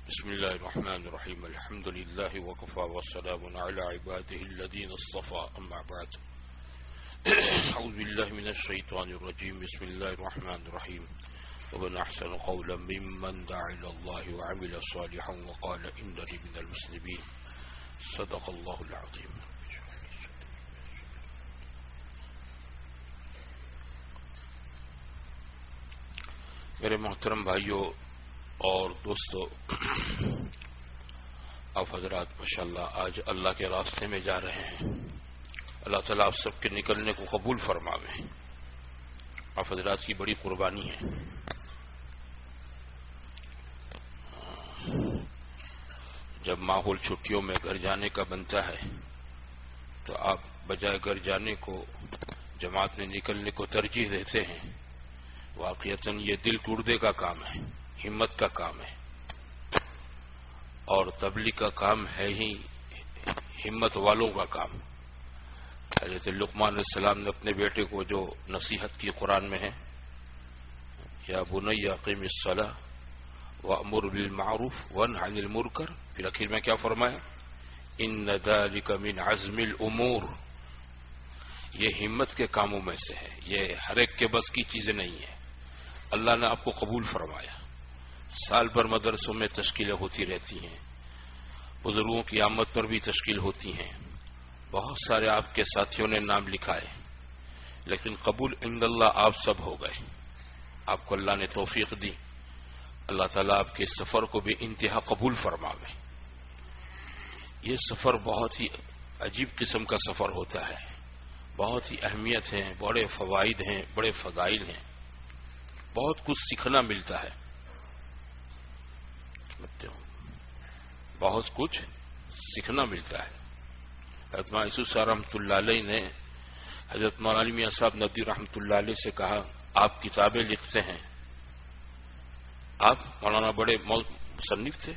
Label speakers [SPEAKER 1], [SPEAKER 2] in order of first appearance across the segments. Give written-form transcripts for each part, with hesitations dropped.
[SPEAKER 1] بسم الله الرحمن الرحيم الحمد لله وكفى والسلام على عباده الذين اصطفى أما بعد أعوذ بالله من الشيطان الرجيم بسم الله الرحمن الرحيم ومن أحسن قولا ممن دعا إلى الله وعمل صالحا وقال إنني من المسلمين صدق الله العظيم. میرے محترم بھائیوں اور دوستو، آپ حضرات ماشاءاللہ آج اللہ کے راستے میں جا رہے ہیں. اللہ تعالیٰ آپ سب کے نکلنے کو قبول فرماوے. آپ حضرات کی بڑی قربانی ہے. جب ماحول چھٹیوں میں گھر جانے کا بنتا ہے تو آپ بجائے گھر جانے کو جماعت میں نکلنے کو ترجیح دیتے ہیں. واقعتاً یہ دل ٹوٹنے کا کام ہے، ہمت کا کام ہے، اور تبلیغ کا کام ہے ہی ہمت والوں کا کام. حضرت لقمان علیہ السلام نے اپنے بیٹے کو جو نصیحت کی قرآن میں ہے، یا بنی اقیم الصلاۃ وامر بالمعروف وانہ عن المنکر، پھر آخر میں کیا فرمایا؟ ان ذلک من عزم الامور. یہ ہمت کے کاموں میں سے ہے، یہ ہر ایک کے بس کی چیزیں نہیں ہے. اللہ نے آپ کو قبول فرمایا. سال بھر مدرسوں میں تشکیلیں ہوتی رہتی ہیں، بزرگوں کی آمد پر بھی تشکیل ہوتی ہیں، بہت سارے آپ کے ساتھیوں نے نام لکھا ہے، لیکن قبول عند اللہ آپ سب ہو گئے. آپ کو اللہ نے توفیق دی. اللہ تعالیٰ آپ کے سفر کو بھی انتہا قبول فرماوے. یہ سفر بہت ہی عجیب قسم کا سفر ہوتا ہے، بہت ہی اہمیت ہے، بڑے فوائد ہیں، بڑے فضائل ہیں، بہت کچھ سیکھنا ملتا ہے. بہت کچھ سیکھنا ملتا ہے. حضرت مولانا یوسف صاحب رحمۃ اللہ علیہ نے حضرت مولانا میاں صاحب ندوی رحمۃ اللہ علیہ سے کہا، آپ کتابیں لکھتے ہیں. آپ مولانا بڑے مصنف تھے،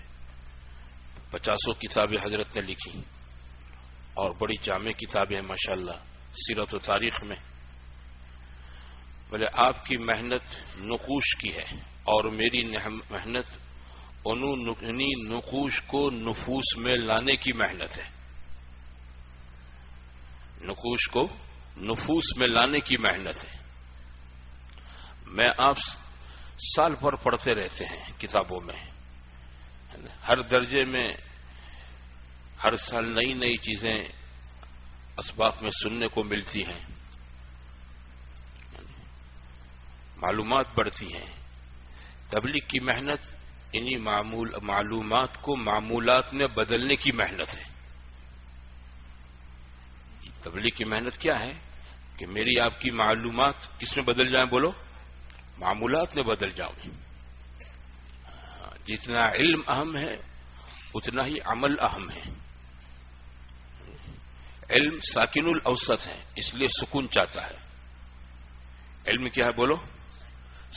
[SPEAKER 1] 50 کتابیں حضرت نے لکھی، اور بڑی جامع کتابیں ماشاءاللہ سیرت و تاریخ میں. بولے آپ کی محنت نقوش کی ہے، اور میری محنت انہی نقوش کو نفوس میں لانے کی محنت ہے. نقوش کو نفوس میں لانے کی محنت ہے. میں آپ سال بھر پڑھتے رہتے ہیں کتابوں میں، ہر درجے میں ہر سال نئی نئی چیزیں اسباق میں سننے کو ملتی ہیں، معلومات بڑھتی ہیں. تبلیغ کی محنت انہی معلومات کو معمولات میں بدلنے کی محنت ہے. تبلیغ کی محنت کیا ہے کہ میری آپ کی معلومات کس میں بدل جائیں؟ بولو، معمولات میں بدل جاؤں. جتنا علم اہم ہے اتنا ہی عمل اہم ہے. علم ساکن الاوسط ہے، اس لیے سکون چاہتا ہے. علم کیا ہے؟ بولو،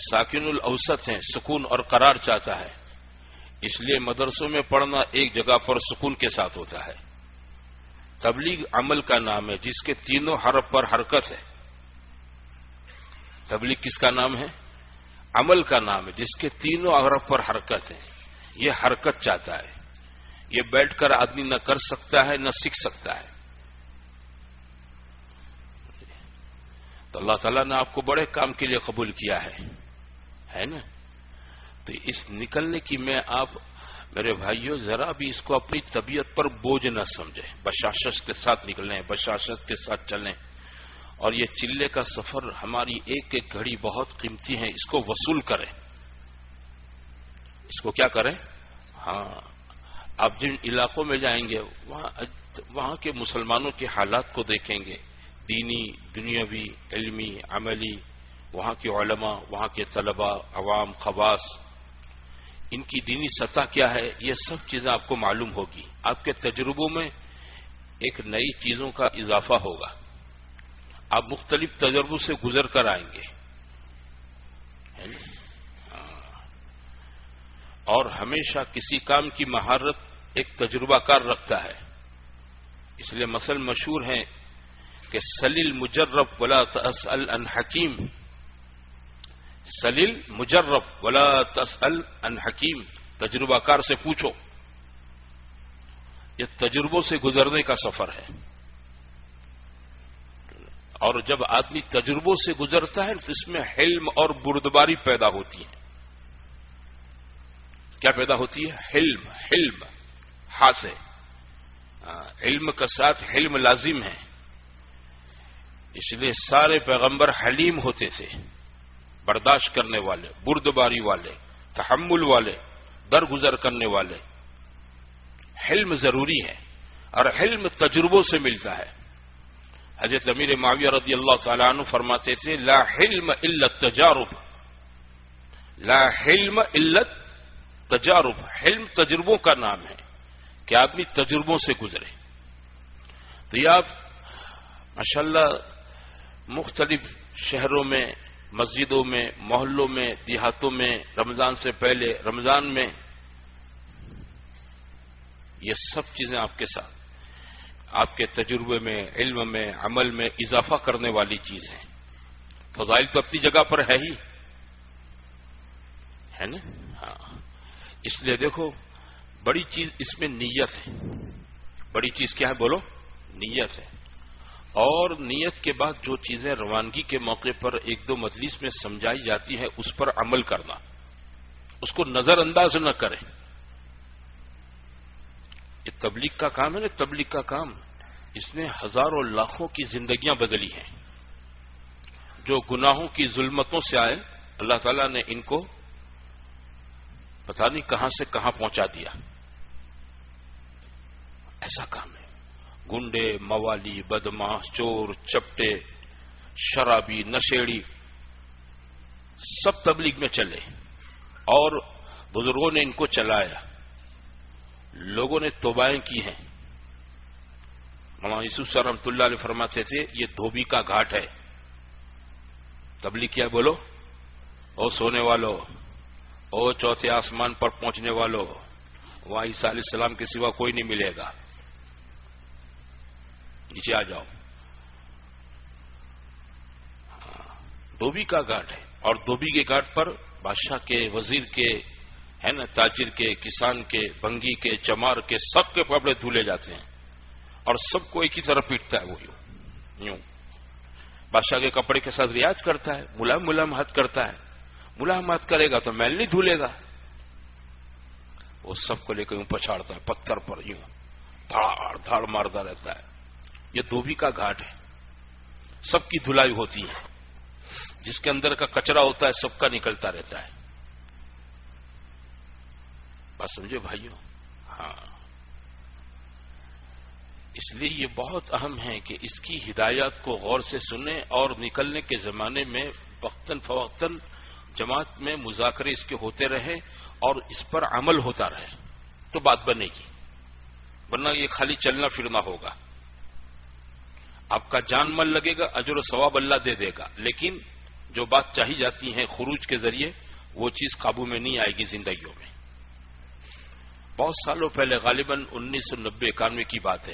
[SPEAKER 1] ساکن الاوسط ہے، سکون اور قرار چاہتا ہے. اس لیے مدرسوں میں پڑھنا ایک جگہ پر سکون کے ساتھ ہوتا ہے. تبلیغ عمل کا نام ہے جس کے تینوں حرف پر حرکت ہے. تبلیغ کس کا نام ہے؟ عمل کا نام ہے جس کے تینوں حرف پر حرکت ہے. یہ حرکت چاہتا ہے. یہ بیٹھ کر آدمی نہ کر سکتا ہے نہ سیکھ سکتا ہے. تو اللہ تعالیٰ نے آپ کو بڑے کام کے لیے قبول کیا ہے نا. تو اس نکلنے کی میں آپ میرے بھائیوں ذرا بھی اس کو اپنی طبیعت پر بوجھ نہ سمجھیں. بشاشت کے ساتھ نکلیں، بشاشت کے ساتھ چلیں. اور یہ چلے کا سفر ہماری ایک ایک گھڑی بہت قیمتی ہے، اس کو وصول کریں. اس کو کیا کریں؟ ہاں، آپ جن علاقوں میں جائیں گے وہاں کے مسلمانوں کے حالات کو دیکھیں گے، دینی، دنیاوی، علمی، عملی. وہاں کے علماء، وہاں کے طلباء، عوام، خواص، ان کی دینی سطح کیا ہے، یہ سب چیزیں آپ کو معلوم ہوگی. آپ کے تجربوں میں ایک نئی چیزوں کا اضافہ ہوگا. آپ مختلف تجربوں سے گزر کر آئیں گے. اور ہمیشہ کسی کام کی مہارت ایک تجربہ کار رکھتا ہے. اس لیے مثل مشہور ہے کہ سلیل مجرب ولا تسأل عن حکیم. سلیل مجرب ولا تسأل عن حکیم. تجربہ کار سے پوچھو. یہ تجربوں سے گزرنے کا سفر ہے، اور جب آدمی تجربوں سے گزرتا ہے تو اس میں حلم اور بردباری پیدا ہوتی ہے. کیا پیدا ہوتی ہے؟ حلم ہا سے. علم کا ساتھ حلم لازم ہے. اس لیے سارے پیغمبر حلیم ہوتے تھے، برداشت کرنے والے، بردباری والے، تحمل والے، درگزر کرنے والے. حلم ضروری ہے، اور حلم تجربوں سے ملتا ہے. حضرت امیر معاویہ رضی اللہ تعالیٰ عنہ فرماتے تھے لا حلم الا التجارب، لا حلم الا التجارب. حلم تجربوں کا نام ہے کہ آدمی تجربوں سے گزرے. تو یہ آپ ماشاءاللہ مختلف شہروں میں، مسجدوں میں، محلوں میں، دیہاتوں میں رمضان سے پہلے، رمضان میں یہ سب چیزیں آپ کے ساتھ، آپ کے تجربے میں، علم میں، عمل میں اضافہ کرنے والی چیز ہیں. فضائل تو اپنی جگہ پر ہے ہی ہے نا. ہاں، اس لیے دیکھو بڑی چیز اس میں نیت ہے. بڑی چیز کیا ہے؟ بولو. نیت ہے. اور نیت کے بعد جو چیزیں روانگی کے موقع پر ایک دو مجلس میں سمجھائی جاتی ہے اس پر عمل کرنا، اس کو نظر انداز نہ کریں. یہ تبلیغ کا کام ہے نا. تبلیغ کا کام اس نے ہزاروں لاکھوں کی زندگیاں بدلی ہیں. جو گناہوں کی ظلمتوں سے آئے، اللہ تعالیٰ نے ان کو پتہ نہیں کہاں سے کہاں پہنچا دیا. ایسا کام ہے. گنڈے، موالی، بدماش، چور، چپٹے، شرابی، نشیڑی سب تبلیغ میں چلے، اور بزرگوں نے ان کو چلایا. لوگوں نے توبائیں کی ہیں. مولانا یوسف صاحب رحمۃ اللہ علیہ فرماتے تھے یہ دھوبی کا گھاٹ ہے. تبلیغ کیا؟ بولو. او سونے والو، او چوتھے آسمان پر پہنچنے والو، وہاں عیسیٰ علیہ السلام کے سوا کوئی نہیں ملے گا، نیچے آ جاؤ. دھوبی کا گھاٹ ہے. اور دھوبی کے گھاٹ پر بادشاہ کے، وزیر کے، ہے نا، تاجر کے، کسان کے، بنگی کے، چمار کے، سب کے کپڑے دھلے جاتے ہیں، اور سب کو ایک ہی طرف پیٹتا ہے. وہ یوں بادشاہ کے کپڑے کے ساتھ ریاض کرتا ہے، ملام ہاتھ کرتا ہے. ملام ہاتھ کرے گا تو میل نہیں دھلے گا. وہ سب کو لے کر یوں پچھاڑتا ہے پتھر پر، یوں دھاڑ دھاڑ مارتا رہتا ہے. یہ دھوبی کا گھاٹ ہے. سب کی دھلائی ہوتی ہے. جس کے اندر کا کچرا ہوتا ہے سب کا نکلتا رہتا ہے. بات سمجھے بھائیوں؟ ہاں، اس لیے یہ بہت اہم ہے کہ اس کی ہدایات کو غور سے سنیں، اور نکلنے کے زمانے میں وقتاً فوقتاً جماعت میں مذاکرے اس کے ہوتے رہے اور اس پر عمل ہوتا رہے تو بات بنے گی. ورنہ یہ خالی چلنا پھرنا ہوگا. آپ کا جان مال لگے گا، اجر و ثواب اللہ دے دے گا، لیکن جو بات چاہی جاتی ہے خروج کے ذریعے وہ چیز قابو میں نہیں آئے گی زندگیوں میں. بہت سالوں پہلے، غالباً 1990-91 کی بات ہے،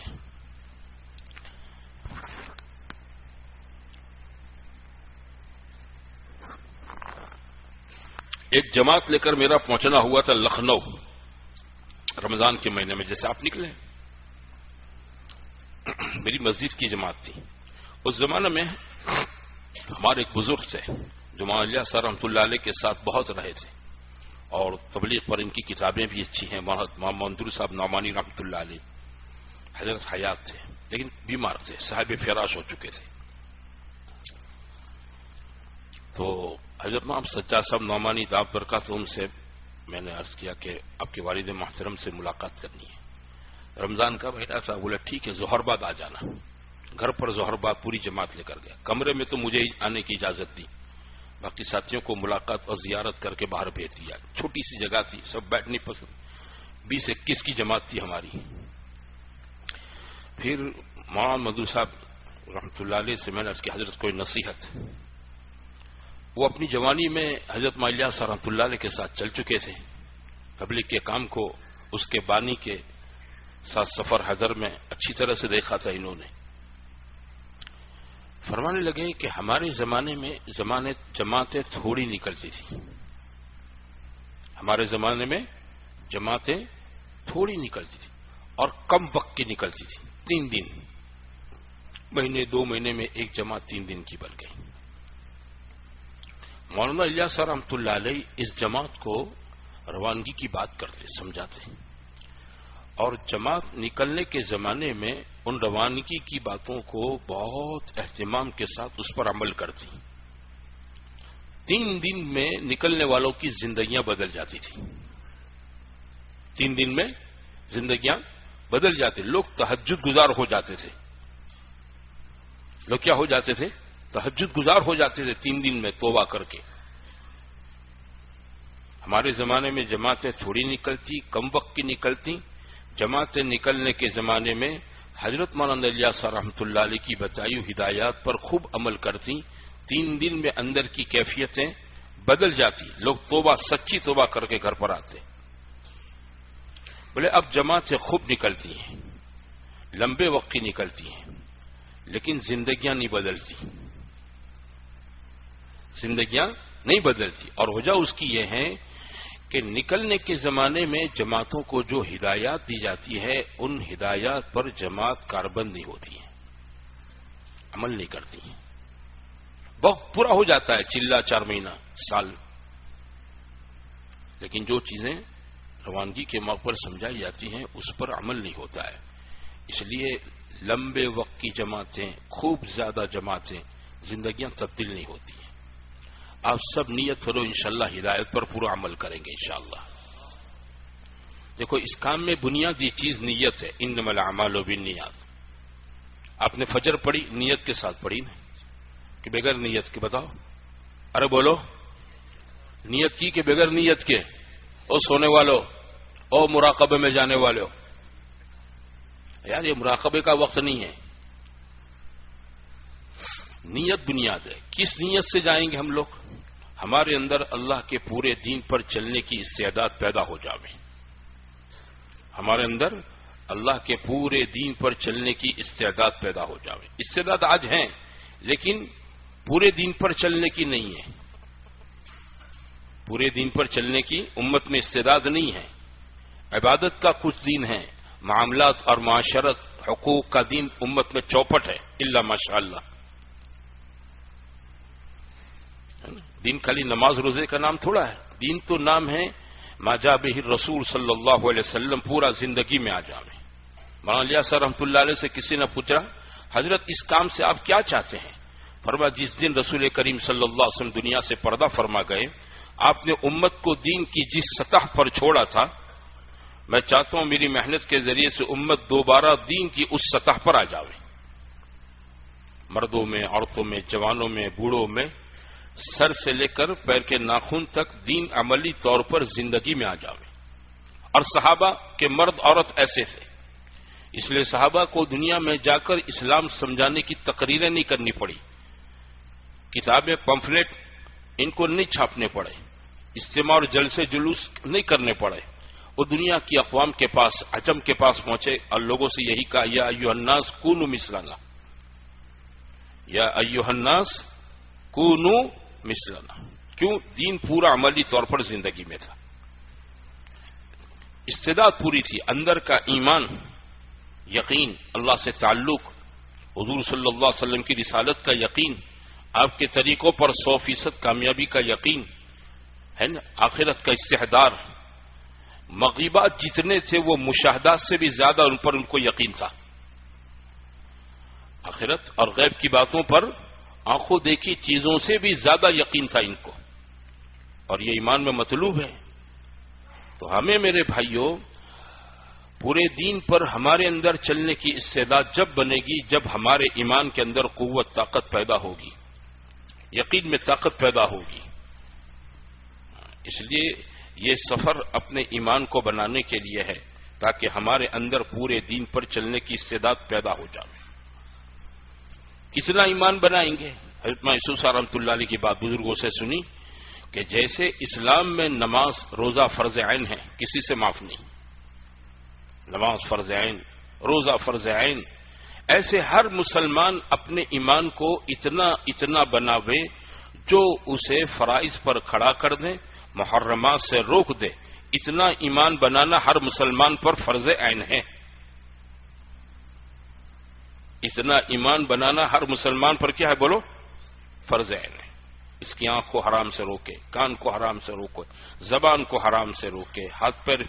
[SPEAKER 1] ایک جماعت لے کر میرا پہنچنا ہوا تھا لکھنؤ، رمضان کے مہینے میں. جیسے آپ نکلے، میری مسجد کی جماعت تھی. اس زمانے میں ہمارے ایک بزرگ تھے جو مولانا الیاس صاحب رحمۃ اللہ علیہ کے ساتھ بہت رہے تھے، اور تبلیغ پر ان کی کتابیں بھی اچھی ہیں. مولانا منظور صاحب نعمانی رحمۃ اللہ علیہ حضرت حیات تھے، لیکن بیمار تھے، صاحب فراش ہو چکے تھے. تو حضرت امام سجاد صاحب نعمانی دعوت برکاتہم سے میں نے عرض کیا کہ آپ کے والد محترم سے ملاقات کرنی ہے. رمضان کا مہینہ تھا. بولا ٹھیک ہے، ظہر بعد آ جانا. گھر پر ظہر بعد پوری جماعت لے کر گیا. کمرے میں تو مجھے آنے کی اجازت دی، باقی ساتھیوں کو ملاقات اور زیارت کر کے باہر بھیج دیا. چھوٹی سی جگہ تھی، سب بیٹھنے پسند. 20-21 کی جماعت تھی ہماری. پھر مولانا مدعو صاحب رحمۃ اللہ علیہ سے میں نے عرض کی حضرت کوئی نصیحت. وہ اپنی جوانی میں حضرت مولانا صاحب رحمۃ اللہ علیہ کے ساتھ چل چکے تھے. تبلیغ کے کام کو اس کے بانی کے ساتھ سفر حضر میں اچھی طرح سے دیکھا تھا انہوں نے. فرمانے لگے کہ ہمارے زمانے میں جماعتیں تھوڑی نکلتی تھی. ہمارے زمانے میں جماعتیں تھوڑی نکلتی تھی اور کم وقت کی نکلتی تھی، 3 دن، مہینے 2 مہینے میں ایک جماعت 3 دن کی بن گئی۔ مولانا الیاس رحمۃ اللہ علیہ اس جماعت کو روانگی کی بات کرتے، سمجھاتے، اور جماعت نکلنے کے زمانے میں ان روانگی کی باتوں کو بہت اہتمام کے ساتھ اس پر عمل کرتی۔ 3 دن میں نکلنے والوں کی زندگیاں بدل جاتی تھی، 3 دن میں زندگیاں بدل جاتی، لوگ تہجد گزار ہو جاتے تھے، لوگ کیا ہو جاتے تھے؟ تہجد گزار ہو جاتے تھے 3 دن میں توبہ کر کے۔ ہمارے زمانے میں جماعتیں تھوڑی نکلتی، کم وقت کی نکلتی، جماعتیں نکلنے کے زمانے میں حضرت مولانا الیاس رحمۃ اللہ علیہ کی بتائی ہدایات پر خوب عمل کرتی، 3 دن میں اندر کی کیفیتیں بدل جاتی، لوگ توبہ، سچی توبہ کر کے گھر پر آتے۔ بولے اب جماعتیں خوب نکلتی ہیں، لمبے وقت کی نکلتی ہیں، لیکن زندگیاں نہیں بدلتی، زندگیاں نہیں بدلتی، اور وجہ اس کی یہ ہے کہ نکلنے کے زمانے میں جماعتوں کو جو ہدایات دی جاتی ہے ان ہدایات پر جماعت کاربند نہیں ہوتی ہے، عمل نہیں کرتی ہیں، وقت پورا ہو جاتا ہے، چلہ 4 مہینہ، سال، لیکن جو چیزیں روانگی کے موقع پر سمجھائی جاتی ہیں اس پر عمل نہیں ہوتا ہے۔ اس لیے لمبے وقت کی جماعتیں، خوب زیادہ جماعتیں، زندگیاں تبدیل نہیں ہوتی ہیں۔ آپ سب نیت کرو، انشاءاللہ ہدایت پر پورا عمل کریں گے انشاءاللہ۔ دیکھو اس کام میں بنیادی چیز نیت ہے، انما الاعمال بالنیات۔ آپ نے فجر پڑھی، نیت کے ساتھ پڑھی نا، کہ بغیر نیت کے؟ بتاؤ، ارے بولو، نیت کی کہ بغیر نیت کے؟ او سونے والو، او مراقبے میں جانے والے ہو، یار یہ مراقبے کا وقت نہیں ہے، نیت بنیاد ہے۔ کس نیت سے جائیں گے ہم لوگ؟ ہمارے اندر اللہ کے پورے دین پر چلنے کی استعداد پیدا ہو جاوے، ہمارے اندر اللہ کے پورے دین پر چلنے کی استعداد پیدا ہو جاوے۔ استعداد آج ہیں لیکن پورے دین پر چلنے کی نہیں ہے، پورے دین پر چلنے کی امت میں استعداد نہیں ہے۔ عبادت کا کچھ دین ہے، معاملات اور معاشرت، حقوق کا دین امت میں چوپٹ ہے، الا ماشاءاللہ۔ دین خالی نماز روزے کا نام تھوڑا ہے، دین تو نام ہے ما جاء به الرسول صلی اللہ علیہ وسلم، پورا زندگی میں آ جاوے۔ مولانا الیاس رحمۃ اللہ علیہ سے کسی نے پوچھا، حضرت اس کام سے آپ کیا چاہتے ہیں؟ فرمایا جس دن رسول کریم صلی اللہ علیہ وسلم دنیا سے پردہ فرما گئے، آپ نے امت کو دین کی جس سطح پر چھوڑا تھا، میں چاہتا ہوں میری محنت کے ذریعے سے امت دوبارہ دین کی اس سطح پر آ جاوے، مردوں میں، عورتوں میں، جوانوں میں، بوڑھوں میں، سر سے لے کر پیر کے ناخن تک دین عملی طور پر زندگی میں آ جاوے۔ اور صحابہ کے مرد عورت ایسے تھے، اس لیے صحابہ کو دنیا میں جا کر اسلام سمجھانے کی تقریریں نہیں کرنی پڑی، کتابیں، پمفلیٹ ان کو نہیں چھاپنے پڑے، اجتماع اور جلسے جلوس نہیں کرنے پڑے، وہ دنیا کی اقوام کے پاس، عجم کے پاس پہنچے اور لوگوں سے یہی کہا، یا ایھا الناس کونوا مثلنا، یا ایھا الناس کونوا مثلنا۔ کیوں؟ دین پورا عملی طور پر زندگی میں تھا، استعداد پوری تھی، اندر کا ایمان، یقین، اللہ سے تعلق، حضور صلی اللہ علیہ وسلم کی رسالت کا یقین، آپ کے طریقوں پر 100% کامیابی کا یقین ہے نا، آخرت کا استحضار، مغیبات جتنے تھے وہ مشاہدات سے بھی زیادہ ان پر ان کو یقین تھا، آخرت اور غیب کی باتوں پر آنکھوں دیکھی چیزوں سے بھی زیادہ یقین تھا ان کو، اور یہ ایمان میں مطلوب ہے۔ تو ہمیں میرے بھائیوں پورے دین پر ہمارے اندر چلنے کی استعداد جب بنے گی جب ہمارے ایمان کے اندر قوت، طاقت پیدا ہوگی، یقین میں طاقت پیدا ہوگی۔ اس لیے یہ سفر اپنے ایمان کو بنانے کے لیے ہے تاکہ ہمارے اندر پورے دین پر چلنے کی استعداد پیدا ہو جائے۔ کتنا ایمان بنائیں گے؟ حضرت محسوس رحمۃ اللہ علیہ کی بات بزرگوں سے سنی کہ جیسے اسلام میں نماز، روزہ فرض عین ہے، کسی سے معاف نہیں، نماز فرض عین، روزہ فرض عین، ایسے ہر مسلمان اپنے ایمان کو اتنا بناوے جو اسے فرائض پر کھڑا کر دے، محرمات سے روک دے، اتنا ایمان بنانا ہر مسلمان پر فرض عین ہے. اتنا ایمان بنانا ہر مسلمان پر کیا ہے بولو؟ فرض عین ہے. اس کی آنکھ کو حرام سے روکے، کان کو حرام سے روکے، زبان کو حرام سے روکے، ہاتھ پیر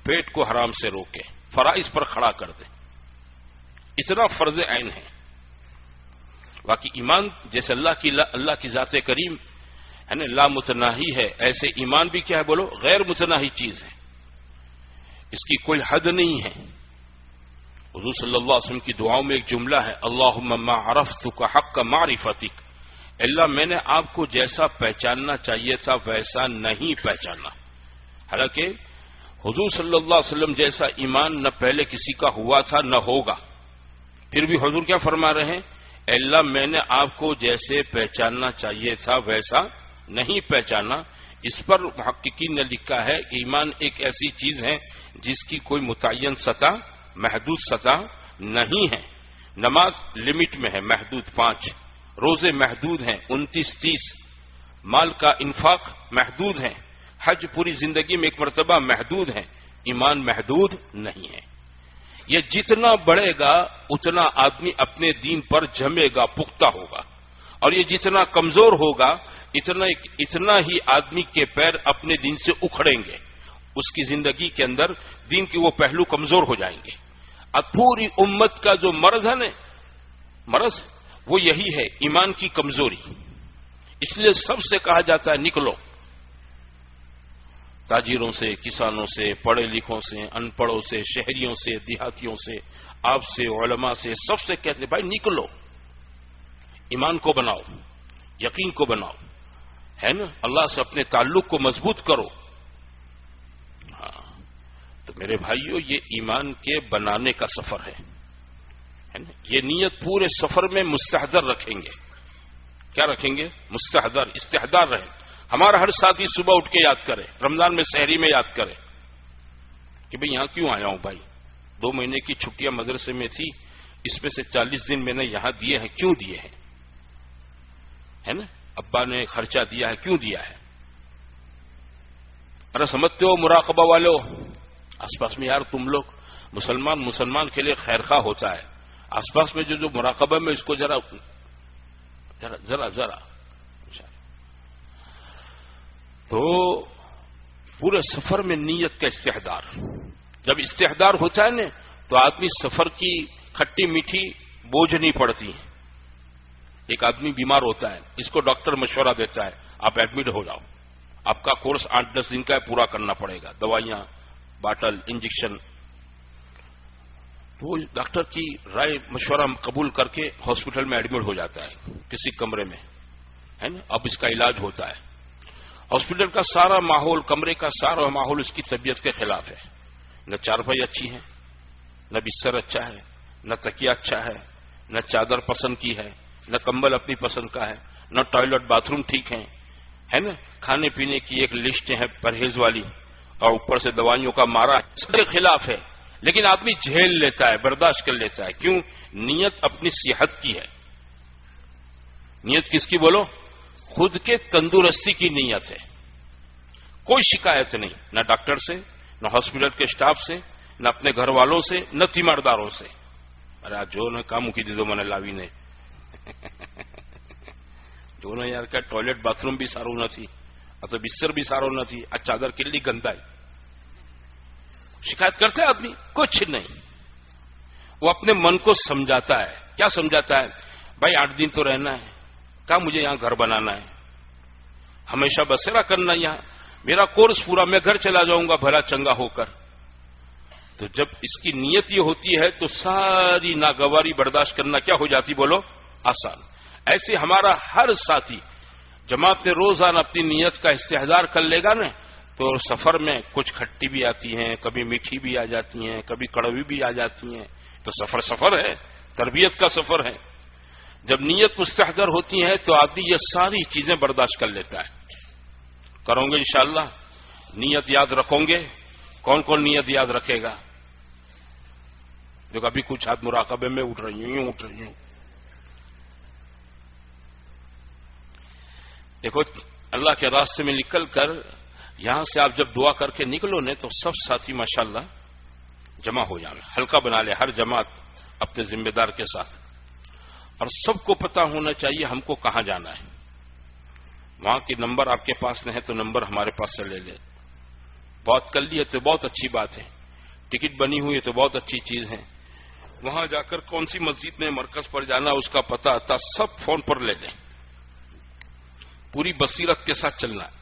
[SPEAKER 1] پیٹ کو حرام سے روکے، فرائض پر کھڑا کر دے. اتنا فرض عین ہے. باقی ایمان جیسے اللہ کی ذات کریم ہے نا لا متناہی ہے، ایسے ایمان بھی کیا ہے بولو؟ غیر متناہی چیز ہے. اس کی کوئی حد نہیں ہے. حضور صلی اللہ علیہ وسلم کی دعاؤں میں ایک جملہ ہے، اللہم ما عرفتک حق معرفتک، اللہ میں نے آپ کو جیسا پہچاننا چاہیے تھا ویسا نہیں پہچانا. حالانکہ حضور صلی اللہ علیہ وسلم جیسا ایمان نہ پہلے کسی کا ہوا تھا نہ ہوگا، پھر بھی حضور کیا فرما رہے ہیں؟ اللہ میں نے آپ کو جیسے پہچاننا چاہیے تھا ویسا نہیں پہچانا. اس پر محققین نے لکھا ہے کہ ایمان ایک ایسی چیز ہے جس کی کوئی متعین سطح، محدود سطح نہیں ہے. نماز لمٹ میں ہے، محدود 5، روزے محدود ہیں 29-30، مال کا انفاق محدود ہے، حج پوری زندگی میں ایک مرتبہ محدود ہے. ایمان محدود نہیں ہے. یہ جتنا بڑھے گا اتنا آدمی اپنے دین پر جمے گا، پختہ ہوگا، اور یہ جتنا کمزور ہوگا اتنا ہی آدمی کے پیر اپنے دین سے اکھڑیں گے. اس کی زندگی کے اندر دین کے وہ پہلو کمزور ہو جائیں گے. اب پوری امت کا جو مرض ہے نا، مرض وہ یہی ہے، ایمان کی کمزوری. اس لیے سب سے کہا جاتا ہے نکلو، تاجروں سے، کسانوں سے، پڑھے لکھوں سے، ان پڑھوں سے، شہریوں سے، دیہاتیوں سے، آپ سے، علماء سے، سب سے کہتے ہیں بھائی نکلو، ایمان کو بناؤ، یقین کو بناؤ، ہے نا، اللہ سے اپنے تعلق کو مضبوط کرو. ہاں تو میرے بھائیوں یہ ایمان کے بنانے کا سفر ہے نا. یہ نیت پورے سفر میں مستحضر رکھیں گے. کیا رکھیں گے؟ مستحضر، استحضار رہیں. ہمارا ہر ساتھی صبح اٹھ کے یاد کرے، رمضان میں سحری میں یاد کرے کہ بھئی یہاں کیوں آیا ہوں بھائی، 2 مہینے کی چھٹیاں مدرسے میں تھی، اس میں سے 40 دن میں نے یہاں دیے ہیں، کیوں دیے ہیں؟ ہے نا، ابا نے خرچہ دیا ہے، کیوں دیا ہے؟ ارے سمجھتے ہو مراقبہ والے ہو، آس پاس میں یار تم لوگ مسلمان کے لیے خیر خواہ ہوتا ہے، آس پاس میں جو مراقبہ میں اس کو ذرا تو پورے سفر میں نیت کا استحضار. جب استحضار ہوتا ہے نا تو آدمی سفر کی کھٹی میٹھی بوجھ نہیں پڑتی. ایک آدمی بیمار ہوتا ہے، اس کو ڈاکٹر مشورہ دیتا ہے آپ ایڈمٹ ہو جاؤ، آپ کا کورس 8-10 دن کا ہے، پورا کرنا پڑے گا، دوائیاں، باٹل، انجیکشن. تو ڈاکٹر کی رائے مشورہ قبول کر کے ہاسپٹل میں ایڈمٹ ہو جاتا ہے کسی کمرے میں، ہے نا. اب اس کا علاج ہوتا ہے. ہاسپٹل کا سارا ماحول، کمرے کا سارا ماحول اس کی طبیعت کے خلاف ہے. نہ چارپائی اچھی ہے، نہ بستر اچھا ہے، نہ تکیہ اچھا ہے، نہ چادر پسند کی ہے، نہ کمبل اپنی پسند کا ہے، نہ ٹوائلٹ باتھ روم ٹھیک ہے نا. کھانے پینے کی ایک لسٹ ہے پرہیز والی، اور اوپر سے دوائیوں کا مارا سب کے خلاف ہے. لیکن آدمی جھیل لیتا ہے، برداشت کر لیتا ہے. کیوں؟ نیت اپنی صحت کی ہے. نیت کس کی بولو؟ خود کے تندرستی کی نیت ہے. کوئی شکایت نہیں، نہ ڈاکٹر سے، نہ ہاسپٹل کے سٹاف سے، نہ اپنے گھر والوں سے، نہ تیمارداروں سے. ارے جو نے کام کی دیدو من لاوی نے جو نے یار کا ٹوائلٹ باتھ روم بھی سارو نہ تھی، اچھا بستر بھی سارو نہ تھی، اچھا چادر کلی گندا ہے. شکایت کرتے آدمی؟ کچھ نہیں. وہ اپنے من کو سمجھاتا ہے. کیا سمجھاتا ہے؟ بھائی 8 دن تو رہنا ہے، کیا مجھے یہاں گھر بنانا ہے، ہمیشہ بسیرا کرنا، یہاں میرا کورس پورا، میں گھر چلا جاؤں گا بھلا چنگا ہو کر. تو جب اس کی نیت یہ ہوتی ہے تو ساری ناگواری برداشت کرنا کیا ہو جاتی بولو؟ آسان. ایسے ہمارا ہر ساتھی جماعت میں روزانہ اپنی نیت کا استحضار کر لے گا نا تو سفر میں کچھ کھٹی بھی آتی ہیں، کبھی میٹھی بھی آ جاتی ہیں، کبھی کڑوی بھی آ جاتی ہیں. تو سفر ہے، تربیت کا سفر ہے. جب نیت مستحضر ہوتی ہے تو آدمی یہ ساری چیزیں برداشت کر لیتا ہے. کروں گے انشاءاللہ. نیت یاد رکھوں گے. کون کون نیت یاد رکھے گا؟ جو کبھی کچھ ہاتھ مراقبے میں اٹھ رہی ہوں. دیکھو اللہ کے راستے میں نکل کر یہاں سے آپ جب دعا کر کے نکلو نے تو سب ساتھی ماشاءاللہ جمع ہو جائیں، حلقہ بنا لے ہر جماعت اپنے ذمہ دار کے ساتھ، اور سب کو پتا ہونا چاہیے ہم کو کہاں جانا ہے۔ وہاں کے نمبر آپ کے پاس نہیں ہے تو نمبر ہمارے پاس سے لے لے، بات کر لی ہے تو بہت اچھی بات ہے، ٹکٹ بنی ہوئی ہے تو بہت اچھی چیز ہے، وہاں جا کر کون سی مسجد میں مرکز پر جانا اس کا پتہ آتا سب فون پر لے لیں، پوری بصیرت کے ساتھ چلنا ہے،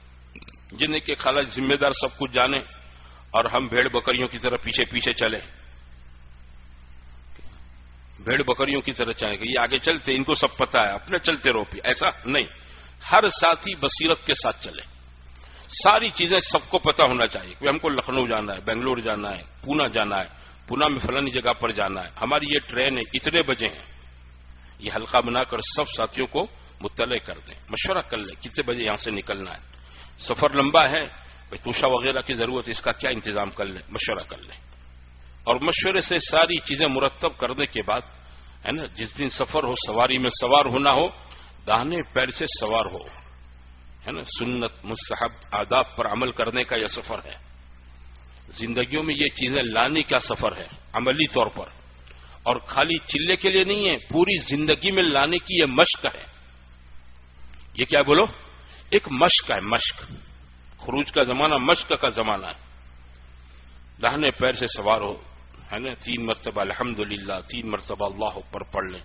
[SPEAKER 1] جنہیں کہ خالص ذمہ دار سب کچھ جانے اور ہم بھیڑ بکریوں کی طرح پیچھے پیچھے چلے، بھیڑ بکریوں کی طرح چلیں کہ یہ آگے چلتے ان کو سب پتہ ہے اپنے چلتے رہو، ایسا نہیں، ہر ساتھی بصیرت کے ساتھ چلے، ساری چیزیں سب کو پتہ ہونا چاہیے کہ ہم کو لکھنؤ جانا ہے، بنگلور جانا ہے، پونا جانا ہے، پونا میں فلانی جگہ پر جانا ہے، ہماری یہ ٹرین ہے اتنے بجے ہیں، یہ حلقہ بنا کر سب ساتھیوں کو مطلع کر دیں، مشورہ کر لیں کتنے بجے یہاں سے نکلنا ہے، سفر لمبا ہے، توشہ وغیرہ کی ضرورت ہے، اس کا کیا انتظام کر لیں، مشورہ کر لیں، اور مشورے سے ساری چیزیں مرتب کرنے کے بعد ہے نا، جس دن سفر ہو سواری میں سوار ہونا ہو داہنے پیر سے سوار ہو، ہے نا، سنت مستحب آداب پر عمل کرنے کا یہ سفر ہے، زندگیوں میں یہ چیزیں لانے کا سفر ہے عملی طور پر، اور خالی چلے کے لیے نہیں ہے، پوری زندگی میں لانے کی یہ مشق ہے، یہ کیا بولو، ایک مشق ہے، مشق، خروج کا زمانہ مشق کا زمانہ ہے، داہنے پیر سے سوار ہو، ہے نا، 3 مرتبہ الحمدللہ، 3 مرتبہ اللہ اکبر پڑھ لیں،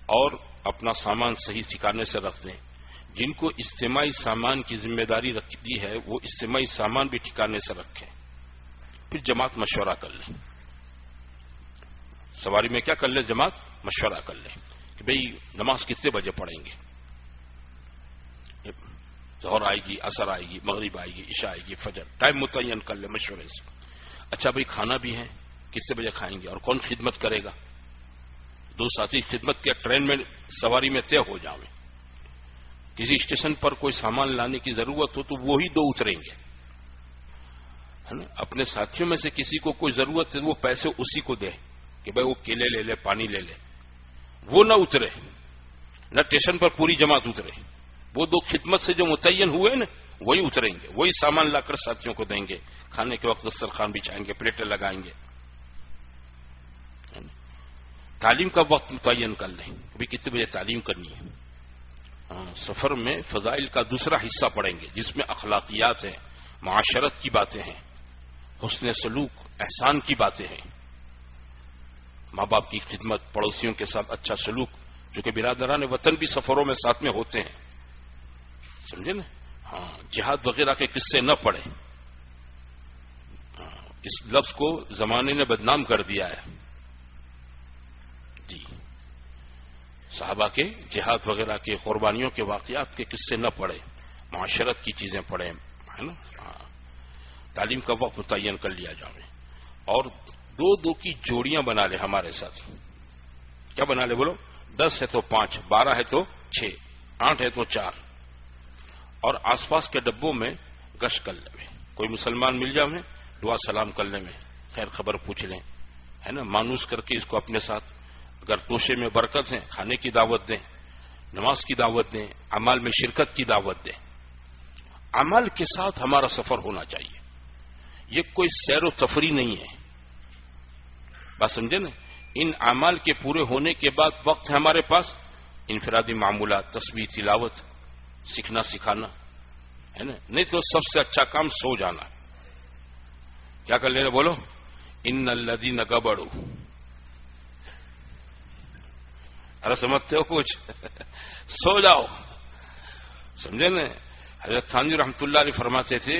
[SPEAKER 1] اور اپنا سامان صحیح ٹھکانے سے رکھ دیں، جن کو اجتماعی سامان کی ذمہ داری رکھ دی ہے وہ اجتماعی سامان بھی ٹھکانے سے رکھیں، پھر جماعت مشورہ کر لیں، سواری میں کیا کر لیں، جماعت مشورہ کر لیں کہ بھئی نماز کتنے بجے پڑھیں گے، ظہر آئے گی، عصر آئے گی، مغرب آئے گی، عشاء آئے گی، فجر، ٹائم متعین کر لیں مشورے سے، اچھا بھئی کھانا بھی ہے کتنے بجے کھائیں گے اور کون خدمت کرے گا، 2 ساتھی خدمت کے ٹرین میں سواری میں طے ہو جائیں، کسی اسٹیشن پر کوئی سامان لانے کی ضرورت ہو تو وہی 2 اتریں گے، ہے نا، اپنے ساتھیوں میں سے کسی کو کوئی ضرورت ہے وہ پیسے اسی کو دے کہ بھائی وہ کیلے لے لے، پانی لے لے، وہ نہ اترے، نہ اسٹیشن پر پوری جماعت اترے، وہ 2 خدمت سے جو متعین ہوئے نا وہی اتریں گے، وہی سامان لا کر ساتھیوں کو دیں گے، کھانے کے وقت دسترخوان بچھائیں گے، پلیٹیں لگائیں گے، تعلیم کا وقت متعین کر لیں کہ کتنے بجے تعلیم کرنی ہے، سفر میں فضائل کا دوسرا حصہ پڑھیں گے جس میں اخلاقیات ہیں، معاشرت کی باتیں ہیں، حسن سلوک احسان کی باتیں ہیں، ماں باپ کی خدمت، پڑوسیوں کے ساتھ اچھا سلوک، جو کہ برادران وطن بھی سفروں میں ساتھ میں ہوتے ہیں، سمجھے نا، ہاں، جہاد وغیرہ کے قصے نہ پڑھیں، اس لفظ کو زمانے نے بدنام کر دیا ہے، جی، صحابہ کے جہاد وغیرہ کے قربانیوں کے واقعات کے قصے نہ پڑھیں، معاشرت کی چیزیں پڑھیں، ہے نا، تعلیم کا وقت متعین کر لیا جائے، اور 2 کی جوڑیاں بنا لے ہمارے ساتھ، کیا بنا لے بولو، 10 ہے تو 5، 12 ہے تو 6، 8 ہے تو 4، اور آس پاس کے ڈبوں میں گشت کر لیں، کوئی مسلمان مل جائے دعا سلام کر لیں، خیر خبر پوچھ لیں، ہے نا، مانوس کر کے اس کو اپنے ساتھ، اگر توشے میں برکت ہے کھانے کی دعوت دیں، نماز کی دعوت دیں، اعمال میں شرکت کی دعوت دیں، عمل کے ساتھ ہمارا سفر ہونا چاہیے، یہ کوئی سیر و تفریح نہیں ہے، بات سمجھے نا، ان اعمال کے پورے ہونے کے بعد وقت ہے ہمارے پاس انفرادی معمولات، تسبیح، تلاوت، سیکھنا سکھانا، ہے نا، نہیں تو سب سے اچھا کام سو جانا، کیا کر لینا بولو، ان الذین کفروا، ارے سمجھتے ہو کچھ، سو جاؤ، سمجھے نا، حضرت تھانوی رحمۃ اللہ علیہ فرماتے تھے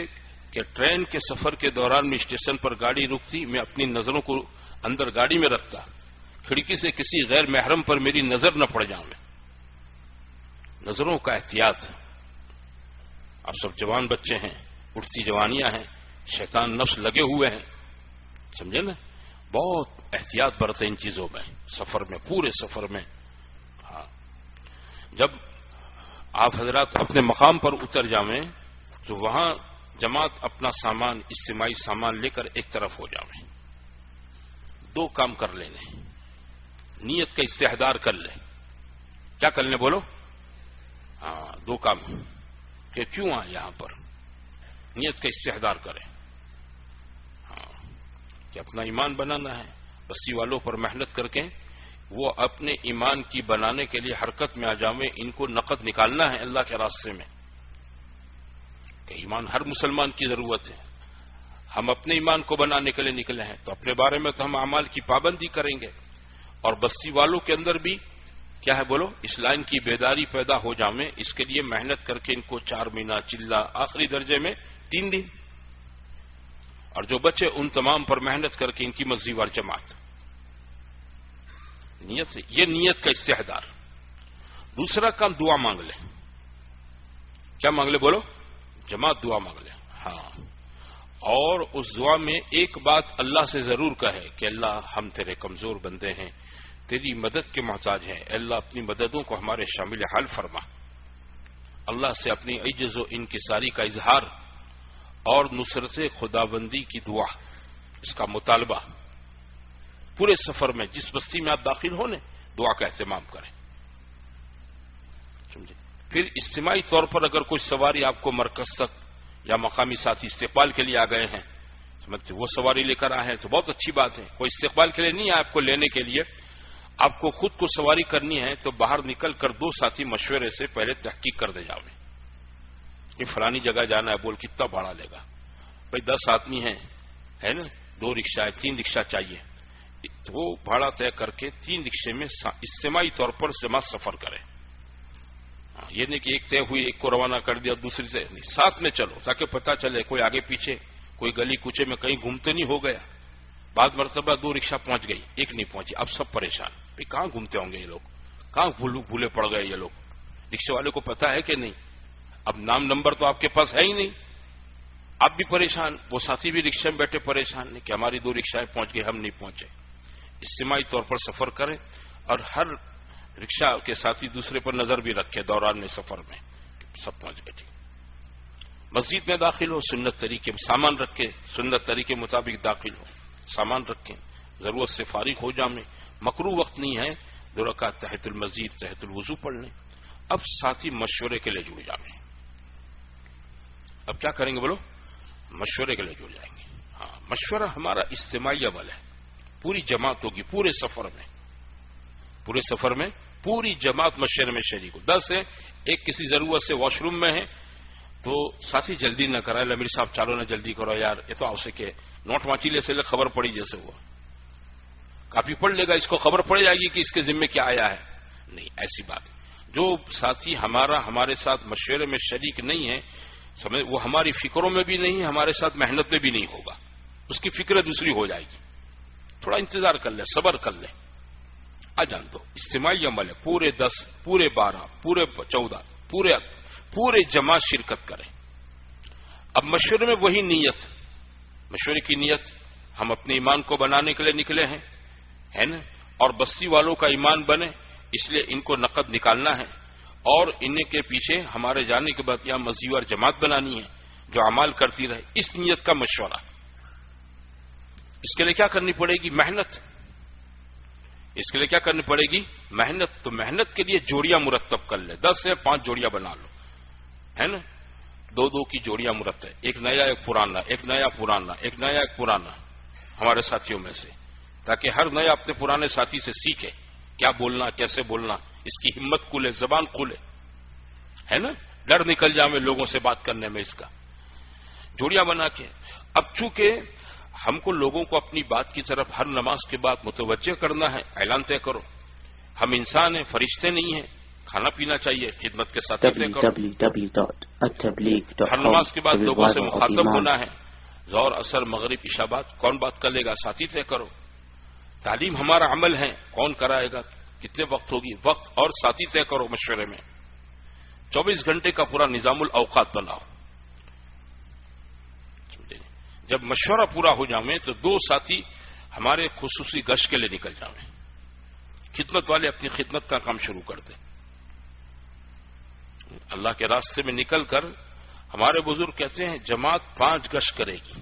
[SPEAKER 1] کہ ٹرین کے سفر کے دوران میں اسٹیشن پر گاڑی رکتی، میں اپنی نظروں کو اندر گاڑی میں رکھتا، کھڑکی سے کسی غیر محرم پر میری نظر نہ پڑ جاؤں، نظروں کا احتیاط، آپ سب جوان بچے ہیں، اٹھتی جوانیاں ہیں، شیطان نفس لگے ہوئے ہیں، سمجھے نا، بہت احتیاط برتے ان چیزوں میں، سفر میں، پورے سفر میں، ہاں، جب آپ حضرات اپنے مقام پر اتر جاویں تو وہاں جماعت اپنا سامان، اجتماعی سامان لے کر ایک طرف ہو جاویں، 2 کام کر لینے، نیت کا استحضار کر لیں، کیا کرنے بولو، ہاں، 2 کام کہ کیوں آئے یہاں پر، نیت کا استحضار کریں کہ اپنا ایمان بنانا ہے، بستی والوں پر محنت کر کے وہ اپنے ایمان کی بنانے کے لیے حرکت میں آ جائیں، ان کو نقد نکالنا ہے اللہ کے راستے میں کہ ایمان ہر مسلمان کی ضرورت ہے، ہم اپنے ایمان کو بنانے کے لیے نکلے ہیں تو اپنے بارے میں تو ہم اعمال کی پابندی کریں گے، اور بستی والوں کے اندر بھی کیا ہے بولو، اس لائن کی بیداری پیدا ہو جائے، اس کے لیے محنت کر کے ان کو 4 مہینہ چلہ، آخری درجے میں 3 دن، اور جو بچے ان تمام پر محنت کر کے ان کی مسجد وار جماعت، نیت سے یہ نیت کا استحضار۔ دوسرا کام دعا مانگ لے، کیا مانگ لے بولو، جماعت دعا مانگ لے، ہاں، اور اس دعا میں ایک بات اللہ سے ضرور کہے کہ اللہ ہم تیرے کمزور بندے ہیں، تیری مدد کے محتاج ہیں، اللہ اپنی مددوں کو ہمارے شامل حال فرما، اللہ سے اپنی عجز و انکساری کا اظہار اور نصرت خداوندی کی دعا، اس کا مطالبہ پورے سفر میں جس بستی میں آپ داخل ہونے دعا کا اہتمام کریں، سمجھے۔ پھر اجتماعی طور پر اگر کوئی سواری آپ کو مرکز تک یا مقامی ساتھی استقبال کے لیے آ گئے ہیں، سمجھتے وہ سواری لے کر آئے ہیں تو بہت اچھی بات ہے، کوئی استقبال کے لیے نہیں ہے آپ کو لینے کے لیے، آپ کو خود کو سواری کرنی ہے تو باہر نکل کر 2 ساتھی مشورے سے پہلے تحقیق کر دے جاؤ کہ فلانی جگہ جانا ہے، بول کتنا بھاڑا لے گا، بھائی 10 آدمی ہیں ہے نا، 2 رکشہ ہے، 3 رکشہ چاہیے، تو وہ بھاڑا طے کر کے 3 رکشے میں اجتماعی طور پر جماعت سفر کرے، یہ نہیں کہ ایک طے ہوئی ایک کو روانہ کر دیا دوسری سے نہیں، ساتھ میں چلو تاکہ پتہ چلے کوئی آگے پیچھے کوئی گلی کوچے میں کہیں گھومتے نہیں ہو گیا، بعض مرتبہ 2 رکشہ پہنچ گئی ایک نہیں پہنچی، اب سب پریشان، بھائی کہاں گھومتے ہوں گے یہ لوگ، کہاں بھولے پڑ گئے یہ لوگ، رکشے والے کو پتا ہے کہ نہیں، اب نام نمبر تو آپ کے پاس ہے ہی نہیں، آپ بھی پریشان، وہ ساتھی بھی رکشے میں بیٹھے پریشان نہیں کہ ہماری 2 رکشائیں پہنچ گئی ہم نہیں پہنچے۔ اجتماعی طور پر سفر کریں اور ہر رکشہ کے ساتھی دوسرے پر نظر بھی رکھے دوران میں سفر میں سب پہنچ گئے، ٹھیک۔ مسجد میں داخل ہو سنت طریقے سامان رکھے، سنت طریقے مطابق داخل ہو، سامان رکھیں، ضرورت سے فارغ ہو جائیں، مکروہ وقت نہیں ہے، 2 رکعت تحیۃ المسجد تحیۃ الوضو پڑھ لیں، اب ساتھی مشورے کے لیے جڑ جائیں، اب کیا کریں گے بولو، مشورے کے لیے جڑ جائیں گے، ہاں مشورہ ہمارا اجتماعی عمل ہے، پوری جماعت ہوگی پورے سفر میں پوری جماعت مشورے میں شریک ہو، 10 ہے ایک کسی ضرورت سے واش روم میں ہے تو ساتھی جلدی نہ کرائے، امیر صاحب چالو نہ جلدی کرو یار، یہ تو آوسے کہ نوٹ واچی لے سے لے خبر پڑی جیسے ہوا، کافی پڑھ لے گا، اس کو خبر پڑ جائے گی کہ اس کے ذمے کیا آیا ہے، نہیں ایسی بات، جو ساتھی ہمارے ساتھ مشورے میں شریک نہیں ہے، سمجھ وہ ہماری فکروں میں بھی نہیں، ہمارے ساتھ محنت میں بھی نہیں ہوگا، اس کی فکر دوسری ہو جائے گی، تھوڑا انتظار کر لے، صبر کر لے، آ جان دو، اجتماعی عمل ہے، پورے 10 پورے 12 پورے 14 پورے جماعت شرکت کریں۔ اب مشورے میں وہی نیت، مشورے کی نیت ہم اپنے ایمان کو بنانے کے لیے نکلے ہیں، ہے نا، اور بستی والوں کا ایمان بنے اس لیے ان کو نقد نکالنا ہے، اور ان کے پیچھے ہمارے جانے کے بعد یہاں مسجد اور جماعت بنانی ہے جو اعمال کرتی رہے، اس نیت کا مشورہ۔ اس کے لیے کیا کرنی پڑے گی، محنت، اس کے لیے کیا کرنی پڑے گی، محنت، تو محنت کے لیے جوڑیاں مرتب کر لے، 10 ہے 5 جوڑیاں بنا لو، ہے نا، 2 کی جوڑیاں مرتب، ایک نیا ایک پرانا، ایک نیا پرانا، ایک نیا ایک پرانا ہمارے ساتھیوں میں سے، تاکہ ہر نیا اپنے پرانے ساتھی سے سیکھے کیا بولنا کیسے بولنا، اس کی ہمت کھلے، زبان کھلے، ہے نا، ڈر نکل جائے لوگوں سے بات کرنے میں، اس کا جوڑیاں بنا کے۔ اب چونکہ ہم کو لوگوں کو اپنی بات کی طرف ہر نماز کے بعد متوجہ کرنا ہے، اعلان طے کرو، ہم انسان ہیں فرشتے نہیں ہیں، کھانا پینا چاہیے، خدمت کے ساتھ طے کرو، ہر نماز کے بعد لوگوں سے مخاطب ہونا ہے، ظہر اثر مغرب عشاء بعد کون بات کر لے گا، ساتھی طے کرو، تعلیم ہمارا عمل ہے، کون کرائے گا، کتنے وقت ہوگی، وقت اور ساتھی طے کرو، مشورے میں 24 گھنٹے کا پورا نظام الاوقات بناؤ۔ جب مشورہ پورا ہو جائے تو 2 ساتھی ہمارے خصوصی گشت کے لیے نکل جائیں، خدمت والے اپنی خدمت کا کام شروع کر دیں، اللہ کے راستے میں نکل کر، ہمارے بزرگ کہتے ہیں جماعت 5 گشت کرے گی،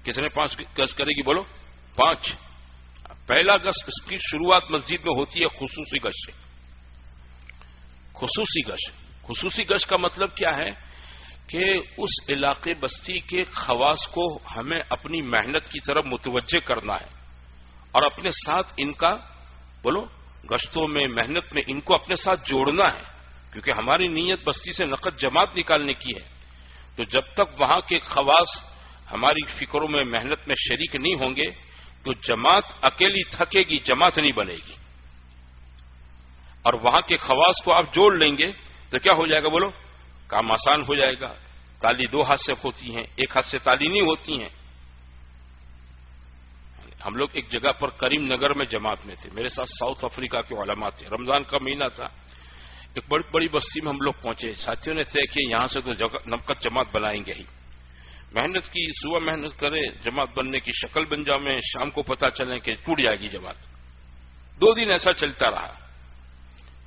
[SPEAKER 1] کتنے 5 گشت کرے گی بولو، 5۔ پہلا گشت اس کی شروعات مسجد میں ہوتی ہے خصوصی گشت سے، خصوصی گشت کا مطلب کیا ہے کہ اس علاقے بستی کے خواص کو ہمیں اپنی محنت کی طرف متوجہ کرنا ہے اور اپنے ساتھ ان کا بولو گشتوں میں محنت میں ان کو اپنے ساتھ جوڑنا ہے، کیونکہ ہماری نیت بستی سے نقد جماعت نکالنے کی ہے۔ تو جب تک وہاں کے خواص ہماری فکروں میں محنت میں شریک نہیں ہوں گے تو جماعت اکیلی تھکے گی، جماعت نہیں بنے گی۔ اور وہاں کے خواص کو آپ جوڑ لیں گے تو کیا ہو جائے گا بولو؟ کام آسان ہو جائے گا۔ تالی دو ہاتھ سے ہوتی ہیں، ایک ہاتھ سے تالی نہیں ہوتی ہیں۔ ہم لوگ ایک جگہ پر کریم نگر میں جماعت میں تھے، میرے ساتھ ساؤتھ افریقہ کے علماء تھے، رمضان کا مہینہ تھا، ایک بڑی بڑی بستی میں ہم لوگ پہنچے، ساتھیوں نے طے کیا یہاں سے تو نمکت جماعت بنائیں گے ہی، محنت کی، صبح محنت کرے، جماعت بننے کی شکل بن جائے، شام کو پتہ چلے کہ ٹوٹ جائے گی جماعت۔ 2 دن ایسا چلتا رہا۔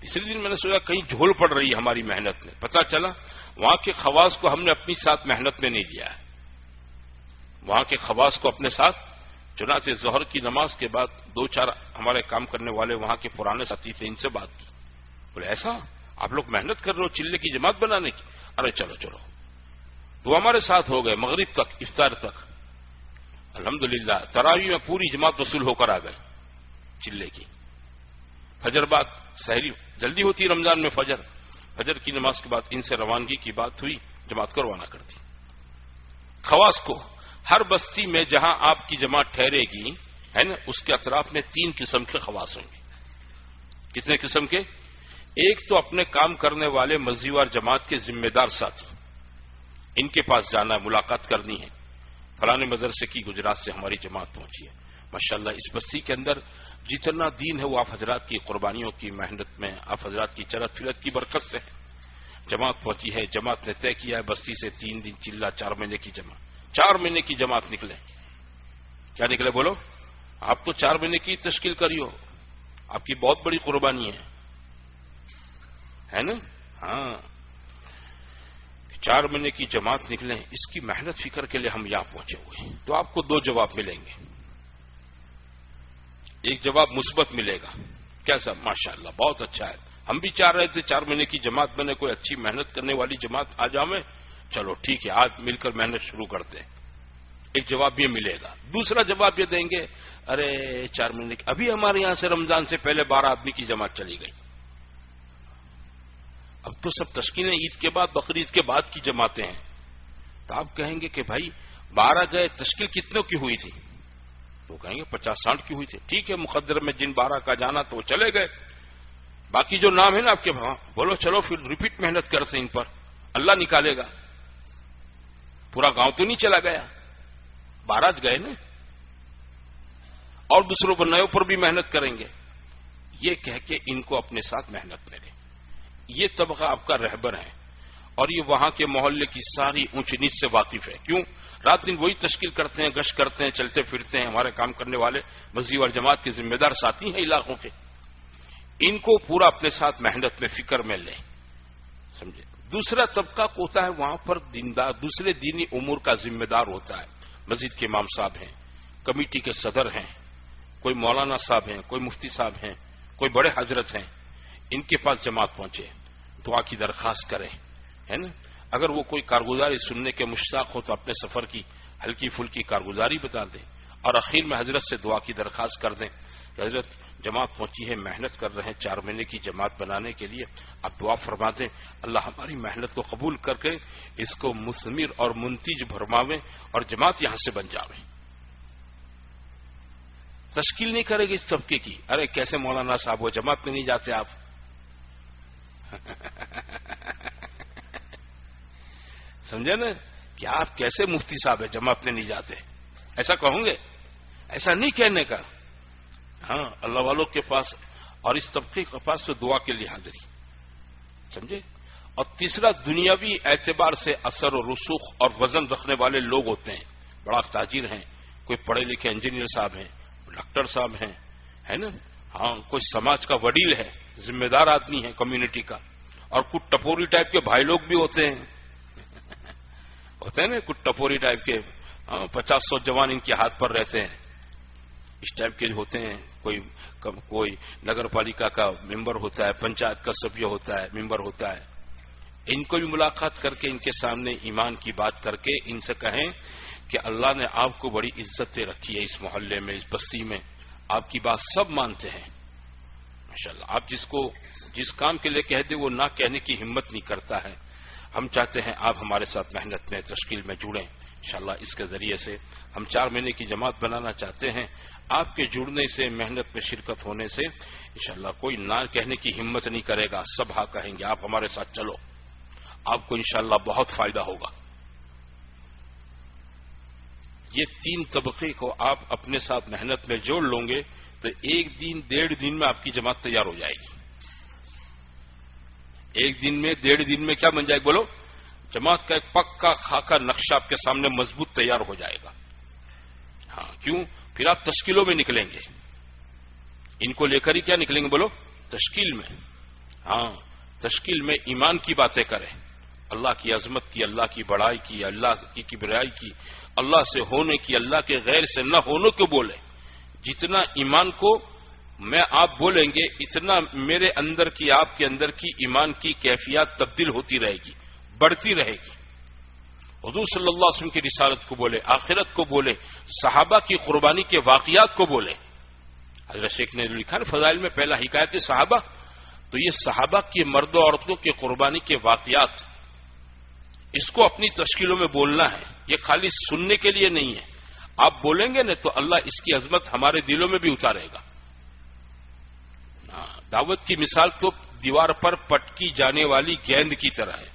[SPEAKER 1] تیسرے دن میں نے سوچا کہیں جھول پڑ رہی ہے ہماری محنت میں، پتہ چلا وہاں کے خواص کو ہم نے اپنی ساتھ محنت میں نہیں لیا ہے، وہاں کے خواص کو اپنے ساتھ۔ چنانچہ ظہر کی نماز کے بعد 2-4 ہمارے کام کرنے والے وہاں کے پرانے ساتھی تھے، ان سے بات کی، بولے ایسا آپ لوگ محنت کر رہے ہو چلے کی جماعت بنانے کی؟ ارے چلو چلو، تو ہمارے ساتھ ہو گئے مغرب تک، افطار تک، الحمدللہ تراویح میں پوری جماعت وصول ہو کر آ گئے چلے کی۔ فجر بعد سحری جلدی ہوتی رمضان میں، فجر کی نماز کے بعد ان سے روانگی کی بات ہوئی، جماعت کو روانہ کر دی۔ خواص کو ہر بستی میں جہاں آپ کی جماعت ٹھہرے گی ہے نا، اس کے اطراف میں 3 قسم کے خواص ہوں گے۔ کتنے قسم کے؟ ایک تو اپنے کام کرنے والے مزیوار جماعت کے ذمہ دار ساتھی، ان کے پاس جانا ہے، ملاقات کرنی ہے، فلانے مدرسے کی گجرات سے ہماری جماعت پہنچی ہے، ماشاءاللہ اس بستی کے اندر جتنا دین ہے وہ آپ حضرات کی قربانیوں کی محنت میں، آپ حضرات کی چلت پھرت کی برکت سے جماعت پہنچی ہے۔ جماعت نے طے کیا ہے بستی سے 3 دن چلا، 4 مہینے کی جماعت، 4 مہینے کی جماعت نکلے۔ کیا نکلے بولو؟ آپ تو 4 مہینے کی تشکیل کری ہو، آپ کی بہت بڑی قربانی ہے نا؟ ہاں، 4 مہینے کی جماعت نکلے، اس کی محنت فکر کے لیے ہم یہاں پہنچے ہوئے ہیں۔ تو آپ کو 2 جواب ملیں گے، ایک جواب مثبت ملے گا، کیسا؟ ماشاءاللہ بہت اچھا ہے، ہم بھی چاہ رہے تھے 4 مہینے کی جماعت بنے، کوئی اچھی محنت کرنے والی جماعت آ جائے، چلو ٹھیک ہے آج مل کر محنت شروع کرتے ہیں، ایک جواب یہ ملے گا۔ دوسرا جواب یہ دیں گے، ارے 4 مہینے کی، ابھی ہمارے یہاں سے رمضان سے پہلے 12 آدمی کی جماعت چلی گئی، اب تو سب تشکیلیں عید کے بعد بقرعید کے بعد کی جماعتیں ہیں۔ تو آپ کہیں گے کہ بھائی 12 گئے، تشکیل کتنوں کی ہوئی تھی؟ تو کہیں گے 50-60 کی ہوئی تھی۔ ٹھیک ہے، مقدر میں جن 12 کا جانا تو وہ چلے گئے، باقی جو نام ہے نا آپ کے وہاں، بولو چلو پھر ریپیٹ محنت کرتے ان پر، اللہ نکالے گا، پورا گاؤں تو نہیں چلا گیا، 12 گئے نا، اور دوسروں پر نئےوں پر بھی محنت کریں گے، یہ کہہ کے ان کو اپنے ساتھ محنت میں لیں۔ یہ طبقہ آپ کا رہبر ہے اور یہ وہاں کے محلے کی ساری اونچ نیچ سے واقف ہے۔ کیوں؟ رات دن وہی تشکیل کرتے ہیں، گشت کرتے ہیں، چلتے پھرتے ہیں، ہمارے کام کرنے والے مزیوار جماعت کے ذمہ دار ساتھی ہیں علاقوں کے، ان کو پورا اپنے ساتھ محنت میں فکر میں لیں، سمجھے؟ دوسرا طبقہ ہوتا ہے وہاں پر دیندار، دوسرے دینی امور کا ذمہ دار ہوتا ہے، مسجد کے امام صاحب ہیں، کمیٹی کے صدر ہیں، کوئی مولانا صاحب ہیں، کوئی مفتی صاحب ہیں، کوئی بڑے حضرت ہیں، ان کے پاس جماعت پہنچے، دعا کی درخواست کریں، ہے نا؟ اگر وہ کوئی کارگزاری سننے کے مشتاق ہو تو اپنے سفر کی ہلکی پھلکی کارگزاری بتا دیں، اور اخیر میں حضرت سے دعا کی درخواست کر دیں کہ حضرت جماعت پہنچی ہے، محنت کر رہے ہیں 4 مہینے کی جماعت بنانے کے لیے، آپ دعا فرما دیں اللہ ہماری محنت کو قبول کر کے اس کو مثمر اور منتج بھرماویں اور جماعت یہاں سے بن جاویں۔ تشکیل نہیں کرے گی اس طبقے کی، ارے کیسے مولانا صاحب وہ جماعت میں نہیں جاتے آپ؟ سمجھے نا کہ آپ کیسے مفتی صاحب ہے جماعت میں نہیں جاتے، ایسا کہوں گے؟ ایسا نہیں کہنے کا، ہاں اللہ والوں کے پاس اور اس طبقے کے پاس تو دعا کے لیے حاضری، سمجھے؟ اور تیسرا دنیاوی اعتبار سے اثر و رسوخ اور وزن رکھنے والے لوگ ہوتے ہیں، بڑا تاجر ہیں، کوئی پڑھے لکھے انجینئر صاحب ہیں، ڈاکٹر صاحب ہیں، ہے نا؟ ہاں کوئی سماج کا وڈیل ہے، ذمہ دار آدمی ہے کمیونٹی کا، اور کچھ ٹپوری ٹائپ کے بھائی لوگ بھی ہوتے ہیں نا، کچھ ٹپوری ٹائپ کے 50-100 جوان ان کے ہاتھ پر رہتے ہیں، اس ٹائپ کے ہوتے ہیں، کوئی نگر پالیکا کا ممبر ہوتا ہے، پنچایت کا سبھیہ ہوتا ہے، ممبر ہوتا ہے، ان کو بھی ملاقات کر کے ان کے سامنے ایمان کی بات کر کے ان سے کہیں کہ اللہ نے آپ کو بڑی عزت دے رکھی ہے اس محلے میں، اس بستی میں، آپ کی بات سب مانتے ہیں ماشاءاللہ. آپ جس کام کے لیے کہہ دیں وہ نہ کہنے کی ہمت نہیں کرتا ہے. ہم چاہتے ہیں آپ ہمارے ساتھ محنت میں، تشکیل میں جڑیں انشاءاللہ. اس کے ذریعے سے ہم 4 مہینے کی جماعت بنانا چاہتے ہیں. آپ کے جڑنے سے، محنت میں شرکت ہونے سے انشاءاللہ کوئی نہ کہنے کی ہمت نہیں کرے گا، سب ہاں کہیں گے. آپ ہمارے ساتھ چلو، آپ کو انشاءاللہ بہت فائدہ ہوگا. یہ 3 طبقے کو آپ اپنے ساتھ محنت میں جوڑ لوں گے تو 1 دن 1.5 دن میں آپ کی جماعت تیار ہو جائے گی. 1 دن میں 1.5 دن میں کیا بن جائے گا بولو؟ جماعت کا ایک پکا خاکہ نقشہ آپ کے سامنے مضبوط تیار ہو جائے گا. ہاں کیوں؟ پھر آپ تشکیلوں میں نکلیں گے. ان کو لے کر ہی کیا نکلیں گے بولو؟ تشکیل میں. ہاں تشکیل میں ایمان کی باتیں کریں، اللہ کی عظمت کی، اللہ کی بڑائی کی، اللہ کی کبریائی کی، اللہ سے ہونے کی، اللہ کے غیر سے نہ ہونے کو بولے. جتنا ایمان کو میں آپ بولیں گے اتنا میرے اندر کی، آپ کے اندر کی ایمان کی کیفیات تبدیل ہوتی رہے گی، بڑھتی رہے گی. حضور صلی اللہ علیہ وسلم کی رسالت کو بولے، آخرت کو بولے، صحابہ کی قربانی کے واقعات کو بولے. حضرت شیخ نے لکھا نا فضائل میں پہلا حکایت صحابہ، تو یہ صحابہ کی مرد و عورتوں کے قربانی کے واقعات، اس کو اپنی تشکیلوں میں بولنا ہے. یہ خالی سننے کے لیے نہیں ہے. آپ بولیں گے نا تو اللہ اس کی عظمت ہمارے دلوں میں بھی اتارے گا. دعوت کی مثال تو دیوار پر پٹکی جانے والی گیند کی طرح ہے.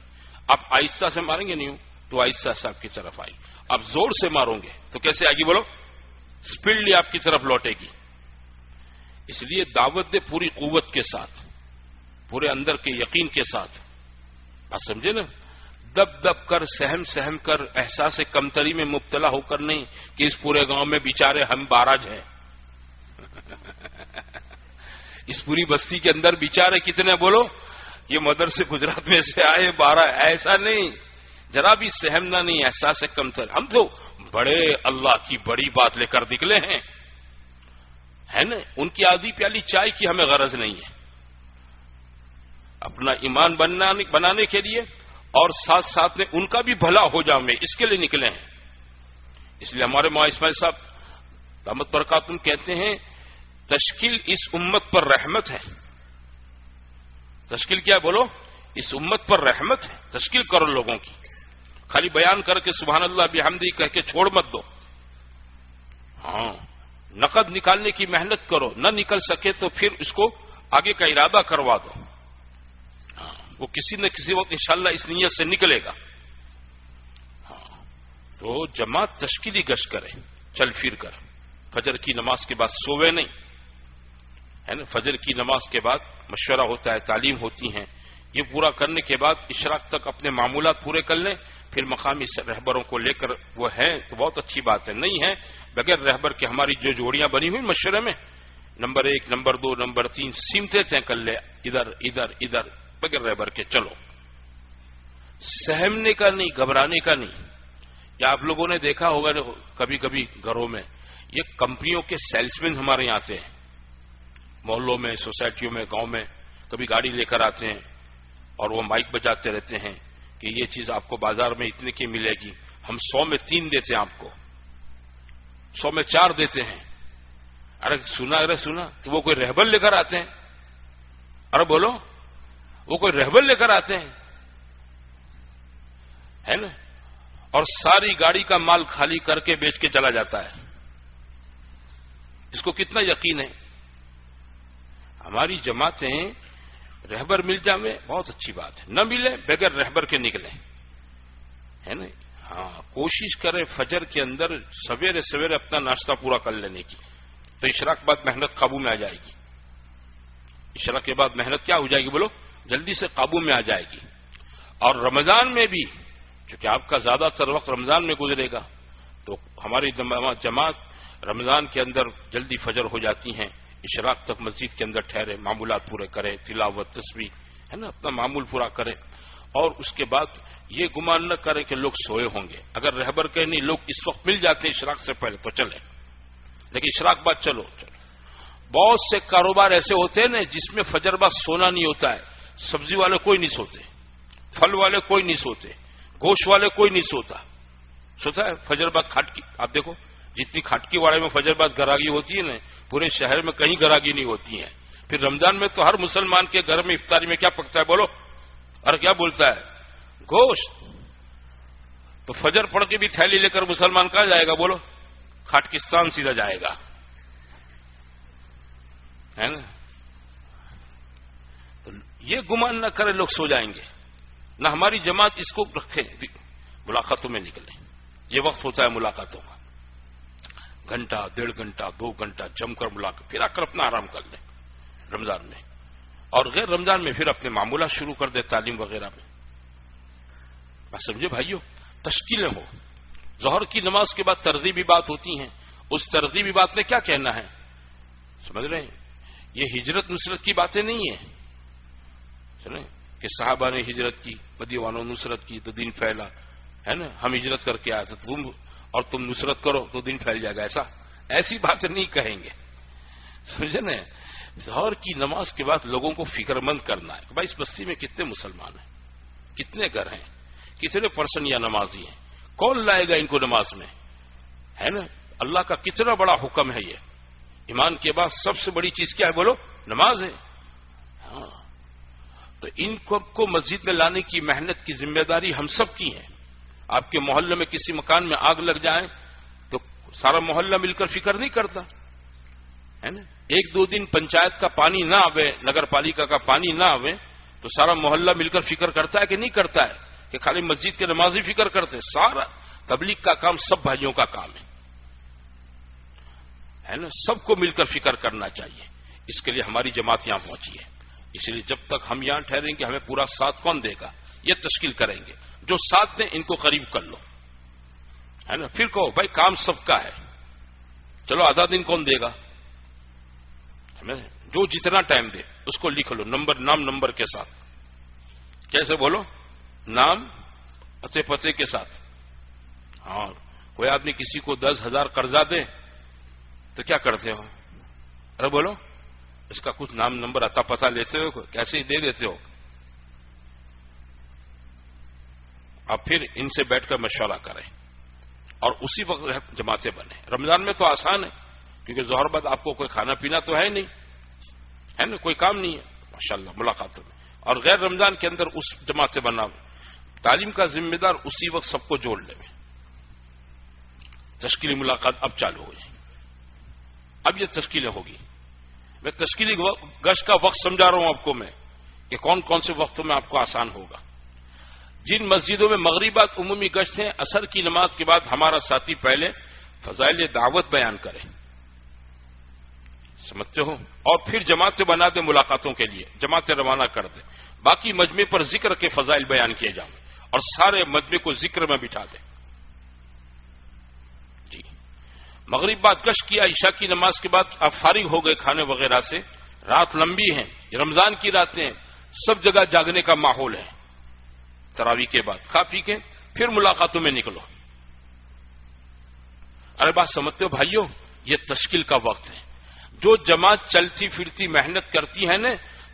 [SPEAKER 1] آپ آہستہ سے ماریں گے نہیں تو آہستہ سے آپ کی طرف آئے گی. آپ زور سے مارو گے تو کیسے آئے گی بولو؟ اسپیڈلی آپ کی طرف لوٹے گی. اس لیے دعوت دے پوری قوت کے ساتھ، پورے اندر کے یقین کے ساتھ. بات سمجھے نا؟ دب دب کر، سہم سہم کر، احساس کمتری میں مبتلا ہو کر نہیں کہ اس پورے گاؤں میں بیچارے ہم 12 ہیں. اس پوری بستی کے اندر بیچارے کتنے بولو؟ یہ مدرسے گجرات میں سے آئے 12. ایسا نہیں، ذرا بھی سہمنا نہیں، احساس کمتر. ہم تو بڑے اللہ کی بڑی بات لے کر نکلے ہیں، ہے نا؟ ان کی آدھی پیالی چائے کی ہمیں غرض نہیں ہے. اپنا ایمان بنانے کے لیے اور ساتھ ساتھ میں ان کا بھی بھلا ہو جاؤں میں، اس کے لیے نکلے ہیں. اس لیے ہمارے مولانا اسماعیل صاحب دامت برکاتہم کہتے ہیں تشکیل اس امت پر رحمت ہے. تشکیل کیا بولو؟ اس امت پر رحمت ہے. تشکیل کرو لوگوں کی، خالی بیان کر کے سبحان اللہ بحمدی کہہ کے چھوڑ مت دو. ہاں نقد نکالنے کی محنت کرو، نہ نکل سکے تو پھر اس کو آگے کا ارادہ کروا دو. ہاں وہ کسی نہ کسی وقت انشاءاللہ اس نیت سے نکلے گا. ہاں تو جماعت تشکیلی گشت کرے، چل پھر کر. فجر کی نماز کے بعد سوئے نہیں، ہے نا؟ فجر کی نماز کے بعد مشورہ ہوتا ہے، تعلیم ہوتی ہیں. یہ پورا کرنے کے بعد اشراق تک اپنے معمولات پورے کر لیں. پھر مقامی رہبروں کو لے کر وہ ہیں تو بہت اچھی بات ہے. نہیں ہے بغیر رہبر کے ہماری جو جوڑیاں بنی ہوئی مشورے میں، نمبر 1 نمبر 2 نمبر 3 سمتیں طے کر لے، ادھر ادھر ادھر، بغیر رہبر کے چلو. سہمنے کا نہیں، گھبرانے کا نہیں. یا آپ لوگوں نے دیکھا ہوگا کبھی کبھی گھروں میں یہ کمپنیوں کے سیلس مین ہمارے یہاں آتے ہیں، محلوں میں، سوسائٹیوں میں، گاؤں میں. کبھی گاڑی لے کر آتے ہیں اور وہ مائک بجاتے رہتے ہیں کہ یہ چیز آپ کو بازار میں اتنے کی ملے گی، ہم 100 میں 3 دیتے ہیں، آپ کو 100 میں 4 دیتے ہیں. ارے سنا تو وہ کوئی رہبر لے کر آتے ہیں. ارے بولو، وہ کوئی رہبر لے کر آتے ہیں، ہے نا؟ اور ساری گاڑی کا مال خالی کر کے بیچ کے چلا جاتا ہے. اس کو کتنا یقین ہے؟ ہماری جماعتیں رہبر مل جائے بہت اچھی بات ہے، نہ ملے بغیر رہبر کے نکلیں، ہے نا؟ ہاں کوشش کرے فجر کے اندر سویرے سویرے اپنا ناشتہ پورا کر لینے کی، تو اشراق بعد محنت قابو میں آ جائے گی. اشراق کے بعد محنت کیا ہو جائے گی بولو؟ جلدی سے قابو میں آ جائے گی. اور رمضان میں بھی چونکہ آپ کا زیادہ تر وقت رمضان میں گزرے گا تو ہماری جماعت رمضان کے اندر جلدی فجر ہو جاتی ہیں. اشراق تک مسجد کے اندر ٹھہرے، معمولات پورے کرے، تلاوت تسبیح، ہے نا، اپنا معمول پورا کرے. اور اس کے بعد یہ گمان نہ کریں کہ لوگ سوئے ہوں گے. اگر رہبر کہ نہیں لوگ اس وقت مل جاتے ہیں اشراق سے پہلے تو چلیں، لیکن اشراق بعد چلو. بہت سے کاروبار ایسے ہوتے ہیں نا جس میں فجر بعد سونا نہیں ہوتا ہے. سبزی والے کوئی نہیں سوتے، پھل والے کوئی نہیں سوتے، گوشت والے کوئی نہیں سوتا ہے فجر بعد کھٹکی. آپ دیکھو جتنی کھٹکی والے میں فجر بعد گراگی ہوتی ہے نا، پورے شہر میں کہیں گراگی نہیں ہوتی ہے. پھر رمضان میں تو ہر مسلمان کے گھر میں افطاری میں کیا پکتا ہے بولو؟ اور کیا بولتا ہے؟ گوشت. تو فجر پڑھ کے بھی تھیلی لے کر مسلمان کہاں جائے گا بولو؟ کھاٹکستان سیدھا جائے گا، ہے نا. تو یہ گمان نہ کرے لوگ سو جائیں گے، نہ ہماری جماعت اس کو رکھے ملاقاتوں میں نکلے. یہ وقت ہوتا ہے ملاقاتوں کا، گھنٹہ 1.5 گھنٹہ 2 گھنٹہ جم کر ملاقات، پھر آ کر اپنا آرام کر لیں رمضان میں. اور غیر رمضان میں پھر اپنے معمولات شروع کر دے تعلیم وغیرہ میں. بس سمجھے بھائیو، تشکیلیں ہو. ظہر کی نماز کے بعد ترغیبی بات ہوتی ہیں، اس ترغیبی بات میں کیا کہنا ہے؟ سمجھ رہے ہیں؟ یہ ہجرت نصرت کی باتیں نہیں ہیں. سنیں کہ صحابہ نے ہجرت کی، مدینے والوں نے نصرت کی تو دین پھیلا، ہے نا. ہم ہجرت کر کے آئے تو تم نصرت کرو تو دین پھیل جائے گا. ایسی باتیں نہیں کہیں گے. سمجھے نا؟ ظہر کی نماز کے بعد لوگوں کو فکر مند کرنا ہے کہ بھائی اس بستی میں کتنے مسلمان ہیں، کتنے گھر ہیں، کتنے پرسن یا نمازی ہیں، کون لائے گا ان کو نماز میں، ہے نا. اللہ کا کتنا بڑا حکم ہے. یہ ایمان کے بعد سب سے بڑی چیز کیا ہے بولو؟ نماز ہے. ہاں، تو ان کو مسجد میں لانے کی محنت کی ذمہ داری ہم سب کی ہے. آپ کے محلے میں کسی مکان میں آگ لگ جائے تو سارا محلہ مل کر فکر نہیں کرتا، ہے نا. 1-2 دن پنچایت کا پانی نہ آوے، نگر پالیکا کا پانی نہ آوے تو سارا محلہ مل کر فکر کرتا ہے کہ نہیں کرتا ہے؟ کہ خالی مسجد کے نمازی فکر کرتے؟ سارا تبلیغ کا کام سب بھائیوں کا کام ہے نا. سب کو مل کر فکر کرنا چاہیے. اس کے لیے ہماری جماعت یہاں پہنچی ہے. اس لیے جب تک ہم یہاں ٹھہریں گے ہمیں پورا ساتھ کون دے گا؟ یہ تشکیل کریں گے. جو ساتھ دیں ان کو قریب کر لو، ہے نا. پھر کہو بھائی کام سب کا ہے، چلو آدھا دن کون دے گا؟ جو جتنا ٹائم دے اس کو لکھ لو، نام نمبر کے ساتھ. کیسے بولو؟ نام پتے کے ساتھ. ہاں، کوئی آدمی کسی کو 10,000 قرضہ دے تو کیا کرتے ہو؟ ارے بولو، اس کا کچھ نام نمبر اتا پتہ لیتے ہو؟ کیسے ہی دے دیتے ہو؟ اب پھر ان سے بیٹھ کر مشورہ کریں اور اسی وقت جماعتیں بنے. رمضان میں تو آسان ہے کیونکہ ظہر بعد آپ کو کوئی کھانا پینا تو ہے نہیں، ہے نا، کوئی کام نہیں ہے ماشاءاللہ ملاقاتوں میں. اور غیر رمضان کے اندر اس جماعتیں بنا. تعلیم کا ذمہ دار اسی وقت سب کو جوڑ لے. تشکیلی ملاقات اب چالو ہو جائے. اب یہ تشکیلیں ہوگی. میں تشکیلی گشت کا وقت سمجھا رہا ہوں آپ کو میں کہ کون کون سے وقتوں میں آپ کو آسان ہوگا. جن مسجدوں میں مغربات عمومی گشت ہیں، عصر کی نماز کے بعد ہمارا ساتھی پہلے فضائل دعوت بیان کرے، سمجھتے ہو، اور پھر جماعتیں بنا دیں ملاقاتوں کے لیے، جماعتیں روانہ کر دیں. باقی مجمع پر ذکر کے فضائل بیان کیے جائیں اور سارے مجمع کو ذکر میں بٹھا دیں. جی، مغرب بعد گشت کیا، عشاء کی نماز کے بعد آپ فارغ ہو گئے کھانے وغیرہ سے. رات لمبی ہے، رمضان کی راتیں، سب جگہ جاگنے کا ماحول ہے. تراویح کے بعد کھا پی کے پھر ملاقاتوں میں نکلو. ارے بات سمجھتے ہو بھائیو؟ یہ تشکیل کا وقت ہے. جو جماعت چلتی پھرتی محنت کرتی ہے نا،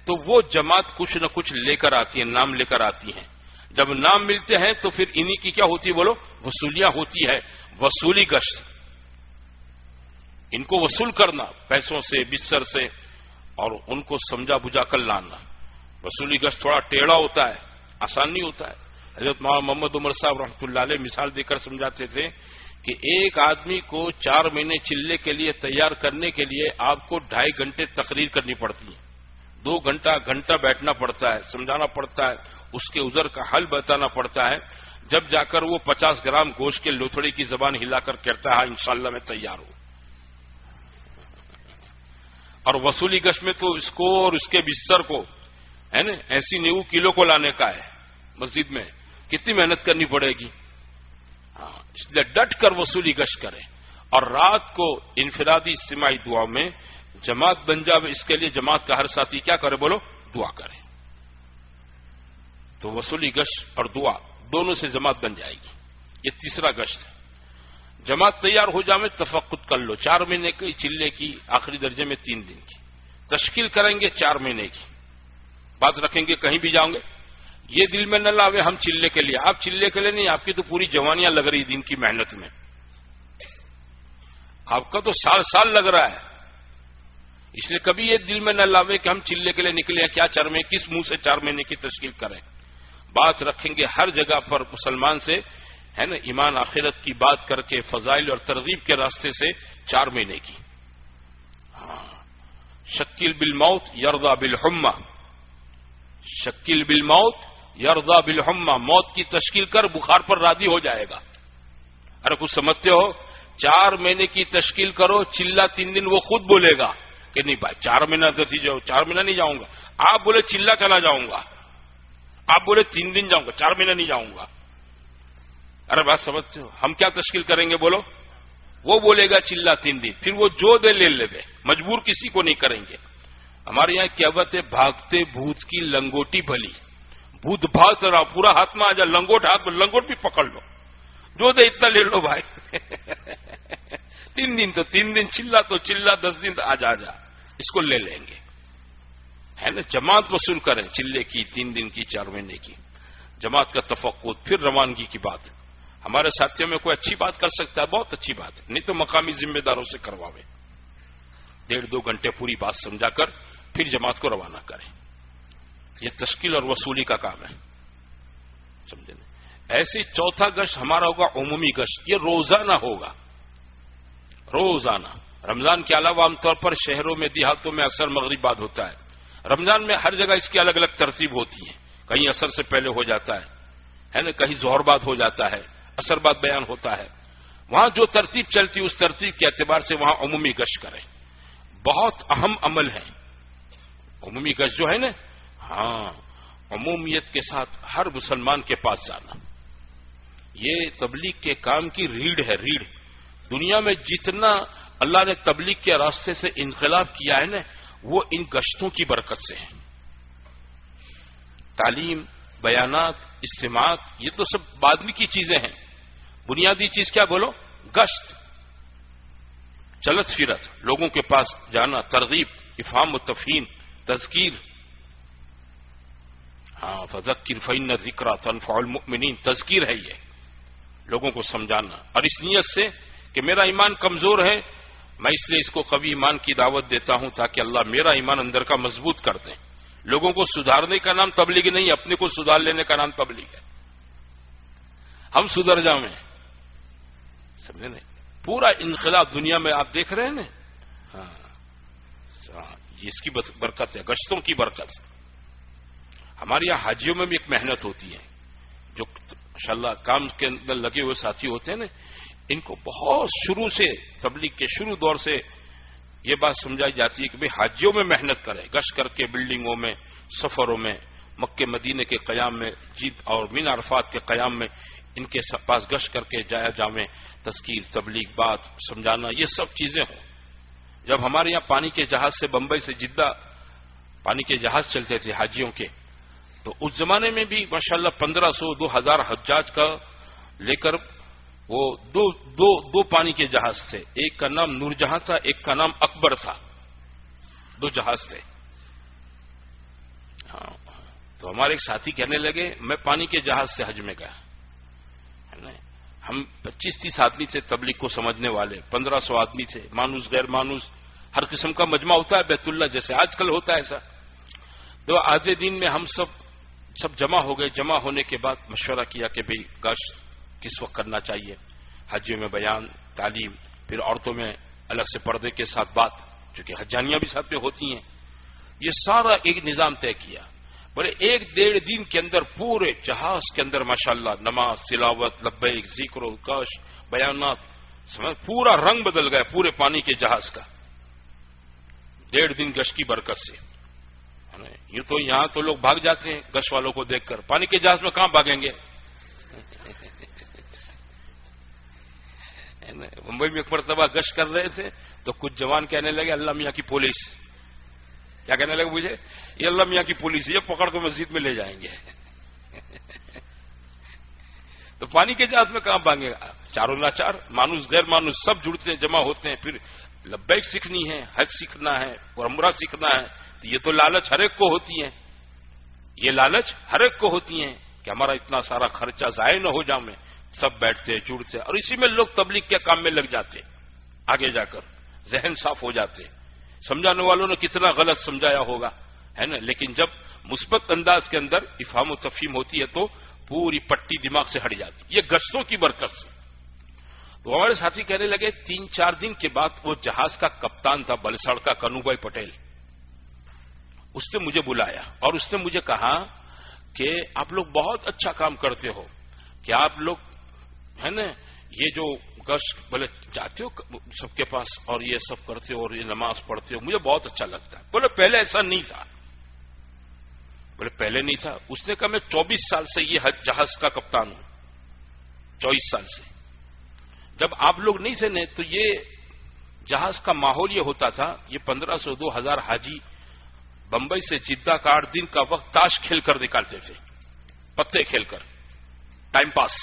[SPEAKER 1] تو وہ جماعت کچھ نہ کچھ لے کر آتی ہے، نام لے کر آتی ہے. جب نام ملتے ہیں تو پھر انہی کی کیا ہوتی ہے بولو؟ وصولیاں ہوتی ہے. وصولی گشت، ان کو وصول کرنا پیسوں سے، بستر سے، اور ان کو سمجھا بجھا کر لانا. وصولی گشت تھوڑا ٹیڑھا ہوتا ہے، آسان نہیں ہوتا ہے. حضرت محمد عمر صاحب رحمۃ اللہ علیہ مثال دے کر سمجھاتے تھے کہ ایک آدمی کو 4 مہینے چلے کے لیے تیار کرنے کے لیے آپ کو 2.5 گھنٹے تقریر کرنی پڑتی ہے. 2 گھنٹہ بیٹھنا پڑتا ہے، سمجھانا پڑتا ہے، اس کے عذر کا حل بتانا پڑتا ہے. جب جا کر وہ 50 گرام گوشت کے لوتھڑی کی زبان ہلا کر کہتا ہے انشاءاللہ میں تیار ہوں. اور وصولی گشت میں تو اس کو اور اس کے بستر کو، ہے نا، ایسی 90 کلو کو لانے کا ہے. مسجد میں کتنی محنت کرنی پڑے گی. ہاں، اس لیے ڈٹ کر وصولی گشت کرے اور رات کو انفرادی اجتماعی دعا میں جماعت بن جائے. اس کے لیے جماعت کا ہر ساتھی کیا کرے بولو؟ دعا کرے. تو وصولی گشت اور دعا دونوں سے جماعت بن جائے گی. یہ تیسرا گشت ہے. جماعت تیار ہو جائے، تفقد کر لو. 4 مہینے کی چلے کی، آخری درجے میں 3 دن کی تشکیل کریں گے. 4 مہینے کی بات رکھیں گے، کہیں بھی جاؤں گے یہ دل میں نہ لاوے ہم چلے کے لیے. آپ چلے کے لیے نہیں, آپ کی تو پوری جوانیاں لگ رہی دین کی محنت میں, آپ کا تو سال سال لگ رہا ہے. اس لیے کبھی یہ دل میں نہ لاوے کہ ہم چلے کے لیے نکلے ہیں, کیا 4 مہینے, کس منہ سے 4 مہینے کی تشکیل کریں. بات رکھیں گے ہر جگہ پر مسلمان سے, ہے نا, ایمان آخرت کی بات کر کے فضائل اور ترغیب کے راستے سے 4 مہینے کی. ہاں, شکل بالموت یرضا بالحمہ, شکل بالموت یرضا بالحمہ, موت کی تشکیل کر بخار پر راضی ہو جائے گا. ارے کچھ سمجھتے ہو؟ 4 مہینے کی تشکیل کرو, چلا 3 دن وہ خود بولے گا کہ نہیں بھائی 4 مہینہ دسی جاؤ, 4 مہینہ نہیں جاؤں گا. آپ بولے چلا چلا جاؤں گا, آپ بولے 3 دن جاؤں گا, 4 مہینہ نہیں جاؤں گا. ارے بات سمجھتے ہو؟ ہم کیا تشکیل کریں گے بولو؟ وہ بولے گا چلا 3 دن, پھر وہ جو دے لے لے, مجبور کسی کو نہیں کریں گے. ہمارے یہاں کہوت ہے بھاگتے بھوت کی لنگوٹی بھلی. بھوت بھاگ رہا, پورا ہاتھ میں آ جا, لنگوٹ ہاتھ میں, لنگوٹ بھی پکڑ لو, جو دے اتنا لے لو بھائی. 3 دن تو 3 دن, چلا تو چلا, 10 دن تو آ جا, اس کو لے لیں گے, ہے نا. جماعت وصول کریں, چلے کی 3 دن کی, 4 مہینے کی جماعت کا تفقد, پھر روانگی کی بات. ہمارے ساتھیوں میں کوئی اچھی بات کر سکتا ہے, بہت اچھی بات, نہیں تو مقامی ذمہ داروں سے کرواوے. 1.5-2 گھنٹے پوری بات سمجھا کر پھر جماعت کو روانہ کریں. یہ تشکیل اور وصولی کا کام ہے, سمجھے. ایسے چوتھا گشت ہمارا ہوگا عمومی گشت, یہ روزانہ ہوگا, روزانہ. رمضان کے علاوہ عام طور پر شہروں میں, دیہاتوں میں عصر مغرب بعد ہوتا ہے. رمضان میں ہر جگہ اس کی الگ الگ ترتیب ہوتی ہے, کہیں عصر سے پہلے ہو جاتا ہے نا, کہیں ظہر بعد ہو جاتا ہے, عصر بعد بیان ہوتا ہے. وہاں جو ترتیب چلتی اس ترتیب کے اعتبار سے وہاں عمومی گشت کریں. بہت اہم عمل ہے عمومی گشت جو ہے نا. ہاں, عمومیت کے ساتھ ہر مسلمان کے پاس جانا, یہ تبلیغ کے کام کی ریڑھ ہے, ریڑھ. دنیا میں جتنا اللہ نے تبلیغ کے راستے سے انقلاب کیا ہے نا, وہ ان گشتوں کی برکت سے ہے. تعلیم, بیانات, اجتماعات, یہ تو سب بعد کی چیزیں ہیں. بنیادی چیز کیا بولو؟ گشت, چلت پھرت, لوگوں کے پاس جانا, ترغیب, افہام و تفہیم, تذکیر. ہاں, فذکر فإن ذکریٰ تنفع المؤمنین, تذکیر ہے یہ, لوگوں کو سمجھانا. اور اس نیت سے کہ میرا ایمان کمزور ہے, میں اس لیے اس کو قوی ایمان کی دعوت دیتا ہوں تاکہ اللہ میرا ایمان اندر کا مضبوط کر دیں. لوگوں کو سدھارنے کا نام تبلیغ نہیں, اپنے کو سدھار لینے کا نام تبلیغ ہے. ہم سدھر جائیں, سمجھے نہیں. پورا انقلاب دنیا میں آپ دیکھ رہے ہیں نا. ہاں, اس کی برکت ہے, گشتوں کی برکت. ہمارے یہاں حاجیوں میں بھی ایک محنت ہوتی ہے, جو ماشاءاللہ کام کے اندر لگے ہوئے ساتھی ہوتے ہیں نا, ان کو بہت شروع سے, تبلیغ کے شروع دور سے یہ بات سمجھائی جاتی ہے کہ بھئی حاجیوں میں محنت کرے, گشت کر کے بلڈنگوں میں, سفروں میں, مکے مدینے کے قیام میں, جد اور من عرفات کے قیام میں ان کے پاس گشت کر کے جایا جامع, تذکیر, تبلیغ, بات سمجھانا, یہ سب چیزیں ہوں. جب ہمارے یہاں پانی کے جہاز سے بمبئی سے جدہ پانی کے جہاز چلتے تھے حاجیوں کے, تو اس زمانے میں بھی ماشاءاللہ 1500-2000 حجاج کا لے کر وہ دو پانی کے جہاز تھے. ایک کا نام نور جہاں تھا, ایک کا نام اکبر تھا, 2 جہاز تھے. ہاں, تو ہمارے ایک ساتھی کہنے لگے میں پانی کے جہاز سے حج میں گیا. ہم 25-30 آدمی تھے تبلیغ کو سمجھنے والے, 1500 آدمی تھے, مانوس غیر مانوس, ہر قسم کا مجمع ہوتا ہے بیت اللہ جیسے آج کل ہوتا ہے ایسا. تو آدھے دن میں ہم سب جمع ہو گئے. جمع ہونے کے بعد مشورہ کیا کہ بھئی گشت کس وقت کرنا چاہیے, حجیوں میں بیان, تعلیم, پھر عورتوں میں الگ سے پردے کے ساتھ بات, چونکہ حجانیاں بھی ساتھ میں ہوتی ہیں. یہ سارا ایک نظام طے کیا. بڑے 1-1.5 دن کے اندر پورے جہاز کے اندر ماشاءاللہ نماز, تلاوت, لبیک, ذکر و گشت, بیانات, پورا رنگ بدل گیا پورے پانی کے جہاز کا 1.5 دن گشت کی برکت سے. یہ تو یہاں تو لوگ بھاگ جاتے ہیں گشت والوں کو دیکھ کر, پانی کے جہاز میں کہاں بھاگیں گے. ممبئی میں ایک مرتبہ گشت کر رہے تھے تو کچھ جوان کہنے لگے اللہ میاں کی پولیس, کیا کہنے لگے مجھے, یہ اللہ میاں کی پولیس, یہ پکڑ کے مسجد میں لے جائیں گے. تو پانی کے جہاز میں کہاں بھاگیں گے, چاروں لاچار, مانوس غیر مانوس سب جڑتے ہیں, جمع ہوتے ہیں. پھر لبیک سیکھنی ہے, حج سیکھنا ہے, اور عمرہ سیکھنا ہے, تو یہ تو لالچ ہر ایک کو ہوتی ہے. یہ لالچ ہر ایک کو ہوتی ہیں کہ ہمارا اتنا سارا خرچہ ضائع نہ ہو جاؤں میں. سب بیٹھتے جڑتے اور اسی میں لوگ تبلیغ کے کام میں لگ جاتے. آگے جا کر ذہن صاف ہو جاتے. سمجھانے والوں نے کتنا غلط سمجھایا ہوگا, ہے نا, لیکن جب مثبت انداز کے اندر افہام و تفہیم ہوتی ہے تو پوری پٹی دماغ سے ہٹ جاتی. یہ گشتوں کی برکت سے. تو ہمارے ساتھی کہنے لگے 3-4 دن کے بعد وہ جہاز کا کپتان تھا بلسڑ کا کنو بھائی پٹیل, اس نے مجھے بلایا اور اس نے مجھے کہا کہ آپ لوگ بہت اچھا کام کرتے ہو کہ آپ لوگ, ہے نا, یہ جو گشت بولے جاتے ہو سب کے پاس اور یہ سب کرتے ہو اور یہ نماز پڑھتے ہو, مجھے بہت اچھا لگتا ہے. بولے پہلے ایسا نہیں تھا. بولے پہلے نہیں تھا. اس نے کہا میں 24 سال سے یہ جہاز کا کپتان ہوں. 24 سال سے. جب آپ لوگ نہیں تھے نا تو یہ جہاز کا ماحول یہ ہوتا تھا, یہ 1500-2000 حاجی بمبئی سے جدہ کا 8 دن کا وقت تاش کھیل کر نکالتے تھے, پتے کھیل کر, ٹائم پاس.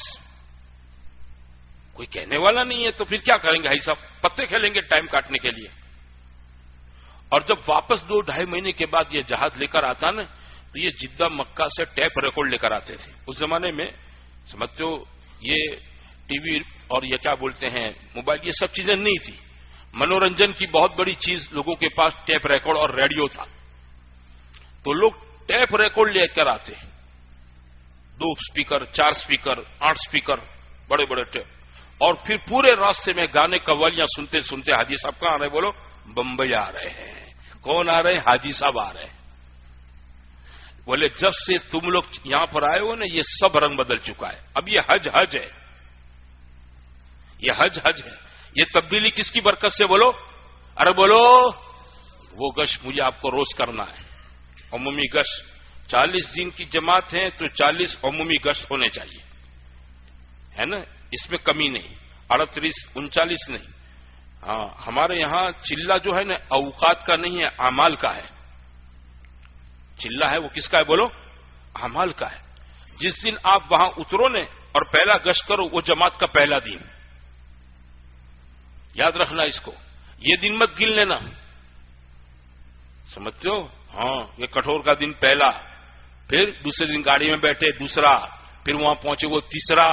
[SPEAKER 1] کوئی کہنے والا نہیں ہے تو پھر کیا کریں گے بھائی صاحب, پتے کھیلیں گے ٹائم کاٹنے کے لیے. اور جب واپس 2-2.5 مہینے کے بعد یہ جہاز لے کر آتا نا تو یہ جدہ مکہ سے ٹیپ ریکارڈ لے کر آتے تھے. اس زمانے میں سمجھتے ہو یہ ٹی وی اور یہ کیا بولتے ہیں موبائل, یہ سب چیزیں نہیں تھی. منورنجن کی بہت بڑی چیز لوگوں کے پاس ٹیپ ریکارڈ اور ریڈیو تھا. تو لوگ ٹیپ ریکارڈ لے کر آتے, 2 اسپیکر, 4 اسپیکر, 8 اسپیکر, بڑے بڑے ٹیپ, اور پھر پورے راستے میں گانے قوالیاں سنتے سنتے حاجی صاحب کہاں آ رہے, بولو بمبئی آ رہے ہیں. کون آ رہے ہیں, حاجی صاحب آ رہے ہیں. بولے جب سے تم لوگ یہاں پر آئے ہو نا یہ سب رنگ بدل چکا ہے. اب یہ حج ہے, یہ حج ہے. یہ تبدیلی کس کی برکت سے, بولو, ارے بولو. وہ گشت مجھے آپ کو روز کرنا ہے, عمومی گشت. 40 دن کی جماعت ہے تو 40 عمومی گشت ہونے چاہیے, ہے نا, اس میں کمی نہیں. 38-39 نہیں. ہاں ہمارے یہاں چلہ جو ہے نا اوقات کا نہیں ہے, اعمال کا ہے. چلہ ہے وہ کس کا ہے, بولو, اعمال کا ہے. جس دن آپ وہاں اترو نے اور پہلا گشت کرو وہ جماعت کا پہلا دن. یاد رکھنا اس کو, یہ دن مت گن لینا, سمجھتے ہو. ہاں یہ کٹھور کا دن پہلا, پھر دوسرے دن گاڑی میں بیٹھے دوسرا, پھر وہاں پہنچے وہ تیسرا,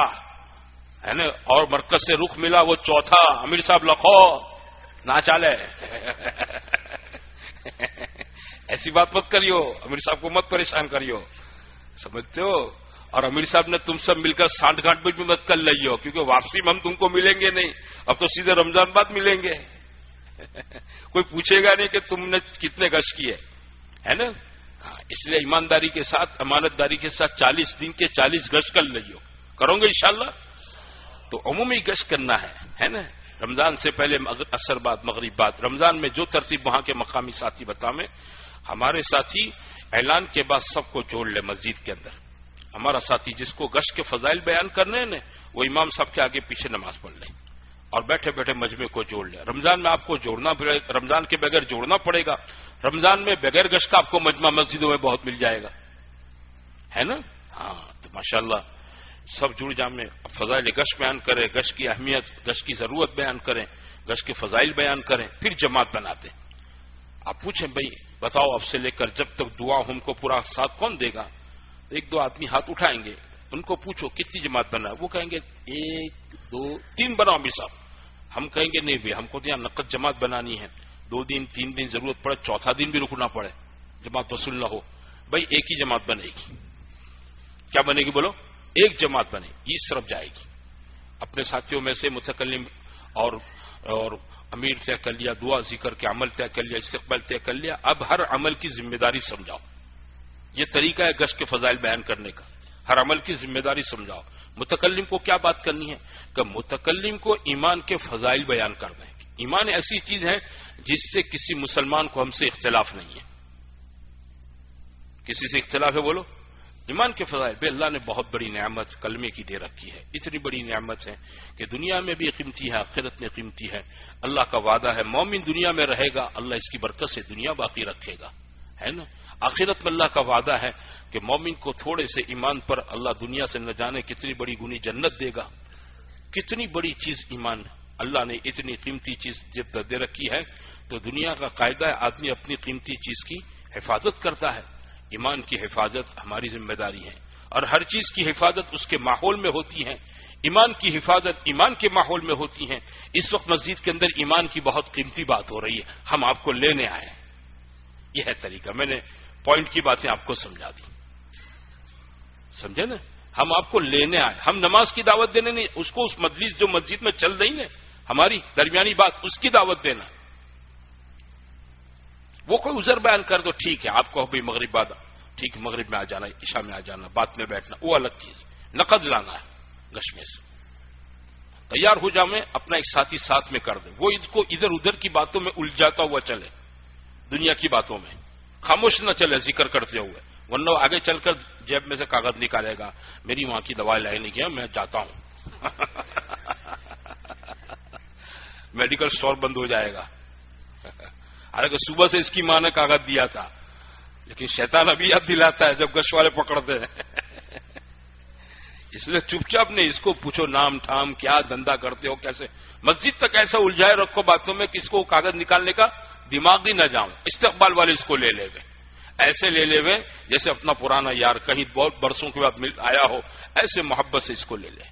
[SPEAKER 1] ہے نا, اور مرکز سے رخ ملا وہ چوتھا. امیر صاحب لکھو نہ چالے ایسی بات مت کریو, امیر صاحب کو مت پریشان کریو, سمجھتے ہو. اور امیر صاحب نے تم سب مل کر سانٹ گانٹ بھی مت کر لئیو, کیونکہ واپسی میں ہم تم کو ملیں گے نہیں, اب تو سیدھے رمضان بعد ملیں گے. کوئی پوچھے گا نہیں کہ تم نے کتنے گشت کیے, ہے نا. اس لیے ایمانداری کے ساتھ, امانت داری کے ساتھ 40 دن کے 40 گشت کر لئیو. کرو گے انشاءاللہ. تو عمومی گشت کرنا ہے نا. رمضان سے پہلے عصر بعد مغرب بعد, رمضان میں جو ترتیب وہاں کے مقامی ساتھی بتائیں. ہمارے ساتھی اعلان کے بعد سب کو جوڑ لے مسجد کے اندر. ہمارا ساتھی جس کو گشت کے فضائل بیان کرنے ہیں وہ امام صاحب کے آگے پیچھے نماز پڑھ لیں اور بیٹھے بیٹھے مجمع کو جوڑ لیں. رمضان میں آپ کو جوڑنا پڑے گا, رمضان کے بغیر جوڑنا پڑے گا. رمضان میں بغیر گشت کا آپ کو مجمع مسجدوں میں بہت مل جائے گا, ہے نا. ہاں تو ماشاءاللہ سب جڑ جام میں فضائل گشت بیان کریں, گشت کی اہمیت, گشت کی ضرورت بیان کریں, گشت کے فضائل بیان کریں, پھر جماعت بناتے. آپ پوچھیں بھائی بتاؤ اب سے لے کر جب تک دعا ہم کو پورا ساتھ کون دے گا؟ تو 1-2 آدمی ہاتھ اٹھائیں گے, ان کو پوچھو کتنی جماعت بنا, وہ کہیں گے 1 2 3 بناؤ امیر صاحب. ہم کہیں گے نہیں بھائی ہم کو تو یہاں نقد جماعت بنانی ہے, 2 دن 3 دن ضرورت پڑے, چوتھا دن بھی رکنا پڑے, جماعت وصول نہ ہو. بھائی ایک ہی جماعت بنے گی. کیا بنے گی بولو؟ ایک جماعت بنے گی, اس طرف جائے گی. اپنے ساتھیوں میں سے متکلم اور امیر طے کر لیا, دعا ذکر کے عمل طے کر لیا, استقبال طے کر لیا. اب ہر عمل کی ذمہ داری سمجھاؤ. یہ طریقہ ہے گشت کے فضائل بیان کرنے کا. ہر عمل کی ذمہ داری سمجھاؤ. متکلم کو کیا بات کرنی ہے کہ متکلم کو ایمان کے فضائل بیان کرنا ہے. ایمان ایسی چیز ہے جس سے کسی مسلمان کو ہم سے اختلاف نہیں ہے. کسی سے اختلاف ہے بولو؟ ایمان کے فضائل بے اللہ نے بہت بڑی نعمت کلمے کی دے رکھی ہے. اتنی بڑی نعمت ہے کہ دنیا میں بھی قیمتی ہے, آخرت میں قیمتی ہے. اللہ کا وعدہ ہے مومن دنیا میں رہے گا, اللہ اس کی برکت سے دنیا باقی رکھے گا, ہے نا. آخرت میں اللہ کا وعدہ ہے کہ مومن کو تھوڑے سے ایمان پر اللہ دنیا سے نہ جانے کتنی بڑی گنی جنت دے گا. کتنی بڑی چیز ایمان, اللہ نے اتنی قیمتی چیز جب دے رکھی ہے تو دنیا کا قاعدہ ہے آدمی اپنی قیمتی چیز کی حفاظت کرتا ہے. ایمان کی حفاظت ہماری ذمہ داری ہے، اور ہر چیز کی حفاظت اس کے ماحول میں ہوتی ہے۔ ایمان کی حفاظت ایمان کے ماحول میں ہوتی ہے۔ اس وقت مسجد کے اندر ایمان کی بہت قیمتی بات ہو رہی ہے، ہم آپ کو لینے آئے ہیں، یہ ہے طریقہ۔ میں نے پوائنٹ کی باتیں آپ کو سمجھا دی، سمجھے نا؟ ہم آپ کو لینے آئے، ہم نماز کی دعوت دینے نہیں، اس کو اس مجلس جو مسجد میں چل رہی ہے ہماری درمیانی بات، اس کی دعوت دینا۔ وہ کوئی عذر بیان کر دو، ٹھیک ہے، آپ کو بھی مغرب بعد، ٹھیک ہے، مغرب میں آ جانا، عشاء میں آ جانا، بات میں بیٹھنا، وہ الگ چیز۔ نقد لانا ہے گشمے سے، تیار ہو جا، میں اپنا ایک ساتھی ساتھ میں کر دے، وہ اس کو ادھر ادھر کی باتوں میں الجھاتا ہوا چلے، دنیا کی باتوں میں خاموش نہ چلے ذکر کرتے ہوئے، ورنہ آگے چل کر جیب میں سے کاغذ نکالے گا، میری وہاں کی دوائی لانے کی ہے، میں جاتا ہوں میڈیکل سٹور بند ہو جائے گا۔ حالانکہ صبح سے اس کی ماں نے کاغذ دیا تھا، لیکن شیطان ابھی یاد دلاتا ہے جب گش والے پکڑتے ہیں اس لیے چپ چاپ نے اس کو پوچھو نام ٹھام کیا دندہ کرتے ہو، کیسے مسجد تک ایسا الجھائے رکھو باتوں میں کہ اس کو کاغذ نکالنے کا دماغ ہی نہ جاؤں۔ استقبال والے اس کو لے لے گئے، ایسے لے لے گئے جیسے اپنا پرانا یار کہیں بہت برسوں کے بعد آیا ہو، ایسے محبت سے اس کو لے لے۔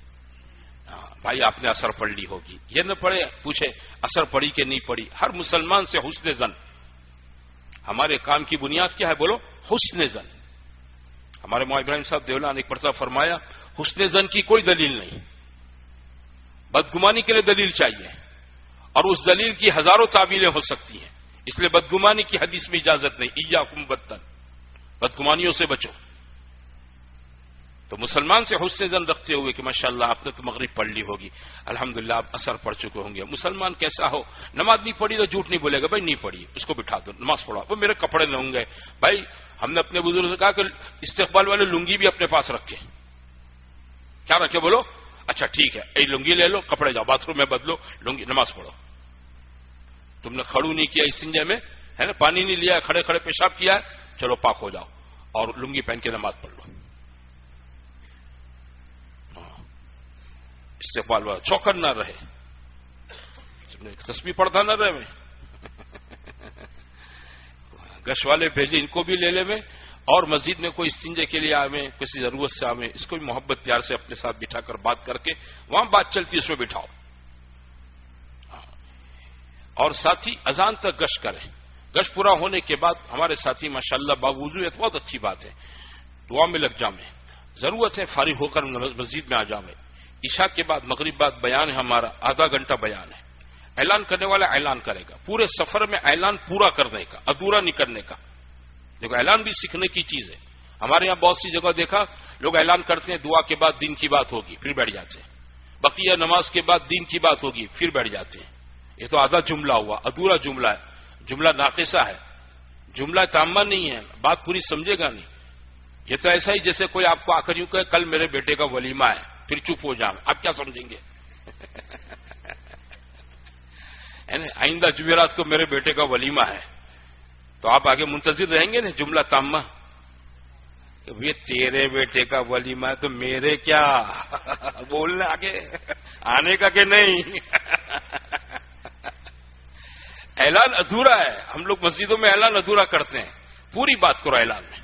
[SPEAKER 1] بھائی آپ نے اثر پڑھ لی ہوگی، یہ نہ پڑھے پوچھے اثر پڑی کہ نہیں پڑی۔ ہر مسلمان سے حسن ظن، ہمارے کام کی بنیاد کیا ہے بولو؟ حسن ظن۔ ہمارے مولانا ابراہیم صاحب دیولا نے ایک مرتبہ فرمایا، حسن ظن کی کوئی دلیل نہیں، بدگمانی کے لیے دلیل چاہیے، اور اس دلیل کی ہزاروں تعویلیں ہو سکتی ہیں، اس لیے بدگمانی کی حدیث میں اجازت نہیں، ایاکم بدتن، بدگمانیوں سے بچو۔ تو مسلمان سے حسن ظن رکھتے ہوئے کہ ماشاءاللہ آپ نے تو مغرب پڑھ لی ہوگی، الحمدللہ آپ اثر پڑھ چکے ہوں گے۔ مسلمان کیسا ہو، نماز نہیں پڑھی تو جھوٹ نہیں بولے گا، بھائی نہیں پڑھی، اس کو بٹھا دو، نماز پڑھو، وہ میرے کپڑے نہ ہوں گے۔ بھائی ہم نے اپنے بزرگ سے کہا کہ استقبال والے لنگی بھی اپنے پاس رکھے، کیا رکھے بولو؟ اچھا ٹھیک ہے، ایک لنگی لے لو، کپڑے جاؤ باتھ روم میں بدلو، لنگی نماز پڑھو۔ تم نے کھڑو نہیں کیا استنجے میں، ہے نا، پانی نہیں لیا، کھڑے کھڑے پیشاب کیا ہے، چلو پاک ہو جاؤ اور لنگی پہن کے نماز پڑھ لو۔ استقبال والا چوکن نہ رہے، تسبیح پڑھتا نہ رہے، میں گش والے بھیجے ان کو بھی لے لے میں، اور مسجد میں کوئی استنجے کے لیے آئے، کسی ضرورت سے آئے، اس کو بھی محبت پیار سے اپنے ساتھ بٹھا کر بات کر کے وہاں بات چلتی ہے اس میں بٹھاؤ، اور ساتھی اذان تک گشت کریں۔ گشت پورا ہونے کے بعد ہمارے ساتھی ماشاءاللہ باوضو ہے، بہت اچھی بات ہے، دعا میں لگ جائیں، ضرورت ہے فارغ ہو کر مسجد میں آ جائیں۔ عشاء کے بعد مغرب بعد بیان ہے ہمارا، آدھا گھنٹہ بیان ہے، اعلان کرنے والا اعلان کرے گا، پورے سفر میں اعلان پورا کرنے کا، ادھورا نہیں کرنے کا۔ دیکھو اعلان بھی سیکھنے کی چیز ہے، ہمارے یہاں بہت سی جگہ دیکھا لوگ اعلان کرتے ہیں دعا کے بعد دین کی بات ہوگی پھر بیٹھ جاتے ہیں، بقیہ نماز کے بعد دین کی بات ہوگی پھر بیٹھ جاتے ہیں، یہ تو آدھا جملہ ہوا، ادھورا جملہ ہے، جملہ ناقصہ ہے، جملہ تامہ نہیں ہے، بات پوری سمجھے گا نہیں۔ یہ تو ایسا ہی جیسے کوئی آپ کو آ کر یوں کہ کل میرے بیٹے کا ولیمہ ہے، پھر چپ ہو جائیں، آپ کیا سمجھیں گے؟ آئندہ جمعرات کو میرے بیٹے کا ولیمہ ہے، تو آپ آگے منتظر رہیں گے نا، جملہ تامہ، یہ تیرے بیٹے کا ولیمہ ہے تو میرے کیا بولنے آگے آنے کا کہ نہیں؟ اعلان ادھورا ہے، ہم لوگ مسجدوں میں اعلان ادھورا کرتے ہیں، پوری بات کرو اعلان میں،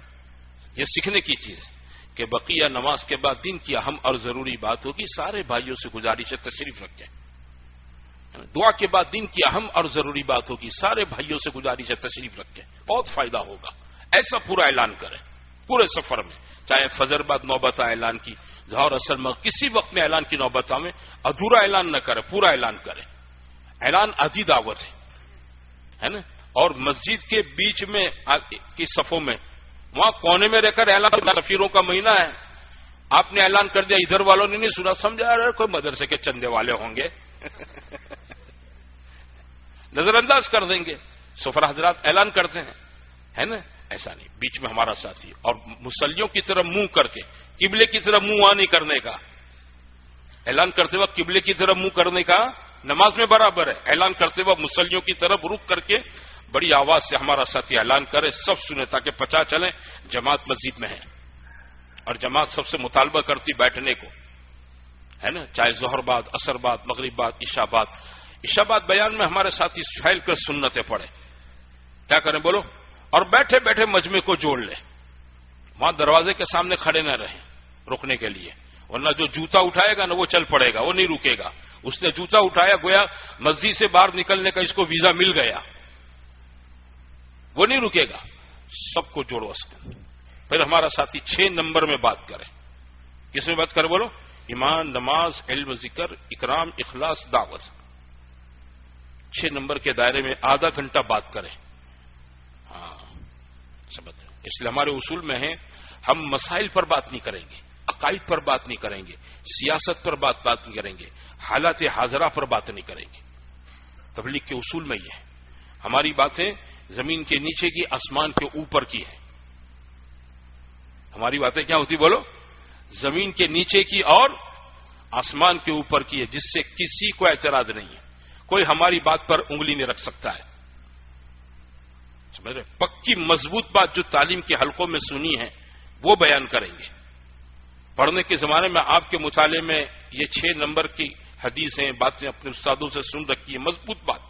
[SPEAKER 1] یہ سیکھنے کی چیز ہے کہ بقیہ نماز کے بعد دین کی اہم اور ضروری بات ہوگی، سارے بھائیوں سے گزارش ہے تشریف رکھیں، دعا کے بعد دین کی اہم اور ضروری بات ہوگی، سارے بھائیوں سے گزارش ہے تشریف رکھیں، بہت فائدہ ہوگا، ایسا پورا اعلان کریں پورے سفر میں، چاہے فجر بعد نوبت آئے اعلان کی، ظہر اثر مغرب کسی وقت میں اعلان کی نوبت آئے، ادھورا اعلان نہ کرے، پورا اعلان کرے، اعلان آدھی دعوت ہے نا، اور مسجد کے بیچ میں کی صفوں میں وہاں کونے میں رہ کر اعلان، سفیروں کا مہینہ ہے، آپ نے اعلان کر دیا، ادھر والوں نے نہیں سنا، سمجھا رہے کوئی مدرسے کے چندے والے ہوں گے نظر انداز کر دیں گے، سفرا حضرات اعلان کرتے ہیں، ہے نا، ایسا نہیں، بیچ میں ہمارا ساتھی، اور مصلیوں کی طرف منہ کر کے، قبلے کی طرف منہ وہاں نہیں کرنے کا، اعلان کرتے وقت قبلے کی طرف منہ کرنے کا نماز میں برابر ہے، اعلان کرتے وقت مصلیوں کی طرف رک کر کے بڑی آواز سے ہمارا ساتھی اعلان کرے، سب سنیں تاکہ پتا چلے جماعت مسجد میں ہے، اور جماعت سب سے مطالبہ کرتی بیٹھنے کو، ہے نا، چاہے ظہر بعد، عصر بعد، مغرب بعد، عشاء بعد۔ عشاء بعد بیان میں ہمارے ساتھی پھیل کر سنتیں پڑھے، کیا کریں بولو، اور بیٹھے بیٹھے مجمع کو جوڑ لے، وہاں دروازے کے سامنے کھڑے نہ رہیں رکنے کے لیے، ورنہ جو جوتا اٹھائے گا نا وہ چل پڑے گا، وہ نہیں رکے گا. اس نے جوتا اٹھایا گویا مسجد سے باہر نکلنے کا اس کو ویزا مل گیا، وہ نہیں رکے گا. سب کو جوڑو اس کو. پھر ہمارا ساتھی 6 نمبر میں بات کرے. کس میں بات کرے بولو؟ ایمان، نماز، علم، ذکر، اکرام، اخلاص، دعوت. 6 نمبر کے دائرے میں آدھا گھنٹہ بات کریں. ہاں سمجھ. اس لیے ہمارے اصول میں ہے ہم مسائل پر بات نہیں کریں گے، عقائد پر بات نہیں کریں گے، سیاست پر بات نہیں کریں گے، حالات حاضرہ پر بات نہیں کریں گے. تبلیغ کے اصول میں یہ ہے. ہماری باتیں زمین کے نیچے کی، آسمان کے اوپر کی ہے. ہماری باتیں کیا ہوتی بولو؟ زمین کے نیچے کی اور آسمان کے اوپر کی ہے، جس سے کسی کو اعتراض نہیں ہے. کوئی ہماری بات پر انگلی نہیں رکھ سکتا ہے. سمجھ رہے؟ پکی مضبوط بات جو تعلیم کے حلقوں میں سنی ہے وہ بیان کریں گے. پڑھنے کے زمانے میں آپ کے مطالعے میں یہ 6 نمبر کی حدیثیں، باتیں اپنے استادوں سے سن رکھی ہے. مضبوط بات،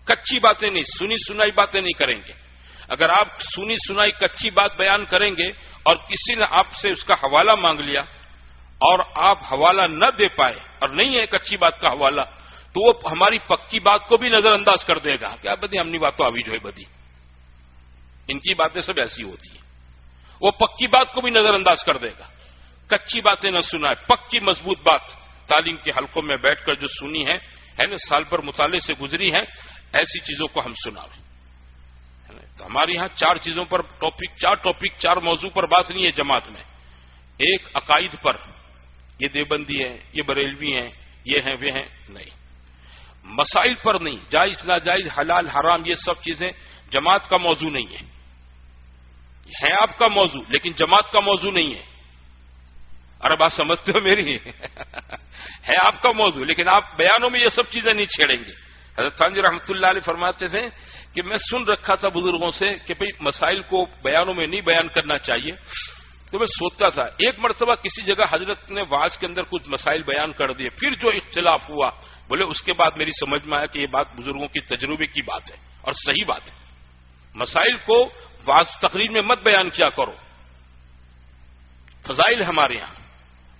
[SPEAKER 1] کچی باتیں نہیں، سنی سنائی باتیں نہیں کریں گے. اگر آپ سنی سنائی کچی بات بیان کریں گے اور کسی نے آپ سے اس کا حوالہ مانگ لیا اور آپ حوالہ نہ دے پائے اور نہیں ہے کچی بات کا حوالہ، تو وہ ہماری پکی بات کو بھی نظر انداز کر دے گا. کیا بدی ہمنی بات تو ابھی جو ہے بدی، ان کی باتیں سب ایسی ہوتی ہیں. وہ پکی بات کو بھی نظر انداز کر دے گا. کچی باتیں نہ سنائے، پکی مضبوط بات تعلیم کے حلقوں میں بیٹھ کر جو سنی ہے نا، سال پر مطالعے سے گزری ہے، ایسی چیزوں کو ہم سناویں. تو ہمارے یہاں 4 چیزوں پر ٹاپک 4 موضوع پر بات نہیں ہے جماعت میں. ایک عقائد پر، یہ دیوبندی ہے، یہ بریلوی ہیں، یہ ہیں وہ ہیں، نہیں. مسائل پر نہیں، جائز ناجائز، حلال حرام، یہ سب چیزیں جماعت کا موضوع نہیں ہے آپ کا موضوع، لیکن جماعت کا موضوع نہیں ہے. ارے بات سمجھتے ہو میری؟ ہے آپ کا موضوع، لیکن آپ بیانوں میں یہ سب چیزیں نہیں چھیڑیں گے. حضرت خان جی رحمۃ اللہ علیہ فرماتے تھے کہ میں سن رکھا تھا بزرگوں سے کہ بھئی مسائل کو بیانوں میں نہیں بیان کرنا چاہیے. تو میں سوچتا تھا، ایک مرتبہ کسی جگہ حضرت نے واعظ کے اندر کچھ مسائل بیان کر دیے، پھر جو اختلاف ہوا، بولے اس کے بعد میری سمجھ میں آیا کہ یہ بات بزرگوں کی تجربے کی بات ہے اور صحیح بات ہے. مسائل کو واعظ تقریر میں مت بیان کیا کرو. فضائل ہمارے یہاں،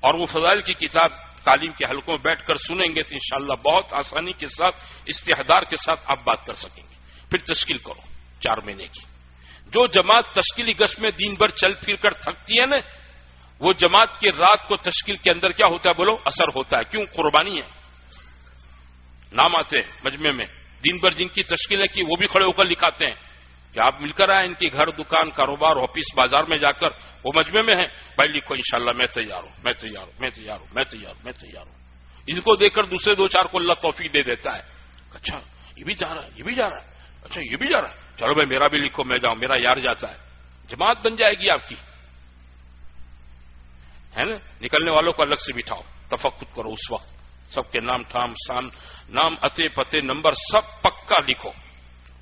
[SPEAKER 1] اور وہ فضائل کی کتاب تعلیم کے حلقوں میں بیٹھ کر سنیں گے تو انشاءاللہ بہت آسانی کے ساتھ، استحضار کے ساتھ آپ بات کر سکیں گے. پھر تشکیل کرو 4 مہینے کی. جو جماعت تشکیلی گشت میں دن بھر چل پھر کر تھکتی ہے نا، وہ جماعت کے رات کو تشکیل کے اندر کیا ہوتا ہے بولو؟ اثر ہوتا ہے. کیوں؟ قربانی ہے. نام آتے ہیں مجمع میں، دن بھر جن کی تشکیلیں کی وہ بھی کھڑے ہو کر لکھاتے ہیں کہ آپ مل کر آئے ان کی گھر، دکان، کاروبار، آفس، بازار میں جا کر وہ مجمع میں ہیں. بھائی لکھو انشاءاللہ میں تیار ہوں، میں تیار ہوں، میں تیار ہوں، میں تیار ہوں، میں تیار ہوں. ان کو دیکھ کر دوسرے 2-4 کو اللہ توفیق دے دیتا ہے. اچھا یہ بھی جا رہا ہے، یہ بھی جا رہا ہے، اچھا یہ بھی جا رہا ہے، چلو بھائی میرا بھی لکھو، میں جاؤں، میرا یار جاتا ہے. جماعت بن جائے گی آپ کی، ہے نا. نکلنے والوں کو الگ سے بٹھاؤ، تفقد کرو اس وقت. سب کے نام نام، اتے پتے، نمبر سب پکا لکھو.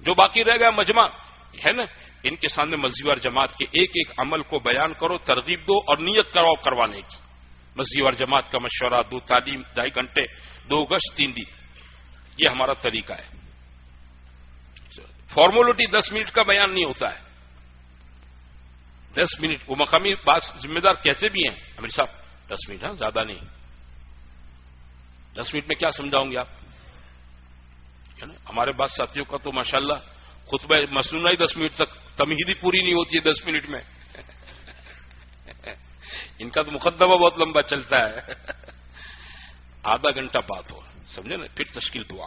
[SPEAKER 1] جو باقی رہ گیا مجمع ہے نا، ان کے سامنے مسجد جماعت کے ایک ایک عمل کو بیان کرو، ترغیب دو اور نیت کرواؤ کروانے کی. مسجد جماعت کا مشورہ، 2 تعلیم، 2.5 گھنٹے، 2 گشت، 3 دن، یہ ہمارا طریقہ ہے. فارمولٹی 10 منٹ کا بیان نہیں ہوتا ہے. 10 منٹ وہ مقامی بعض ذمہ دار کیسے بھی ہیں، امیر صاحب 10 منٹ، ہاں زیادہ نہیں. 10 منٹ میں کیا سمجھاؤں گے آپ؟ ہمارے بعض ساتھیوں کا تو ماشاءاللہ خطبہ مسنونہ ہی 10 منٹ تک، تمہیدی پوری نہیں ہوتی ہے 10 منٹ میں. ان کا تو مقدمہ بہت لمبا چلتا ہے. آدھا گھنٹہ بات ہو، سمجھے نا. پھر تشکیل دعا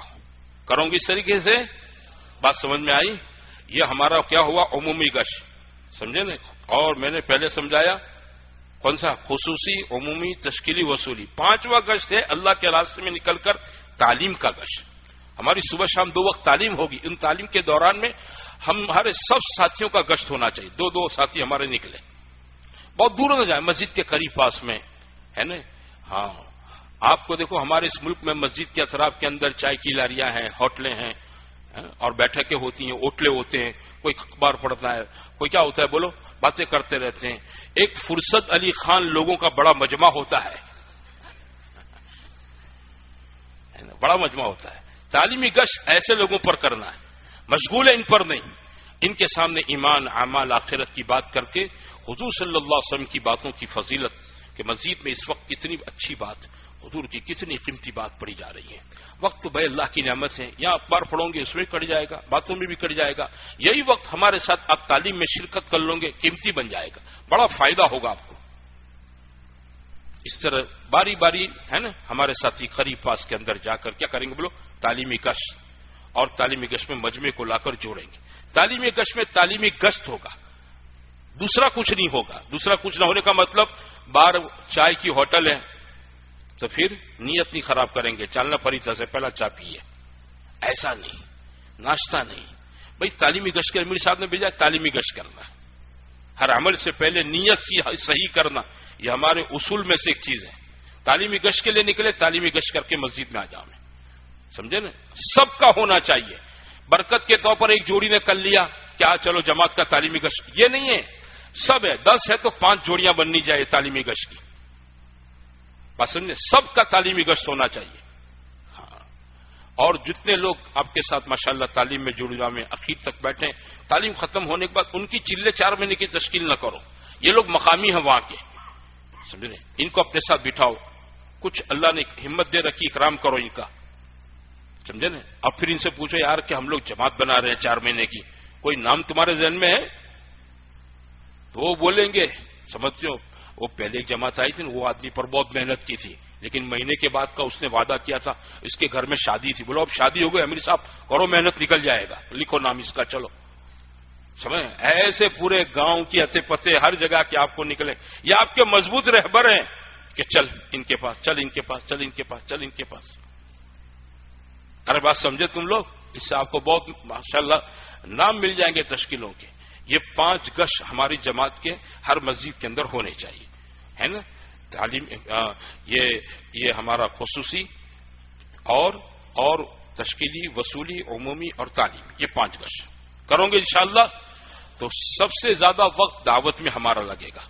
[SPEAKER 1] کروں گی اس طریقے سے. بات سمجھ میں آئی؟ یہ ہمارا کیا ہوا؟ عمومی گشت، سمجھے نا. اور میں نے پہلے سمجھایا کون سا؟ خصوصی، عمومی، تشکیلی، وصولی. 5واں گشت ہے اللہ کے راستے میں نکل کر تعلیم کا گشت. ہماری صبح شام 2 وقت تعلیم ہوگی. ان تعلیم کے دوران میں ہمارے سب ساتھیوں کا گشت ہونا چاہیے. 2 ساتھی ہمارے نکلے، بہت دور نہ جائیں، مسجد کے قریب پاس میں ہے نا. ہاں آپ کو دیکھو ہمارے اس ملک میں مسجد کے اطراف کے اندر چائے کی لاریاں ہیں، ہوٹلیں ہیں اور بیٹھکیں ہوتی ہیں، اوٹلے ہوتے ہیں. کوئی اخبار پڑھتا ہے، کوئی کیا ہوتا ہے بولو، باتیں کرتے رہتے ہیں. ایک فرصت علی خان لوگوں کا بڑا مجمع ہوتا ہے، بڑا مجمع ہوتا ہے. تعلیمی گشت ایسے لوگوں پر کرنا ہے، مشغول ہے ان پر نہیں. ان کے سامنے ایمان، اعمال، آخرت کی بات کر کے حضور صلی اللہ علیہ وسلم کی باتوں کی فضیلت کہ مزید میں اس وقت کتنی اچھی بات، حضور کی کتنی قیمتی بات پڑھی جا رہی ہے. وقت تو بھائی اللہ کی نعمت ہے، یہاں اخبار پڑھو گے اس میں کٹ جائے گا، باتوں میں بھی کٹ جائے گا. یہی وقت ہمارے ساتھ آپ تعلیم میں شرکت کر لو گے، قیمتی بن جائے گا، بڑا فائدہ ہوگا آپ کو. اس طرح باری باری ہے نا ہمارے ساتھی قریب پاس کے اندر جا کر کیا کریں گے بولو، تعلیمی گشت، اور تعلیمی گشت میں مجمع کو لا کر جوڑیں گے. تعلیمی گشت میں تعلیمی گشت ہوگا، دوسرا کچھ نہیں ہوگا. دوسرا کچھ نہ ہونے کا مطلب بار چائے کی ہوٹل ہے تو پھر نیت نہیں خراب کریں گے، چالنا فریضہ سے پہلا چائے پیے، ایسا نہیں، ناشتہ نہیں. بھائی تعلیمی گشت کے امیر صاحب نے بھیجا تعلیمی گشت کرنا، ہر عمل سے پہلے نیت صحیح کرنا، یہ ہمارے اصول میں سے ایک چیز ہے. تعلیمی گشت کے لیے نکلے، تعلیمی گشت کر کے مسجد میں آ جاؤ، سمجھے نا. سب کا ہونا چاہیے. برکت کے طور پر ایک جوڑی نے کر لیا کیا چلو جماعت کا تعلیمی گشت، یہ نہیں ہے. سب ہے، 10 ہے تو 5 جوڑیاں بننی چاہیے تعلیمی گشت کی. بات سمجھے، سب کا تعلیمی گشت ہونا چاہیے. ہاں، اور جتنے لوگ آپ کے ساتھ ماشاءاللہ تعلیم میں جڑ میں اخیر تک بیٹھے، تعلیم ختم ہونے کے بعد ان کی چلے 4 مہینے کی تشکیل نہ کرو. یہ لوگ مقامی ہیں وہاں کے، سمجھے نا، ان کو اپنے ساتھ بٹھاؤ، کچھ اللہ نے ہمت دے رکھی، اکرام کرو ان کا، سمجھے نا. اب پھر ان سے پوچھو یار کہ ہم لوگ جماعت بنا رہے ہیں 4 مہینے کی، کوئی نام تمہارے ذہن میں ہے؟ تو وہ بولیں گے سمجھتے ہو وہ پہلے ایک جماعت آئی تھی نا، وہ آدمی پر بہت محنت کی تھی، لیکن مہینے کے بعد کا اس نے وعدہ کیا تھا، اس کے گھر میں شادی تھی. بولو اب شادی ہو گئی امیر صاحب، کرو محنت، نکل جائے گا، لکھو نام اس کا، چلو. سمجھ ایسے پورے گاؤں کی اتے پتے ہر جگہ کے آپ کو نکلے. یہ آپ کے مضبوط رہبر ہیں کہ چل ان کے پاس، چل ان کے پاس، چل ان کے پاس، چل ان کے پاس. ارے بات سمجھے تم لوگ، اس سے آپ کو بہت ماشاءاللہ نام مل جائیں گے تشکیلوں کے. یہ 5 گش ہماری جماعت کے ہر مسجد کے اندر ہونے چاہیے، ہے نا. تعلیم یہ ہمارا خصوصی اور تشکیلی، وصولی، عمومی اور تعلیم، یہ 5 گش کرو گے انشاءاللہ تو سب سے زیادہ وقت دعوت میں ہمارا لگے گا،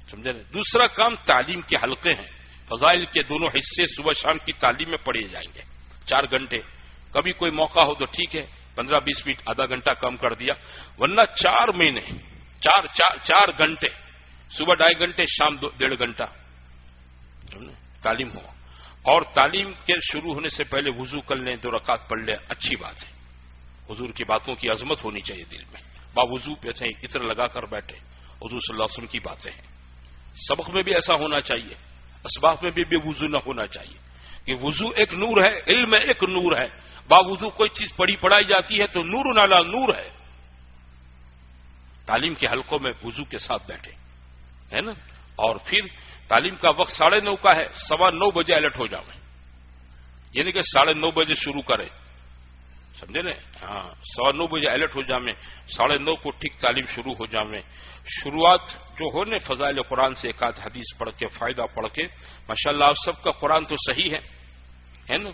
[SPEAKER 1] سمجھے نا. دوسرا کام تعلیم کے حلقے ہیں، فضائل کے دونوں حصے صبح شام کی تعلیم میں پڑھے جائیں گے 4 گھنٹے. کبھی کوئی موقع ہو تو ٹھیک ہے 15-20 منٹ، آدھا گھنٹہ کم کر دیا، ورنہ 4 مہینے 4 گھنٹے، صبح 2.5 گھنٹے، شام 1.5 گھنٹہ تعلیم ہو. اور تعلیم کے شروع ہونے سے پہلے وضو کر لیں، 2 رکعت پڑھ لیں، اچھی بات ہے. حضور کی باتوں کی عظمت ہونی چاہیے دل میں، باوضو پہ سے عطر لگا کر بیٹھے، حضور صلی اللہ علیہ وسلم کی باتیں ہیں. سبق میں بھی ایسا ہونا چاہیے، اسباق میں بھی بے وضو نہ ہونا چاہیے، کہ وضو ایک نور ہے، علم ایک نور ہے. باوضو کوئی چیز پڑھائی جاتی ہے تو نور نالا نور ہے. تعلیم کے حلقوں میں وضو کے ساتھ بیٹھے، ہے نا. اور پھر تعلیم کا وقت 9:30 کا ہے، 9:15 بجے الرٹ ہو جاؤں، یعنی کہ 9:30 بجے شروع کرے، سمجھے نا. ہاں 9:15 بجے الرٹ ہو جاؤں، 9:30 کو ٹھیک تعلیم شروع ہو جاؤں. شروعات جو ہو نا فضائل قرآن سے، ایک آدھ حدیث پڑھ کے، فائدہ پڑھ کے، ماشاءاللہ آپ سب کا قرآن تو صحیح ہے نا.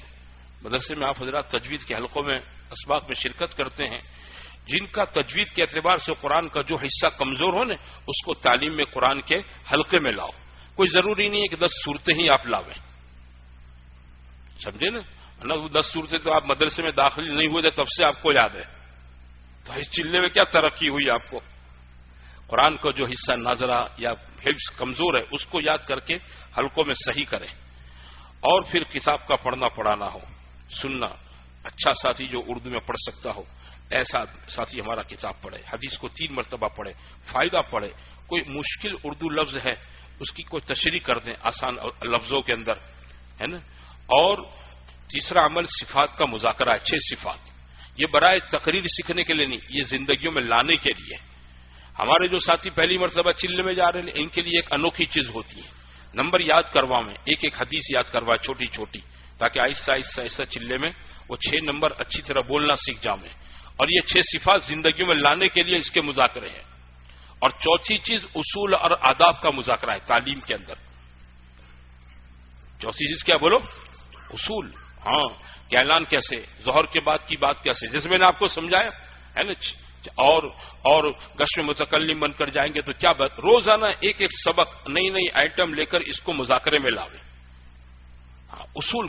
[SPEAKER 1] مدرسے میں آپ حضرات تجوید کے حلقوں میں اسباق میں شرکت کرتے ہیں، جن کا تجوید کے اعتبار سے قرآن کا جو حصہ کمزور ہو نا، اس کو تعلیم میں قرآن کے حلقے میں لاؤ. کوئی ضروری نہیں ہے کہ 10 صورتیں ہی آپ لاویں، سمجھے نا. نہ وہ 10 صورتیں تو آپ مدرسے میں داخل نہیں ہوئے تھے تب سے آپ کو یاد ہے، تو اس چلے میں کیا ترقی ہوئی آپ کو. قرآن کا جو حصہ ناظرہ یا حفظ کمزور ہے اس کو یاد کر کے حلقوں میں صحیح کریں. اور پھر کتاب کا پڑھنا پڑھانا ہو، سننا. اچھا ساتھی جو اردو میں پڑھ سکتا ہو ایسا ساتھی ہمارا کتاب پڑھے، حدیث کو 3 مرتبہ پڑھے، فائدہ پڑھے. کوئی مشکل اردو لفظ ہے اس کی کوئی تشریح کر دیں آسان لفظوں کے اندر، ہے نا. اور تیسرا عمل صفات کا مذاکرہ ہے. 6 صفات، یہ برائے تقریر سیکھنے کے لیے نہیں، یہ زندگیوں میں لانے کے لیے. ہمارے جو ساتھی پہلی مرتبہ چلنے میں جا رہے ہیں ان کے لیے ایک انوکھی چیز ہوتی ہے، نمبر یاد کروا میں، ایک حدیث یاد کروا چھوٹی چھوٹی، تاکہ آہستہ آہستہ آہستہ چلے میں وہ 6 نمبر اچھی طرح بولنا سیکھ جاؤں میں. اور یہ 6 صفات زندگیوں میں لانے کے لیے اس کے مذاکرے ہیں. اور چوتھی چیز اصول اور آداب کا مذاکرہ ہے تعلیم کے اندر. چوتھی چیز کیا بولو؟ اصول. ہاں کہ اعلان کیسے، ظہر کے بعد کی بات کیسے، جیسے میں نے آپ کو سمجھایا ہے نا. اور گش میں متکلم بن کر جائیں گے تو کیا بات، روزانہ ایک سبق، نئی نئی آئٹم لے کر اس کو مذاکرے میں لاویں. اصول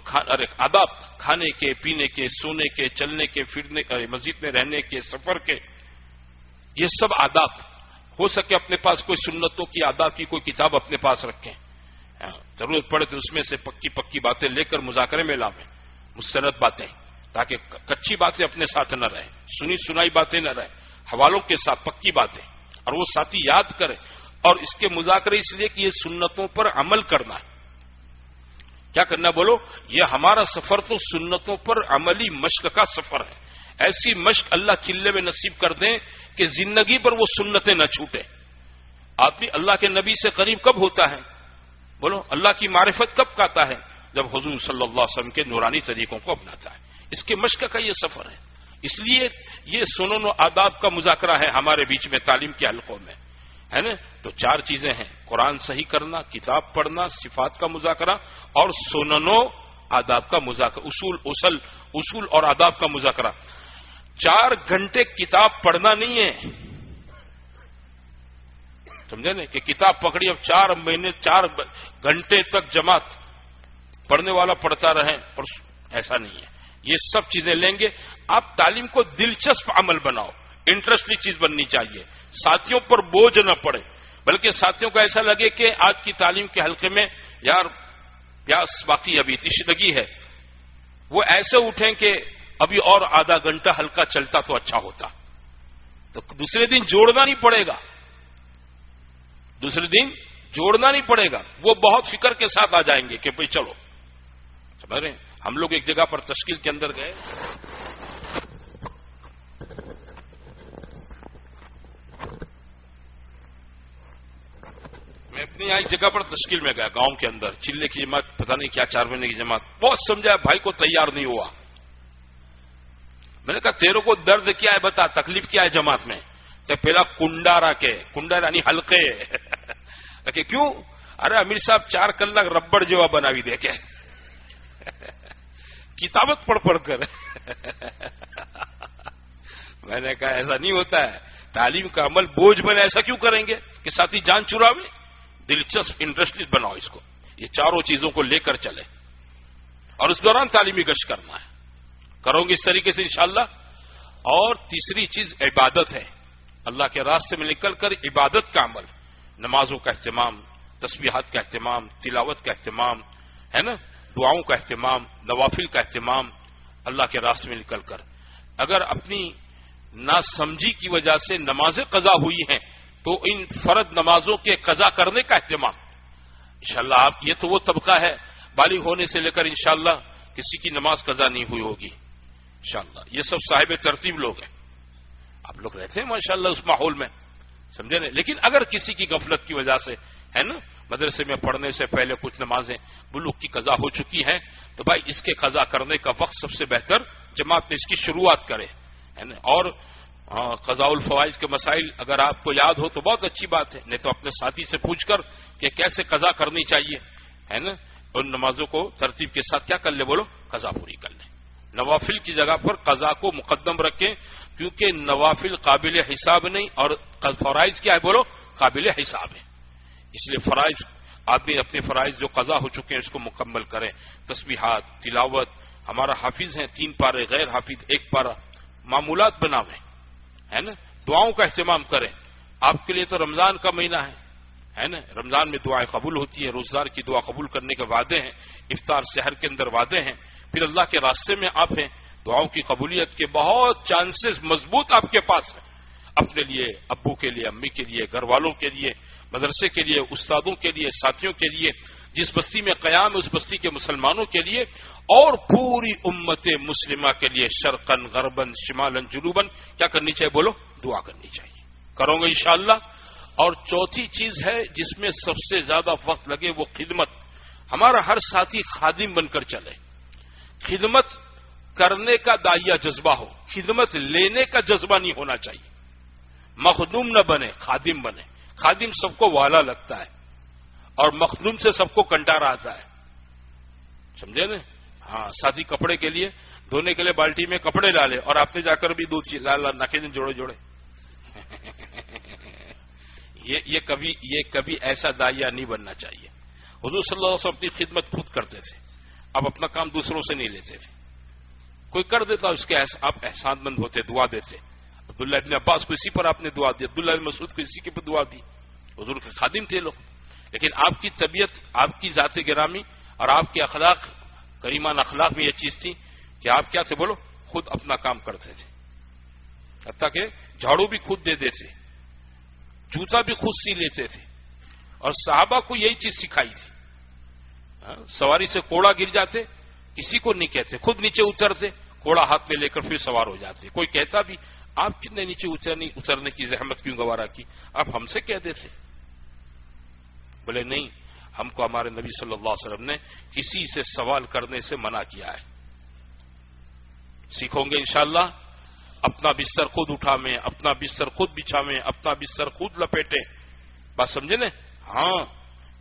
[SPEAKER 1] آداب، کھانے کے، پینے کے، سونے کے، چلنے کے، پھرنے کے، مسجد میں رہنے کے، سفر کے، یہ سب آداب. ہو سکے اپنے پاس کوئی سنتوں کی آداب کی کوئی کتاب اپنے پاس رکھیں، ضرورت پڑے تو اس میں سے پکی پکی باتیں لے کر مذاکرے میں لاویں، مستند باتیں، تاکہ کچی باتیں اپنے ساتھ نہ رہیں، سنی سنائی باتیں نہ رہیں، حوالوں کے ساتھ پکی باتیں، اور وہ ساتھی یاد کریں. اور اس کے مذاکرے اس لیے کہ یہ سنتوں پر عمل کرنا ہے. کیا کرنا بولو؟ یہ ہمارا سفر تو سنتوں پر عملی مشق کا سفر ہے. ایسی مشق اللہ چلے میں نصیب کر دیں کہ زندگی پر وہ سنتیں نہ چھوٹے. آدمی اللہ کے نبی سے قریب کب ہوتا ہے؟ بولو، اللہ کی معرفت کب پاتا ہے؟ جب حضور صلی اللہ علیہ وسلم کے نورانی طریقوں کو اپناتا ہے. اس کے مشق کا یہ سفر ہے. اس لیے یہ سنن و آداب کا مذاکرہ ہے ہمارے بیچ میں تعلیم کے حلقوں میں، ہے نا. تو 4 چیزیں ہیں: قرآن صحیح کرنا، کتاب پڑھنا، صفات کا مذاکرہ، اور سنن و آداب کا مذاکرہ، اصول اور آداب کا مذاکرہ. 4 گھنٹے کتاب پڑھنا نہیں ہے، سمجھے نا، کہ کتاب پکڑی اب 4 مہینے 4 گھنٹے تک جماعت پڑھنے والا پڑھتا رہے، اور ایسا نہیں ہے. یہ سب چیزیں لیں گے. آپ تعلیم کو دلچسپ عمل بناؤ، انٹرسٹلی چیز بننی چاہیے، ساتھیوں پر بوجھ نہ پڑے، بلکہ ساتھیوں کو ایسا لگے کہ آج کی تعلیم کے حلقے میں یار پیاس باقی ابھی تشنگی ہے، وہ ایسے اٹھیں کہ ابھی اور آدھا گھنٹہ ہلکا چلتا تو اچھا ہوتا. تو دوسرے دن جوڑنا نہیں پڑے گا، وہ بہت فکر کے ساتھ آ جائیں گے کہ بھئی چلو. سمجھ رہے ہیں؟ ہم لوگ ایک جگہ پر تشکیل کے اندر گئے، میں اپنی یہاں ایک جگہ پر تشکیل میں گیا گاؤں کے اندر، چلے کی جماعت، پتہ نہیں کیا 4 مہینے کی جماعت. بہت سمجھایا، بھائی کو تیار نہیں ہوا. میں نے کہا تیرے کو درد کیا ہے بتا، تکلیف کیا ہے جماعت میں؟ تو پہلا کنڈارا یعنی حلقے کہ کیوں؟ ارے امیر صاحب 4 کلاک ربڑ جیوا بناوی دے کے کتابت پڑھ کر. میں نے کہا ایسا نہیں ہوتا ہے، تعلیم کا عمل بوجھ بنے. ایسا کیوں کریں گے کہ ساتھی جان چراوے؟ دلچسپ انٹرسٹ بناؤ اس کو. یہ 4 چیزوں کو لے کر چلے، اور اس دوران تعلیمی گشت کرنا ہے. کرو گے اس طریقے سے انشاءاللہ. اور تیسری چیز عبادت ہے، اللہ کے راستے میں نکل کر عبادت کا عمل، نمازوں کا اہتمام، تسبیحات کا اہتمام، تلاوت کا اہتمام، ہے نا، دعاؤں کا اہتمام، نوافل کا اہتمام. اللہ کے راستے میں نکل کر اگر اپنی ناسمجھی کی وجہ سے نمازیں قضا ہوئی ہیں تو ان فرض نمازوں کے قضا کرنے کا اہتمام. انشاءاللہ آپ یہ تو وہ طبقہ ہے بالغ ہونے سے لے کر انشاءاللہ کسی کی نماز قضا نہیں ہوئی ہوگی انشاءاللہ. یہ سب صاحب ترتیب لوگ ہیں. آپ لوگ رہتے ہیں ماشاءاللہ اس ماحول میں، سمجھے نا. لیکن اگر کسی کی غفلت کی وجہ سے، ہے نا، مدرسے میں پڑھنے سے پہلے کچھ نمازیں بلوغ کی قضا ہو چکی ہیں، تو بھائی اس کے قضا کرنے کا وقت سب سے بہتر جماعت میں اس کی شروعات کرے، ہے نا. اور قضاء الفوائض کے مسائل اگر آپ کو یاد ہو تو بہت اچھی بات ہے، نہیں تو اپنے ساتھی سے پوچھ کر کہ کیسے قضا کرنی چاہیے، ہے نا. ان نمازوں کو ترتیب کے ساتھ کیا کر لے، بولو قضا پوری کر لیں. نوافل کی جگہ پر قضا کو مقدم رکھیں، کیونکہ نوافل قابل حساب نہیں اور فرائض کیا ہے، بولو قابل حساب ہے. اس لیے فرائض، آدمی اپنے فرائض جو قضا ہو چکے ہیں اس کو مکمل کریں. تسبیحات، تلاوت، ہمارا حافظ ہیں 3 پارے، غیر حافظ 1 پارا، معمولات بناویں، ہے نا. دعاؤں کا اہتمام کریں. آپ کے لیے تو رمضان کا مہینہ ہے نا. رمضان میں دعائیں قبول ہوتی ہیں، روزدار کی دعا قبول کرنے کے وعدے ہیں، افطار سحر کے اندر وعدے ہیں. پھر اللہ کے راستے میں آپ ہیں، دعاؤں کی قبولیت کے بہت چانسز مضبوط آپ کے پاس ہیں. اپنے لیے، ابو کے لیے، امی کے لیے، گھر والوں کے لیے، مدرسے کے لیے، استادوں کے لیے، ساتھیوں کے لیے، جس بستی میں قیام ہے اس بستی کے مسلمانوں کے لیے، اور پوری امت مسلمہ کے لیے، شرقن غربن شمالن جنوبن کیا کرنی چاہیے، بولو دعا کرنی چاہیے. کرو گے انشاءاللہ. اور چوتھی چیز ہے جس میں سب سے زیادہ وقت لگے، وہ خدمت. ہمارا ہر ساتھی خادم بن کر چلے، خدمت کرنے کا داعیہ جذبہ ہو، خدمت لینے کا جذبہ نہیں ہونا چاہیے. مخدوم نہ بنے، خادم بنے. خادم سب کو والا لگتا ہے اور مخدوم سے سب کو کنٹارا آتا ہے، سمجھے نا. ہاں، ساتھی کپڑے کے لیے دھونے کے لیے بالٹی میں کپڑے ڈالے اور آپ نے جا کر بھی دودھ لا ناکے دن جوڑے یہ کبھی ایسا داعیہ نہیں بننا چاہیے. حضور صلی اللہ علیہ وسلم اپنی خدمت خود کرتے تھے، اب اپنا کام دوسروں سے نہیں لیتے تھے. کوئی کر دیتا اس کے آپ احسان مند ہوتے، دعا دیتے. عبداللہ ابن عباس کو اسی پر آپ نے دعا دی، عبداللہ ابن مسعود کو اسی کے پر دعا دی. حضور کے خادم تھے لوگ. لیکن آپ کی طبیعت، آپ کی ذات گرامی اور آپ کے اخلاق، کریمان اخلاق میں یہ چیز تھی کہ آپ کیا تھے بولو، خود اپنا کام کرتے تھے. حتیٰ کہ جھاڑو بھی خود دے دیتے، جوتا بھی خود سی لیتے تھے. اور صحابہ کو یہی چیز سکھائی تھی. سواری سے کوڑا گر جاتے کسی کو نہیں کہتے، خود نیچے اترتے، کوڑا ہاتھ میں لے کر پھر سوار ہو جاتے. کوئی کہتا بھی آپ کتنے نیچے اترنے کی زحمت کیوں گوارا کی، آپ ہم سے کہہ دیتے. بولے نہیں، ہم کو ہمارے نبی صلی اللہ علیہ وسلم نے کسی سے سوال کرنے سے منع کیا ہے. سیکھوں گے انشاءاللہ. اپنا بستر خود اٹھاویں، اپنا بستر خود بچھاویں، اپنا بستر خود لپیٹیں. بات سمجھے نا؟ ہاں،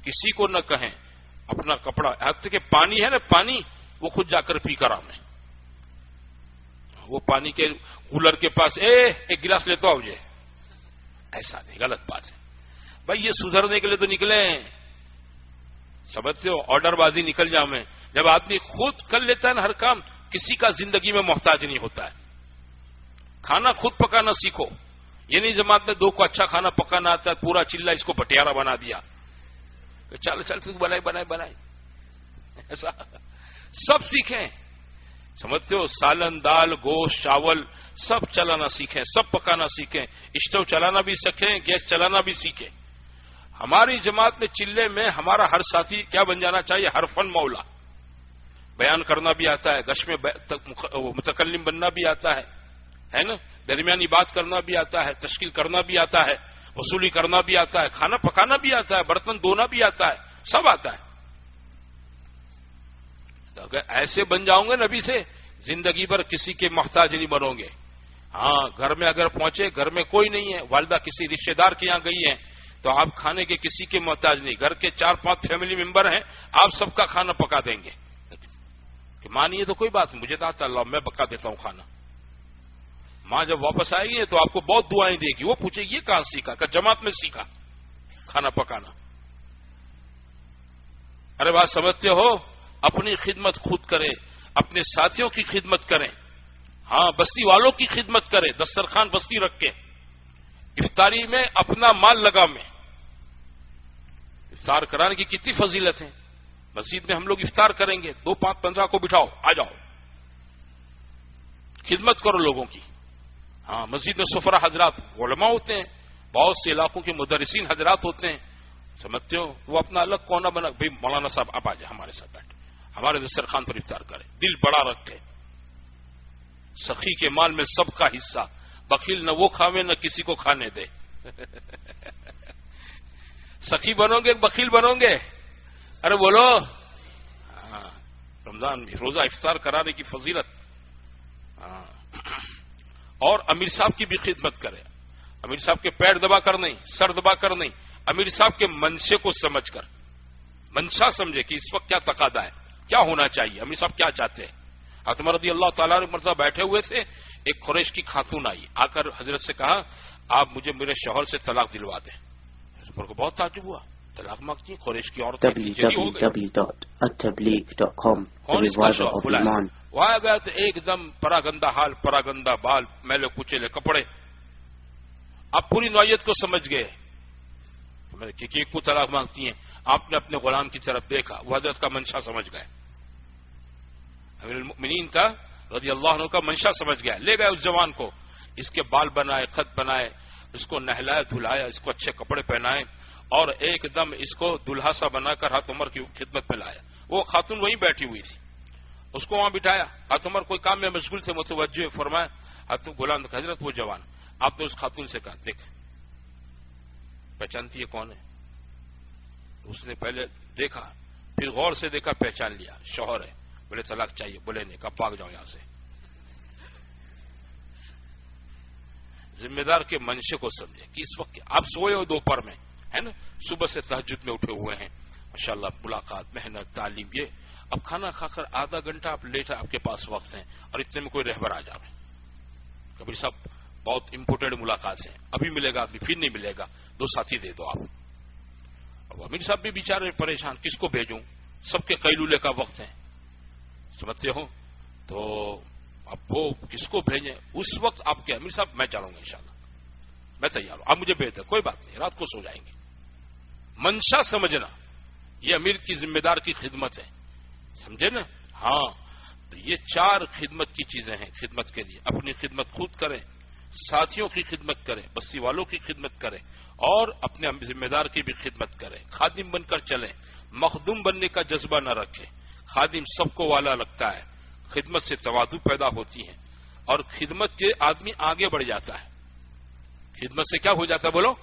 [SPEAKER 1] کسی کو نہ کہیں. اپنا کپڑا، حتیٰ کہ پانی ہے نا، پانی وہ خود جا کر پی کر آئیں. وہ پانی کے کولر کے پاس ایک گلاس لیتا آؤ، ایسا نہیں، غلط بات ہے بھائی. یہ سدھرنے کے لیے تو نکلیں، سمجھتے ہو؟ آرڈر بازی نکل جاؤ میں. جب آدمی خود کر لیتا ہے نا ہر کام، کسی کا زندگی میں محتاج نہیں ہوتا ہے. کھانا خود پکانا سیکھو. یہ نہیں جماعت میں دو کو اچھا کھانا پکانا آتا ہے، پورا چلہ اس کو بٹیارا بنا دیا، چل چل تو بنائے ایسا. سب سیکھیں، سمجھتے ہو؟ سالن، دال، گوشت، چاول سب چلانا سیکھیں، سب پکانا سیکھیں. اسٹو چلانا بھی سیکھیں، گیس چلانا بھی سیکھیں. ہماری جماعت میں چلے میں ہمارا ہر ساتھی کیا بن جانا چاہیے؟ ہر فن مولا. بیان کرنا بھی آتا ہے، گش میں متکلم بننا بھی آتا ہے نا، درمیانی بات کرنا بھی آتا ہے، تشکیل کرنا بھی آتا ہے، وصولی کرنا بھی آتا ہے، کھانا پکانا بھی آتا ہے، برتن دھونا بھی آتا ہے، سب آتا ہے. اگر ایسے بن جاؤں گے نبی سے، زندگی بھر کسی کے محتاج نہیں بنو گے. ہاں، گھر میں اگر پہنچے، گھر میں کوئی نہیں ہے، والدہ کسی رشتہ دار کے یہاں گئی ہے، تو آپ کھانے کے کسی کے محتاج نہیں. گھر کے 4-5 فیملی ممبر ہیں، آپ سب کا کھانا پکا دیں گے. کہ ماں نہیں ہے تو کوئی بات نہیں، مجھے تو آتا اللہ، میں پکا دیتا ہوں کھانا. ماں جب واپس آئے گی تو آپ کو بہت دعائیں دے گی. وہ پوچھے گی یہ کہاں سیکھا؟ کہ جماعت میں سیکھا کھانا پکانا. ارے بات سمجھتے ہو؟ اپنی خدمت خود کریں، اپنے ساتھیوں کی خدمت کریں. ہاں، بستی والوں کی خدمت کریں، دسترخوان بستی رکھ کے. افطاری میں اپنا مال لگا میں. افطار کرانے کی کتنی فضیلت ہے. مسجد میں ہم لوگ افطار کریں گے، 2-5-15 کو بٹھاؤ، آ جاؤ، خدمت کرو لوگوں کی. ہاں، مسجد میں سفرا حضرات علماء ہوتے ہیں، بہت سے علاقوں کے مدرسین حضرات ہوتے ہیں، سمجھتے ہو؟ وہ اپنا الگ کونا بنا، بھائی مولانا صاحب آپ آ جائیں ہمارے ساتھ بیٹھے، ہمارے دسترخوان پر افطار کریں. دل بڑا رکھے. سخی کے مال میں سب کا حصہ. بخیل نہ وہ کھاوے نہ کسی کو کھانے دے. سخی بنو گے بخیل بنو گے؟ ارے بولو. ہاں، رمضان میں روزہ افطار کرانے کی فضیلت. ہاں، اور امیر صاحب کی بھی خدمت کرے. امیر صاحب کے پیر دبا کر نہیں، سر دبا کر نہیں، امیر صاحب کے منشے کو سمجھ کر. منشا سمجھے کہ اس وقت کیا تقاضا ہے، کیا ہونا چاہیے، امیر صاحب کیا چاہتے ہیں. حاتم رضی اللہ تعالیٰ مرزا بیٹھے ہوئے تھے، ایک قریش کی خاتون آئی، آ کر حضرت سے کہا آپ مجھے میرے شوہر سے طلاق دلوا دیں. حضرت کو بہت تعجب ہوا، طلاق مانگتی ہیں قریش کی عورت.
[SPEAKER 2] www.attableek.com
[SPEAKER 1] وہاں گیا تو ایک دم پراگندہ حال، پراگندہ بال، میلے کچیلے کپڑے. آپ پوری نوعیت کو سمجھ گئے کہ کو طلاق مانگتی ہیں. آپ نے اپنے غلام کی طرف دیکھا، وہ حضرت کا منشا سمجھ گئے، امیر المؤمنین کا رضی اللہ عنہ کا منشا سمجھ گیا. لے گئے اس جوان کو، اس کے بال بنائے، خط بنائے، اس کو نہلائے دھلایا، اس کو اچھے کپڑے پہنائے، اور ایک دم اس کو دلہا سا بنا کر حضرت عمر کی خدمت میں لایا. وہ خاتون وہیں بیٹھی ہوئی تھی، اس کو وہاں بٹھایا. حضرت عمر کوئی کام میں مشغول تھے، متوجہ فرمایا حضرت غلام حضرت وہ جوان. آپ نے اس خاتون سے کہا دیکھ پہچانتی ہے کون ہے؟ اس نے پہلے دیکھا، پھر غور سے دیکھا، پہچان لیا، شوہر ہے. بولے طلاق چاہیے، بولے نہیں. کہا بھاگ جاؤ یہاں سے. ذمہ دار کے منشے کو سمجھے کہ اس وقت آپ سوئے ہو دوپہر میں، ہے نا، صبح سے تہجد میں اٹھے ہوئے ہیں، ماشاءاللہ ملاقات، محنت، تعلیم. یہ اب کھانا کھا کر آدھا گھنٹہ آپ لیٹ آپ کے پاس وقت ہیں، اور اتنے میں کوئی رہبر آ جائے. کبھی سب بہت امپورٹنٹ ملاقات ہیں، ابھی ملے گا ابھی، پھر نہیں ملے گا، 2 ساتھی دے دو آپ. اب امیر صاحب بھی بیچارے پریشان، کس کو بھیجوں، سب کے قیلولے کا وقت ہے، سمجھتے ہو. تو اب وہ کس کو بھیجیں؟ اس وقت آپ کے امیر صاحب میں چلوں گا انشاءاللہ، میں تیار ہوں، آپ مجھے بھیج دیں، کوئی بات نہیں، رات کو سو جائیں گے۔ منشا سمجھنا، یہ امیر کی ذمہ دار کی خدمت ہے، سمجھے نا؟ ہاں، تو یہ 4 خدمت کی چیزیں ہیں خدمت کے لیے۔ اپنی خدمت خود کریں، ساتھیوں کی خدمت کریں، بستی والوں کی خدمت کریں، اور اپنے ذمہ دار کی بھی خدمت کریں۔ خادم بن کر چلیں، مخدوم بننے کا جذبہ نہ رکھیں۔ خادم سب کو والا لگتا ہے، خدمت سے تواضع پیدا ہوتی ہے، اور خدمت کے آدمی آگے بڑھ جاتا ہے۔ خدمت سے کیا ہو جاتا ہے بولو؟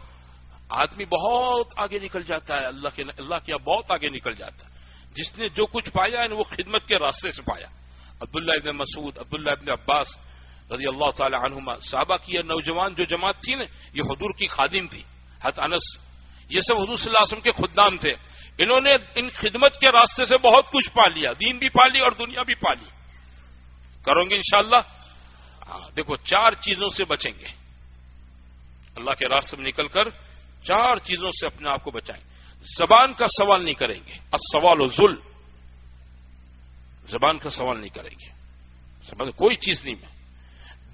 [SPEAKER 1] آدمی بہت آگے نکل جاتا ہے، اللہ کے بہت آگے نکل جاتا ہے۔ جس نے جو کچھ پایا ہے وہ خدمت کے راستے سے پایا۔ عبداللہ ابن مسعود، عبداللہ ابن عباس رضی اللہ تعالی عنہما، صحابہ کی یہ نوجوان جو جماعت تھی نا، یہ حضور کی خادم تھی۔ حضرت انس، یہ سب حضور صلی اللہ علیہ وسلم کے خدام تھے۔ انہوں نے ان خدمت کے راستے سے بہت کچھ پا لیا، دین بھی پا لی اور دنیا بھی پا لی۔ کرو گے انشاءاللہ؟ ہاں، دیکھو 4 چیزوں سے بچیں گے، اللہ کے راستے میں نکل کر 4 چیزوں سے اپنے آپ کو بچائیں۔ زبان کا سوال نہیں کریں گے، السوال ذل، زبان کا سوال نہیں کریں گے، سمجھ کوئی چیز نہیں میں۔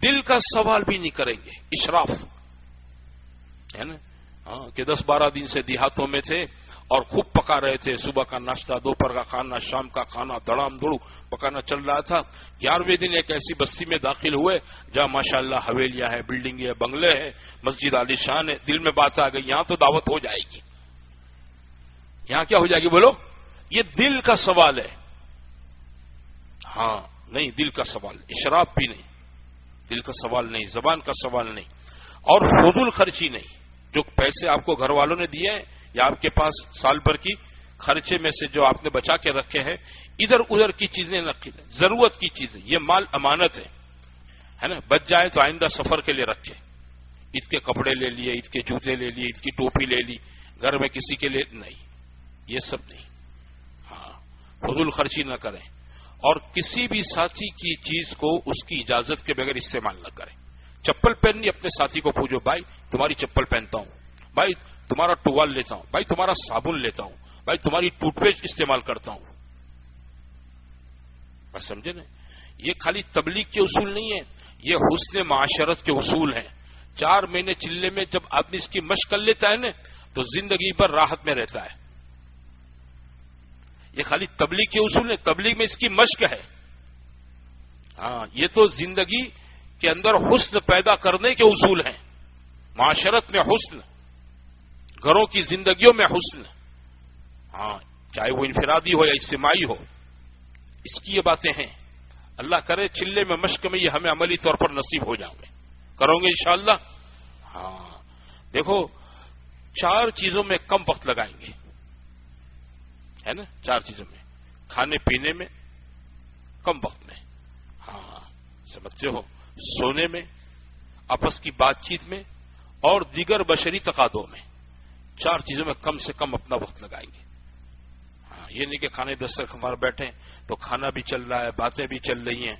[SPEAKER 1] دل کا سوال بھی نہیں کریں گے، اشراف ہے نا؟ ہاں، کہ 10-12 دن سے دیہاتوں میں تھے اور خوب پکا رہے تھے، صبح کا ناشتہ، دوپہر کا کھانا، شام کا کھانا، دڑام دڑو پکانا چل رہا تھا۔ 11ویں دن ایک ایسی بستی میں داخل ہوئے جہاں ماشاءاللہ حویلیاں ہیں، بلڈنگیں ہیں، بنگلے ہیں، مسجد عالی شان ہے۔ دل میں بات آ گئی، یہاں تو دعوت ہو جائے گی۔ یہاں کیا ہو جائے گی بولو؟ یہ دل کا سوال ہے۔ ہاں، نہیں، دل کا سوال، اشراف بھی نہیں، دل کا سوال نہیں، زبان کا سوال نہیں، اور فضول خرچی نہیں۔ جو پیسے آپ کو گھر والوں نے دیے ہیں یا آپ کے پاس سال بھر کی خرچے میں سے جو آپ نے بچا کے رکھے ہیں، ادھر ادھر کی چیزیں نہ رکھیں، ضرورت کی چیزیں۔ یہ مال امانت ہے نا؟ بچ جائے تو آئندہ سفر کے لیے رکھے۔ عید کے کپڑے لے لیے، عید کے جوتے لے لیے، عید کی ٹوپی لے لی، گھر میں کسی کے لیے نہیں، یہ سب نہیں۔ ہاں، فضول خرچی نہ کریں، اور کسی بھی ساتھی کی چیز کو اس کی اجازت کے بغیر استعمال نہ کریں۔ چپل پہننی، اپنے ساتھی کو پوچھو، بھائی تمہاری چپل پہنتا ہوں، بھائی تمہارا ٹوال لیتا ہوں، بھائی تمہارا صابن لیتا ہوں، بھائی تمہاری ٹوتھ پیسٹ استعمال کرتا ہوں۔ بس سمجھے نا؟ یہ خالی تبلیغ کے اصول نہیں ہے، یہ حسن معاشرت کے اصول ہیں۔ 4 مہینے چلے میں جب آدمی اس کی مشق کر لیتا ہے نا، تو زندگی بھر راحت میں رہتا ہے۔ یہ خالی تبلیغ کے اصول ہے، تبلیغ میں اس کی مشق ہے۔ ہاں، یہ تو زندگی کے اندر حسن پیدا کرنے کے اصول ہیں۔ معاشرت میں حسن، گھروں کی زندگیوں میں حسن، ہاں، چاہے وہ انفرادی ہو یا اجتماعی ہو، اس کی یہ باتیں ہیں۔ اللہ کرے چلے میں مشق میں یہ ہمیں عملی طور پر نصیب ہو جائیں گے، کرو گے انشاءاللہ؟ ہاں، دیکھو 4 چیزوں میں کم وقت لگائیں گے، ہے نا؟ 4 چیزوں میں، کھانے پینے میں کم وقت میں، ہاں سمجھتے ہو، سونے میں، آپس کی بات چیت میں، اور دیگر بشری تقاضوں میں۔ 4 چیزوں میں کم سے کم اپنا وقت لگائیں گے۔ ہاں، یہ نہیں کہ کھانے دسترخوان پر بیٹھے تو کھانا بھی چل رہا ہے، باتیں بھی چل رہی ہیں،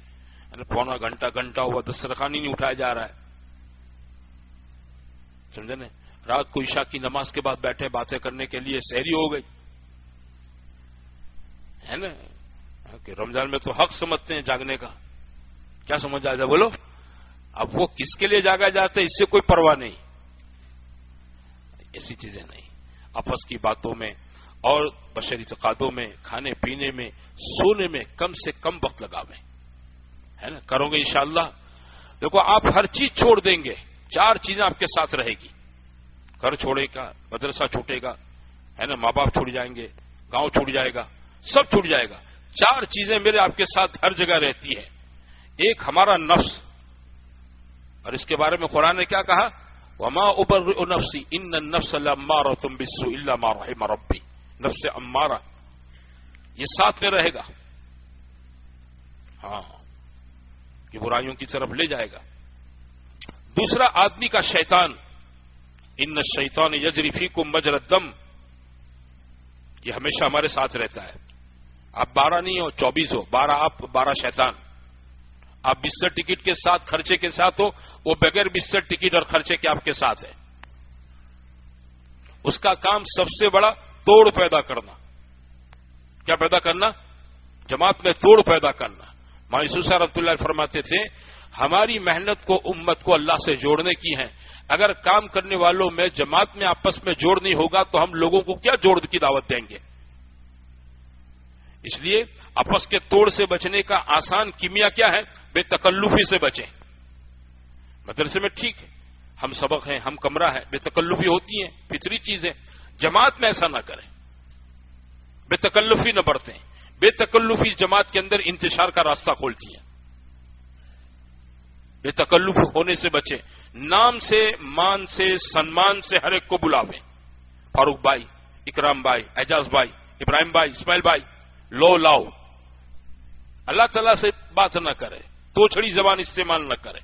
[SPEAKER 1] پونا گھنٹہ ہوا دسترخوان ہی نہیں اٹھایا جا رہا ہے، سمجھے نا؟ رات کو عشاء کی نماز کے بعد بیٹھے باتیں کرنے کے لیے، سحری ہو گئی، ہے نا؟ کہ رمضان میں تو حق سمجھتے ہیں جاگنے کا، کیا سمجھ آ جائے بولو؟ اب وہ کس کے لیے جاگا جاتا ہے اس سے کوئی پرواہ نہیں، ایسی چیزیں نہیں۔ آپس کی باتوں میں اور بشری تقاضوں میں، کھانے پینے میں، سونے میں کم سے کم وقت لگاویں، ہے نا؟ کرو گے انشاءاللہ؟ دیکھو آپ ہر چیز چھوڑ دیں گے، 4 چیزیں آپ کے ساتھ رہے گی۔ گھر چھوڑے گا، مدرسہ چھوٹے گا، ہے نا؟ ماں باپ چھوڑ جائیں گے، گاؤں چھوڑ جائے گا، سب چھوٹ جائے گا۔ 4 چیزیں میرے آپ کے ساتھ ہر جگہ رہتی ہیں۔ ایک ہمارا نفس، اور اس کے بارے میں قرآن نے کیا کہا؟ وما ابرئ نفسی ان النفس لامارۃ بالسوء الا ما رحم ربی، نفس امارہ یہ ساتھ میں رہے گا، ہاں، کہ برائیوں کی طرف لے جائے گا۔ دوسرا آدمی کا شیطان، ان الشیطان یجری فیکم مجری الدم، یہ ہمیشہ ہمارے ساتھ رہتا ہے۔ آپ 12 نہیں ہو، 24 ہو، 12 آپ، 12 شیطان۔ آپ بستر ٹکٹ کے ساتھ، خرچے کے ساتھ ہو، وہ بغیر بستر ٹکٹ اور خرچے کے آپ کے ساتھ ہے۔ اس کا کام سب سے بڑا توڑ پیدا کرنا۔ کیا پیدا کرنا؟ جماعت میں توڑ پیدا کرنا، مایوسا رحمۃ اللہ فرماتے تھے ہماری محنت کو امت کو اللہ سے جوڑنے کی ہے، اگر کام کرنے والوں میں جماعت میں آپس میں جوڑ نہیں ہوگا تو ہم لوگوں کو کیا جوڑ کی دعوت دیں گے؟ اس لیے آپس کے توڑ سے بچنے کا آسان کیمیا کیا ہے؟ بے تکلفی سے بچیں۔ مدرسے میں ٹھیک ہے، ہم سبق ہیں، ہم کمرہ ہے، بے تکلفی ہوتی ہیں، فطری چیز ہے۔ جماعت میں ایسا نہ کریں، بے تکلفی نہ برتیں۔ بے تکلفی جماعت کے اندر انتشار کا راستہ کھولتی ہے۔ بے تکلف ہونے سے بچیں، نام سے، مان سے، سنمان سے ہر ایک کو بلاویں۔ فاروق بھائی، اکرام بھائی، اعجاز بھائی، ابراہیم بھائی، اسماعیل بھائی، لو لاؤ۔ اللہ تعالیٰ سے بات نہ کرے، توچھڑی زبان استعمال نہ کرے،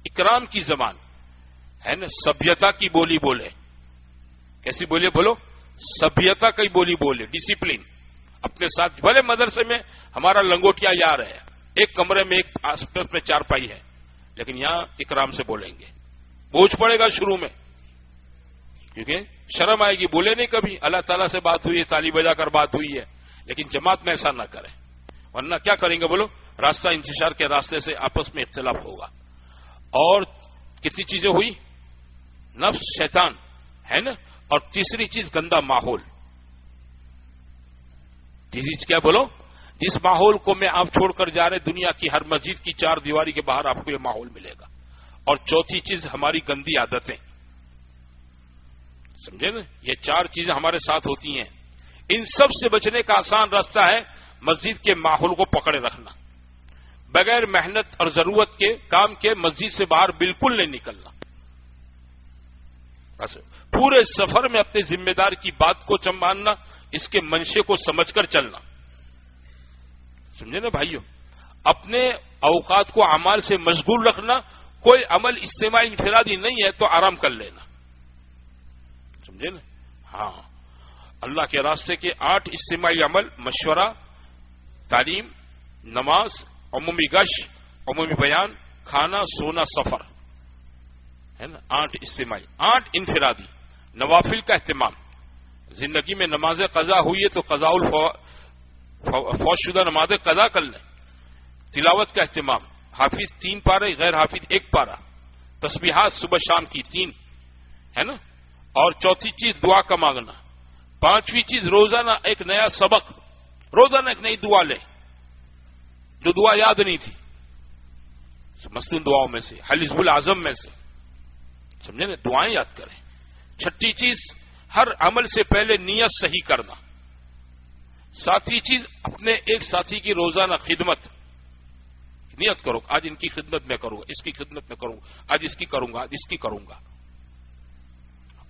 [SPEAKER 1] اکرام کی زبان ہے نا، سبھیتا کی بولی بولے۔ کیسی بولی بولو؟ سبھیتا کی بولی بولے، ڈسپلن اپنے ساتھ۔ بھلے مدرسے میں ہمارا لنگوٹیا یار ہے، ایک کمرے میں ایک آس پاس میں چارپائی ہے، لیکن یہاں اکرام سے بولیں گے۔ بوجھ پڑے گا شروع میں، کیونکہ شرم آئے گی، بولے نہیں کبھی، اللہ تعالیٰ سے بات ہوئی ہے، تالی بجا کر بات ہوئی ہے، لیکن جماعت میں ایسا نہ کریں، ورنہ کیا کریں گے بولو؟ راستہ انتشار کے راستے سے آپس میں اختلاف ہوگا۔ اور کتنی چیزیں ہوئی؟ نفس، شیطان ہے نا، اور تیسری چیز گندا ماحول۔ تیسری چیز کیا بولو؟ جس ماحول کو میں آپ چھوڑ کر جا رہے دنیا کی ہر مسجد کی چار دیواری کے باہر آپ کو یہ ماحول ملے گا۔ اور چوتھی چیز ہماری گندی عادتیں، سمجھے نا، یہ چار چیزیں ہمارے ساتھ ہوتی ہیں۔ ان سب سے بچنے کا آسان راستہ ہے مسجد کے ماحول کو پکڑے رکھنا، بغیر محنت اور ضرورت کے کام کے مسجد سے باہر بالکل نہیں نکلنا۔ بس پورے سفر میں اپنے ذمہ دار کی بات کو سنبھالنا، اس کے منشے کو سمجھ کر چلنا، سمجھے نا بھائیو۔ اپنے اوقات کو اعمال سے مشغول رکھنا، کوئی عمل اجتماعی انفرادی نہیں ہے تو آرام کر لینا، سمجھے نا۔ ہاں، اللہ کے راستے کے 8 اجتماعی عمل: مشورہ، تعلیم، نماز، عمومی گشت، عمومی بیان، کھانا، سونا، سفر، ہے نا۔ 8 اجتماعی، 8 انفرادی۔ نوافل کا اہتمام، زندگی میں نماز قضا ہوئی ہے تو قضاء فوت شدہ نماز قضا کر لیں۔ تلاوت کا اہتمام، حافظ 3 پارے، غیر حافظ 1 پارا، تسبیحات صبح شام کی 3، ہے نا۔ اور چوتھی چیز دعا کا مانگنا۔ 5ویں چیز روزانہ ایک نیا سبق، روزانہ ایک نئی دعا لیں جو دعا یاد نہیں تھی، مستون دعاؤں میں سے، حزب العظم میں سے، سمجھے نا، دعائیں یاد کریں۔ 6ٹھی چیز ہر عمل سے پہلے نیت صحیح کرنا۔ 7ویں چیز اپنے ایک ساتھی کی روزانہ خدمت، نیت کرو آج ان کی خدمت میں کروں گا، اس کی خدمت میں کروں گا، آج اس کی کروں گا، آج اس کی کروں گا۔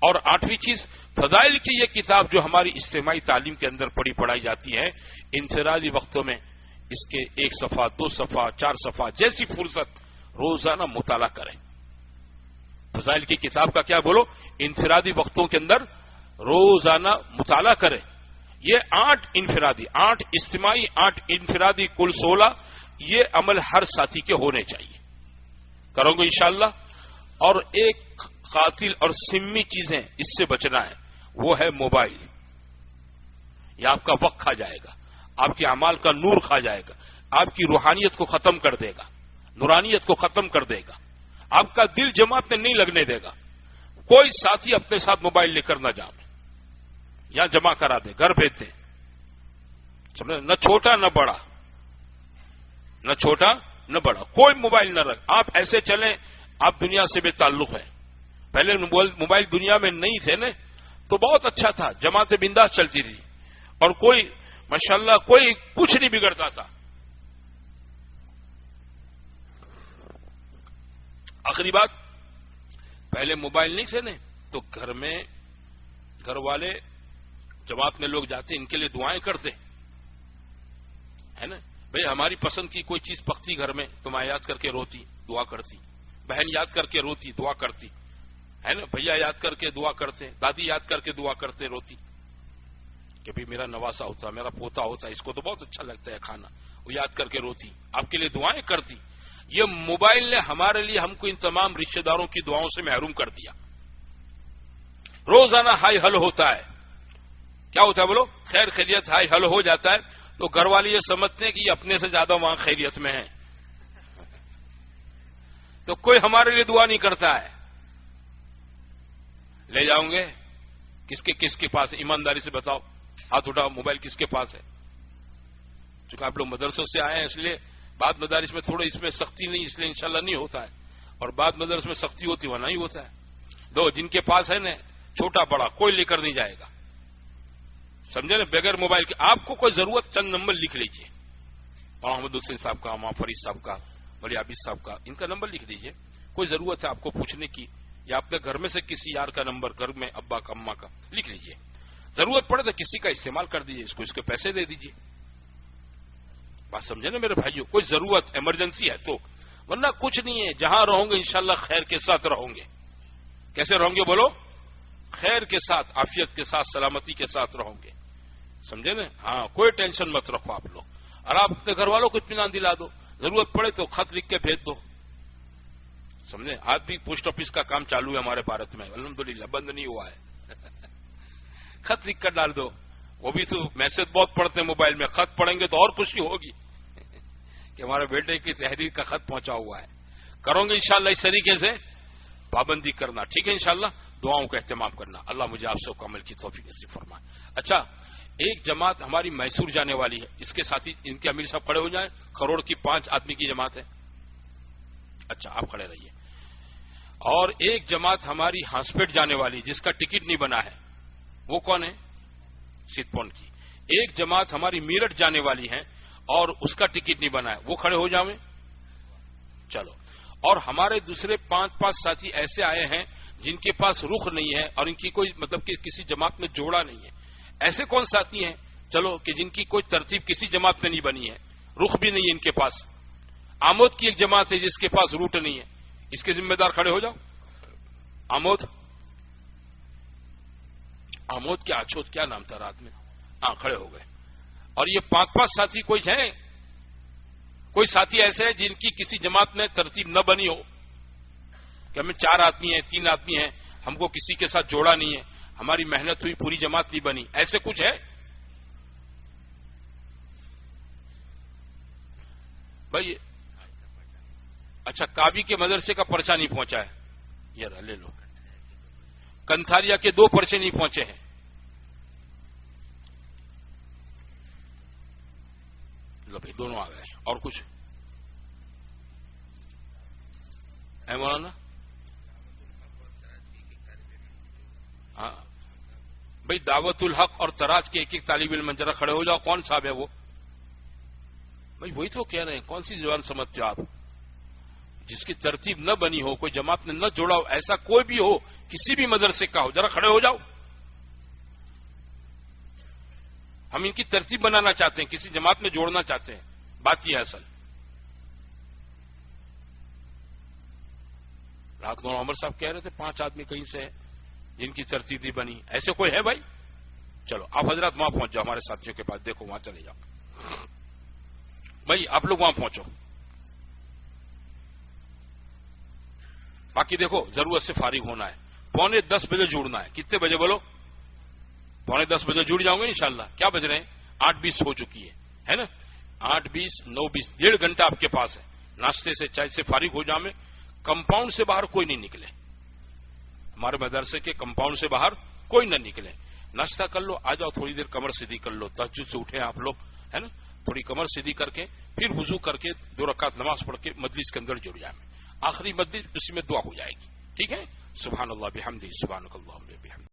[SPEAKER 1] اور 8ویں چیز فضائل کی یہ کتاب جو ہماری اجتماعی تعلیم کے اندر پڑھائی جاتی ہے، انفرادی وقتوں میں اس کے 1 صفحہ، 2 صفحہ، 4 صفحہ جیسی فرصت روزانہ مطالعہ کریں۔ فضائل کی کتاب کا کیا بولو؟ انفرادی وقتوں کے اندر روزانہ مطالعہ کریں۔ یہ 8 انفرادی، 8 اجتماعی، 8 انفرادی، کل 16 یہ عمل ہر ساتھی کے ہونے چاہیے۔ کرو گے انشاءاللہ۔ اور ایک قاتل اور سمی چیزیں اس سے بچنا ہے، وہ ہے موبائل۔ یہ آپ کا وقت کھا جائے گا، آپ کے اعمال کا نور کھا جائے گا، آپ کی روحانیت کو ختم کر دے گا، نورانیت کو ختم کر دے گا، آپ کا دل جماعت میں نہیں لگنے دے گا۔ کوئی ساتھی اپنے ساتھ موبائل لے کر نہ جائے، یا جمع کرا دے، گھر بھیج دے، سمجھے؟ نہ چھوٹا نہ بڑا، نہ چھوٹا نہ بڑا، کوئی موبائل نہ رکھ۔ آپ ایسے چلیں آپ دنیا سے بے تعلق ہیں۔ پہلے موبائل دنیا میں نہیں تھے نا تو بہت اچھا تھا، جماعتیں بنداس چلتی تھی اور کوئی ماشاءاللہ کوئی کچھ نہیں بگڑتا تھا۔ آخری بات، پہلے موبائل نہیں تھے نا تو گھر میں گھر والے جماعت میں لوگ جاتے ان کے لیے دعائیں کرتے، ہے نا۔ بھئی ہماری پسند کی کوئی چیز پکتی گھر میں تو ماں یاد کر کے روتی، دعا کرتی، بہن یاد کر کے روتی، دعا کرتی، ہے نا۔ بھیا یاد کر کے دعا کرتے، دادی یاد کر کے دعا کرتے، روتی کہ بھئی میرا نواسا ہوتا، میرا پوتا ہوتا، اس کو تو بہت اچھا لگتا ہے کھانا، وہ یاد کر کے روتی، آپ کے لیے دعائیں کرتی۔ یہ موبائل نے ہمارے لیے ہم کو ان تمام رشتہ داروں کی دعاؤں سے محروم کر دیا۔ روزانہ ہائی ہل ہوتا ہے، کیا ہوتا ہے بولو؟ خیر خیریت ہائی ہل ہو جاتا ہے، تو گھر والے یہ سمجھتے ہیں کہ یہ اپنے سے زیادہ وہاں خیریت میں ہے، تو کوئی ہمارے لیے دعا نہیں کرتا ہے. لے جاؤں گے کس کے پاس ہے؟ ایمانداری سے بتاؤ، ہاتھ اٹھاؤ، موبائل کس کے پاس ہے؟ چونکہ آپ لوگ مدرسوں سے آئے ہیں اس لیے بعض مدارس میں تھوڑا اس میں سختی نہیں، اس لیے انشاءاللہ نہیں ہوتا ہے، اور بعض مدارس میں سختی ہوتی وہاں نہیں ہوتا ہے. دو جن کے پاس ہے نا چھوٹا بڑا کوئی لے کر نہیں جائے گا، سمجھے نا، بغیر موبائل کے. آپ کو کوئی ضرورت چند نمبر لکھ لیجئے، محمد حسین صاحب کا، ماں فرید صاحب کا، ولی عابد صاحب کا، ان کا نمبر لکھ دیجئے. کوئی ضرورت ہے آپ کو پوچھنے کی، یا اپنے گھر میں سے کسی یار کا نمبر، گھر میں ابا کا اماں کا لکھ لیجئے. ضرورت پڑے تو کسی کا استعمال کر دیجئے، اس کو اس کے پیسے دے دیجئے. بات سمجھے نا میرے بھائیوں، کوئی ضرورت ایمرجنسی ہے تو، ورنہ کچھ نہیں ہے. جہاں رہوں گے انشاءاللہ خیر کے ساتھ رہوں گے. کیسے رہوں گے بولو؟ خیر کے ساتھ، عافیت کے ساتھ، سلامتی کے ساتھ رہوں گے، سمجھے نا. ہاں کوئی ٹینشن مت رکھو آپ لوگ، اور آپ اپنے گھر والوں کو اطمینان دلا دو. ضرورت پڑے تو خط لکھ کے بھیج دو، سمجھے. آج بھی پوسٹ آفس کا کام چالو ہے ہمارے بھارت میں، الحمدللہ، بند نہیں ہوا ہے. خط لکھ کر ڈال دو. وہ بھی تو میسج بہت پڑھتے ہیں موبائل میں، خط پڑھیں گے تو اور خوشی ہوگی کہ ہمارے بیٹے کی تحریر کا خط پہنچا ہوا ہے. کرو گے انشاءاللہ اس طریقے سے، پابندی کرنا، ٹھیک ہے انشاءاللہ. دعاؤں کا اہتمام کرنا. اللہ مجھے آپ سب کو عمل کی توفیق نصیب فرمائے. اچھا، ایک جماعت ہماری میسور جانے والی ہے، اس کے ساتھی ان کے امیر صاحب کھڑے ہو جائیں. کروڑ کی 5 آدمی کی جماعت ہے. اچھا آپ کھڑے رہیے. اور ایک جماعت ہماری ہاسپیٹ جانے والی جس کا ٹکٹ نہیں بنا ہے، وہ کون ہے؟ سدپون کی. ایک جماعت ہماری میرٹھ جانے والی ہے اور اس کا ٹکٹ نہیں بنا ہے، وہ کھڑے ہو جاؤیں. چلو. اور ہمارے دوسرے 5 ساتھی ایسے آئے ہیں جن کے پاس رخ نہیں ہے اور ان کی کوئی مطلب کہ کسی جماعت میں جوڑا نہیں ہے. ایسے کون ساتھی ہیں چلو کہ جن کی کوئی ترتیب کسی جماعت میں نہیں بنی ہے، رخ بھی نہیں ہے ان کے پاس. آمود کی ایک جماعت ہے جس کے پاس روٹ نہیں ہے، اس کے ذمہ دار کھڑے ہو جاؤ. آمود کیا اچھوت کیا نام تھا رات میں، ہاں کھڑے ہو گئے. اور یہ 5 ساتھی کوئی ہیں، کوئی ساتھی ایسے ہیں جن کی کسی جماعت میں ترتیب نہ بنی ہو کہ ہمیں 4 آدمی ہیں، 3 آدمی ہیں، ہم کو کسی کے ساتھ جوڑا نہیں ہے، ہماری محنت ہوئی پوری جماعت نہیں بنی، ایسے کچھ ہے بھائی؟ اچھا، کابی کے مدرسے کا پرچہ نہیں پہنچا ہے، یہ لے لو. کنتھاریا کے 2 پرچے نہیں پہنچے ہیں. لو بھائی دونوں آ گئے. اور کچھ ہے مولانا؟ ہاں بھائی، دعوت الحق اور تراج کے ایک طالب علم ذرا کھڑے ہو جاؤ. کون صاحب ہے وہ؟ بھائی وہی تو کہہ رہے ہیں، کون سی زبان سمجھتے ہو آپ؟ جس کی ترتیب نہ بنی ہو، کوئی جماعت نے نہ جوڑا ہو، ایسا کوئی بھی ہو، کسی بھی مدرسے کا ہو، ذرا کھڑے ہو جاؤ. ہم ان کی ترتیب بنانا چاہتے ہیں، کسی جماعت میں جوڑنا چاہتے ہیں. بات یہ ہے اصل. رات کو عمر صاحب کہہ رہے تھے 5 آدمی کہیں سے ہیں جن کی ترتیب نہیں بنی، ایسے کوئی ہے بھائی؟ چلو آپ حضرات وہاں پہنچ جاؤ ہمارے ساتھیوں کے پاس، دیکھو وہاں چلے جاؤ بھائی، آپ لوگ وہاں پہنچو. باقی دیکھو ضرورت سے فارغ ہونا ہے، 9:45 بجے جڑنا ہے. کتنے بجے بولو؟ 9:45 بجے جڑ جاؤں گے انشاءاللہ. کیا بج رہے ہیں؟ 8:20 ہو چکی ہے نا. 8:20 9:20 1.5 گھنٹہ آپ کے پاس ہے. ناشتے سے چائے سے فارغ ہو جاؤں. کمپاؤنڈ سے باہر کوئی نہیں نکلے، ہمارے مدرسے کے کمپاؤنڈ سے باہر کوئی نہ نکلے. ناشتہ کر لو، آ جاؤ، تھوڑی دیر کمر سیدھی کر لو، تہجد سے اٹھے آپ لوگ ہے نا، تھوڑی کمر سیدھی کر کے پھر وضو کر کے 2 رکعت نماز پڑھ کے مجلس کے اندر جڑ جائیں. آخری مجلس اسی میں دعا ہو جائے گی. ٹھیک ہے؟ سبحان اللہ بحمدہ، سبحانک اللہم وبحمدک.